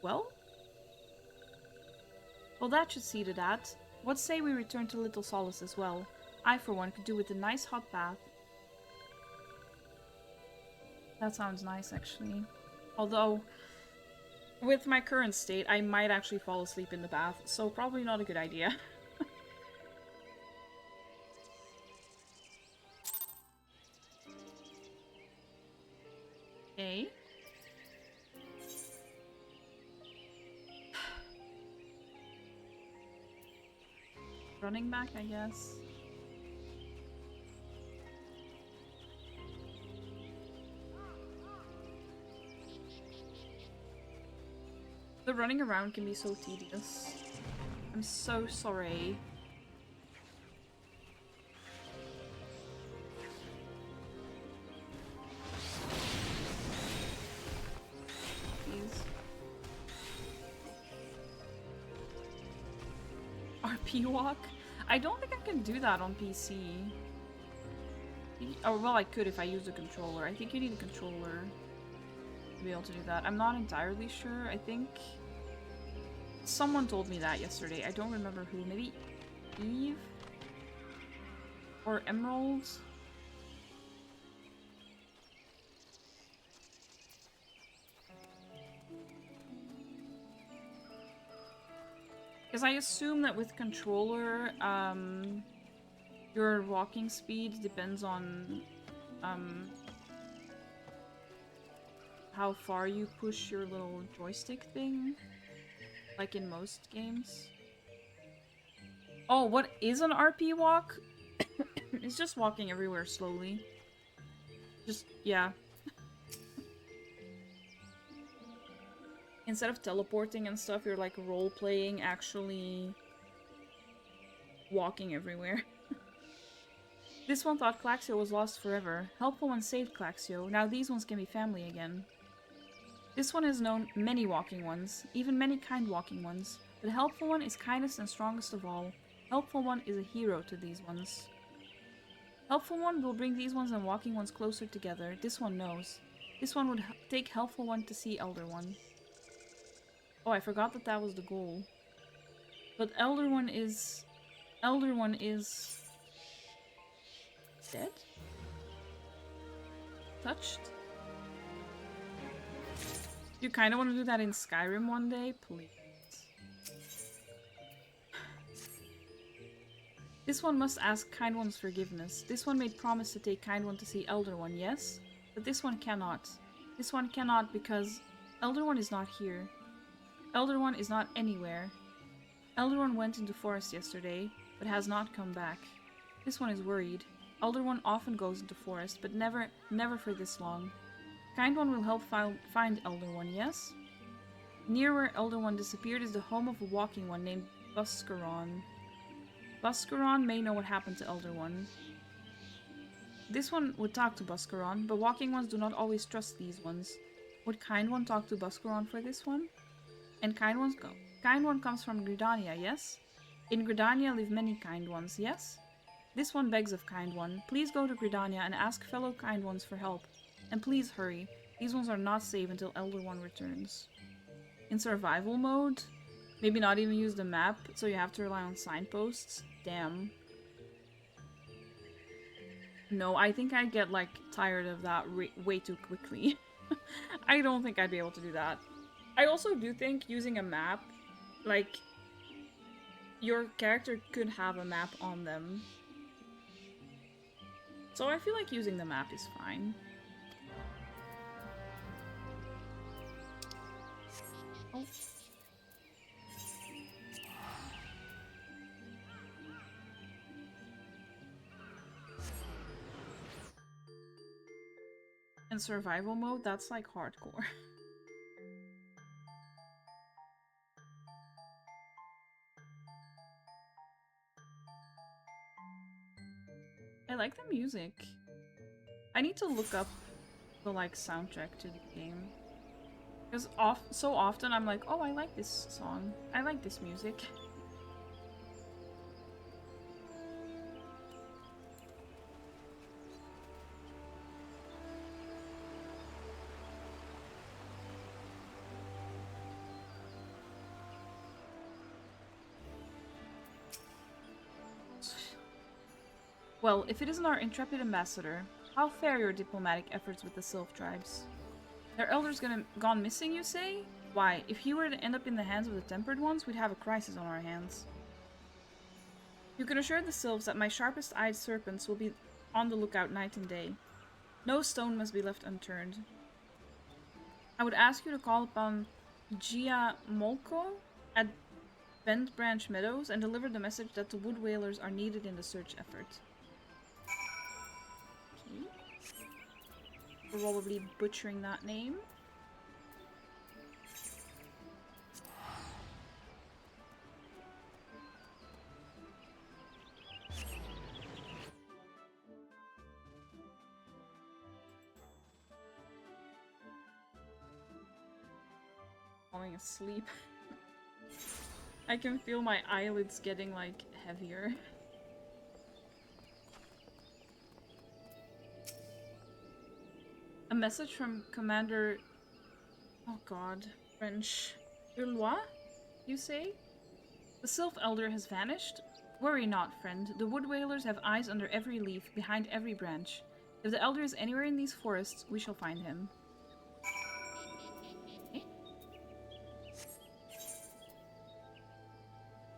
Well, that should see to that. What say we return to Little Solace as well? I, for one, could do with a nice hot bath. That sounds nice, actually. Although, with my current state, I might actually fall asleep in the bath, so probably not a good idea. Okay. Running back, I guess. The running around can be so tedious. I'm so sorry. Please. RP walk? I don't think I can do that on PC. Oh, well, I could if I use a controller. I think you need a controller to be able to do that. I'm not entirely sure. I think someone told me that yesterday. I don't remember who. Maybe Eve? Or Emerald? Because I assume that with controller, your walking speed depends on how far you push your little joystick thing, like in most games. Oh, what is an RP walk? It's just walking everywhere slowly. Just, yeah. Instead of teleporting and stuff, you're like role-playing, actually walking everywhere. This one thought Claxio was lost forever. Helpful one saved Claxio. Now these ones can be family again. This one has known many walking ones, even many kind walking ones. But Helpful one is kindest and strongest of all. Helpful one is a hero to these ones. Helpful one will bring these ones and walking ones closer together. This one knows. This one would take Helpful one to see Elder One. Oh, I forgot that that was the goal. But Elder One is dead? Touched? You kind of want to do that in Skyrim one day? Please. This one must ask Kind One's forgiveness. This one made promise to take Kind One to see Elder One, yes? But this one cannot. This one cannot because Elder One is not here. Elder One is not anywhere. Elder One went into forest yesterday, but has not come back. This one is worried. Elder One often goes into forest, but never for this long. Kind One will help find Elder One, yes? Near where Elder One disappeared is the home of a walking one named Buscaron. Buscaron may know what happened to Elder One. This one would talk to Buscaron, but walking ones do not always trust these ones. Would Kind One talk to Buscaron for this one? And Kind One comes from Gridania, yes? In Gridania live many Kind Ones, yes? This one begs of Kind One. Please go to Gridania and ask fellow Kind Ones for help. And please hurry. These ones are not safe until Elder One returns. In survival mode? Maybe not even use the map, so you have to rely on signposts? Damn. No, I think I'd get, like, tired of that way too quickly. I don't think I'd be able to do that. I also do think using a map, like, your character could have a map on them. So I feel like using the map is fine. Oh. In survival mode, that's like hardcore. I like the music. I need to look up the like soundtrack to the game. Because so often I'm like, oh, I like this song. I like this music. Well, if it isn't our intrepid ambassador, how fare your diplomatic efforts with the Sylph tribes? Their elders gone missing, you say? Why, if he were to end up in the hands of the Tempered Ones, we'd have a crisis on our hands. You can assure the Sylphs that my sharpest-eyed serpents will be on the lookout night and day. No stone must be left unturned. I would ask you to call upon Gia Molko at Bent Branch Meadows and deliver the message that the Wood Whalers are needed in the search effort. Probably butchering that name. Falling asleep. I can feel my eyelids getting like heavier. A message from Commander... Oh god. French. Urlois, you say? The Sylph Elder has vanished? Worry not, friend. The Wood Whalers have eyes under every leaf, behind every branch. If the Elder is anywhere in these forests, we shall find him. Okay.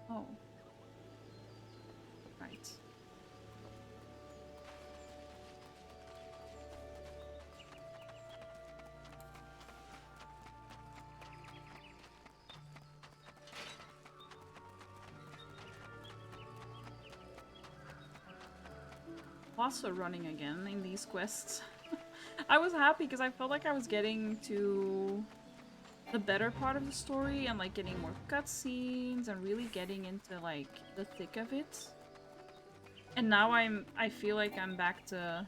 Oh. Right. Also running again in these quests. I was happy because I felt like I was getting to the better part of the story and like getting more cutscenes and really getting into like the thick of it. And now I feel like I'm back to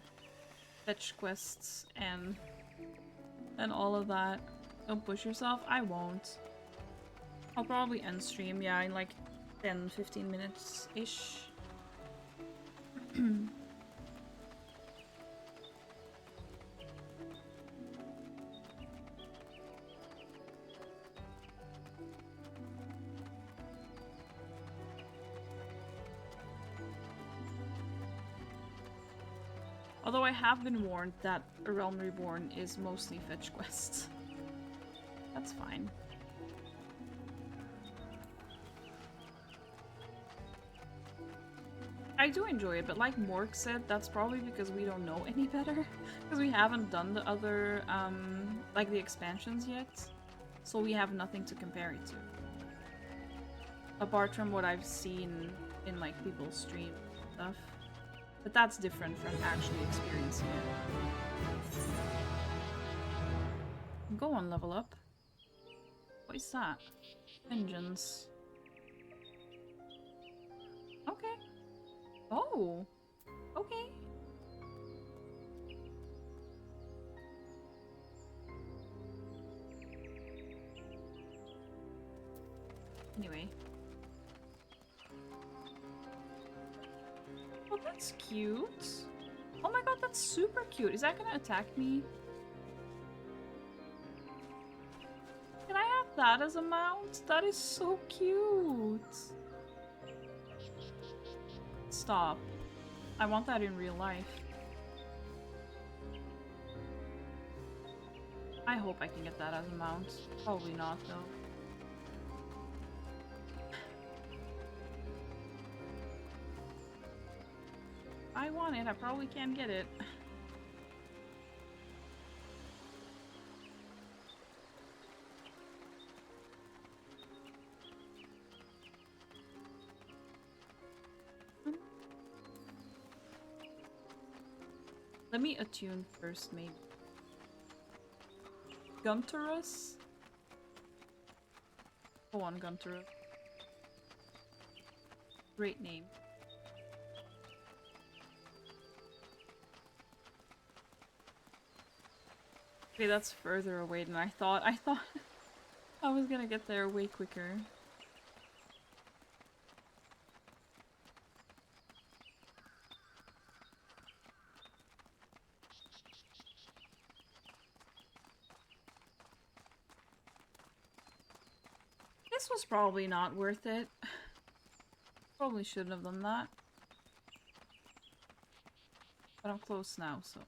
fetch quests and all of that. Don't push yourself. I won't. I'll probably end stream, yeah, in like 10-15 minutes-ish. Although I have been warned that A Realm Reborn is mostly fetch quests. That's fine. I do enjoy it, but like Morg said, that's probably because we don't know any better. Because we haven't done the other, like the expansions yet. So we have nothing to compare it to. Apart from what I've seen in like people's stream stuff. But that's different from actually experiencing it. Go on, level up. What is that? Vengeance. Okay. Oh. Okay. Anyway. Oh, that's cute. Oh my god, that's super cute. Is that gonna attack me? Can I have that as a mount? That is so cute. Stop. I want that in real life. I hope I can get that as a mount. Probably not, though. I want it. I probably can't get it. Let me attune first, maybe. Gunterus? Go on, Gunterus. Great name. Okay, that's further away than I thought. I thought I was gonna get there way quicker. This was probably not worth it. Probably shouldn't have done that. But I'm close now, so...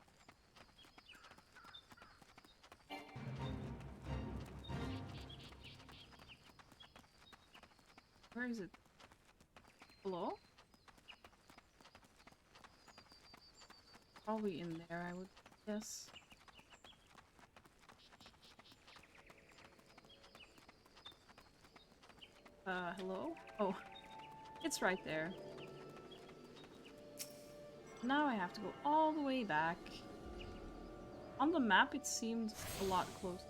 Where is it? Hello? Probably in there, I would guess. Hello? Oh, it's right there. Now I have to go all the way back. On the map, it seemed a lot closer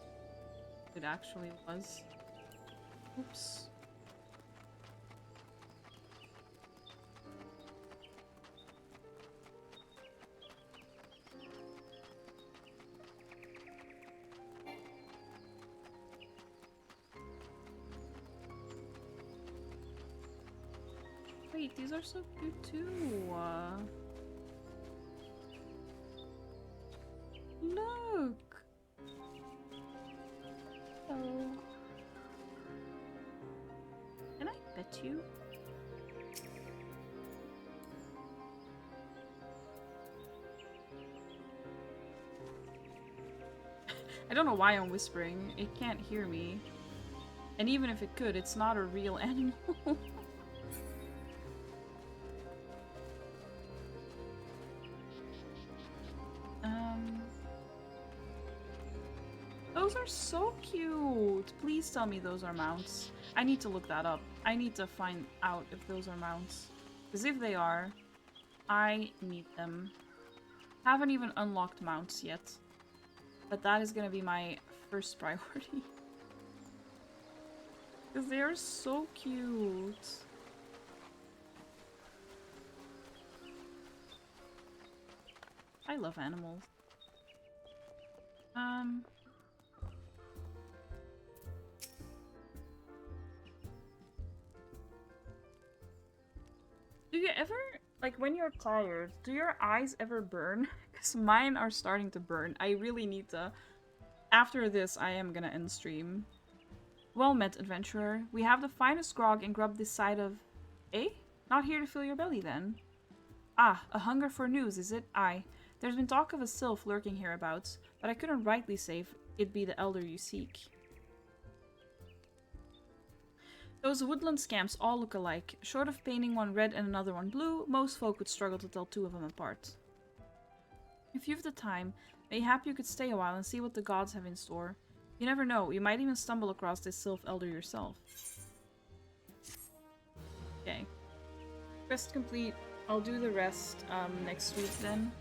than it actually was. Oops. Wait, these are so cute too. Look! Oh. Can I pet you? I don't know why I'm whispering. It can't hear me. And even if it could, it's not a real animal. Those are so cute! Please tell me those are mounts. I need to look that up. I need to find out if those are mounts. Because if they are, I need them. Haven't even unlocked mounts yet. But that is gonna be my first priority. Because they are so cute. I love animals. Do you ever, like when you're tired, do your eyes ever burn? Because mine are starting to burn. I really need to... After this, I am gonna end stream. Well met, adventurer. We have the finest grog and grub this side of... Eh? Not here to fill your belly, then? Ah, a hunger for news, is it? Aye. There's been talk of a sylph lurking hereabouts, but I couldn't rightly say if it be the elder you seek. Those woodland scamps all look alike. Short of painting one red and another one blue, most folk would struggle to tell two of them apart. If you've the time, mayhap you could stay a while and see what the gods have in store. You never know, you might even stumble across this sylph elder yourself. Okay. Quest complete. I'll do the rest next week then.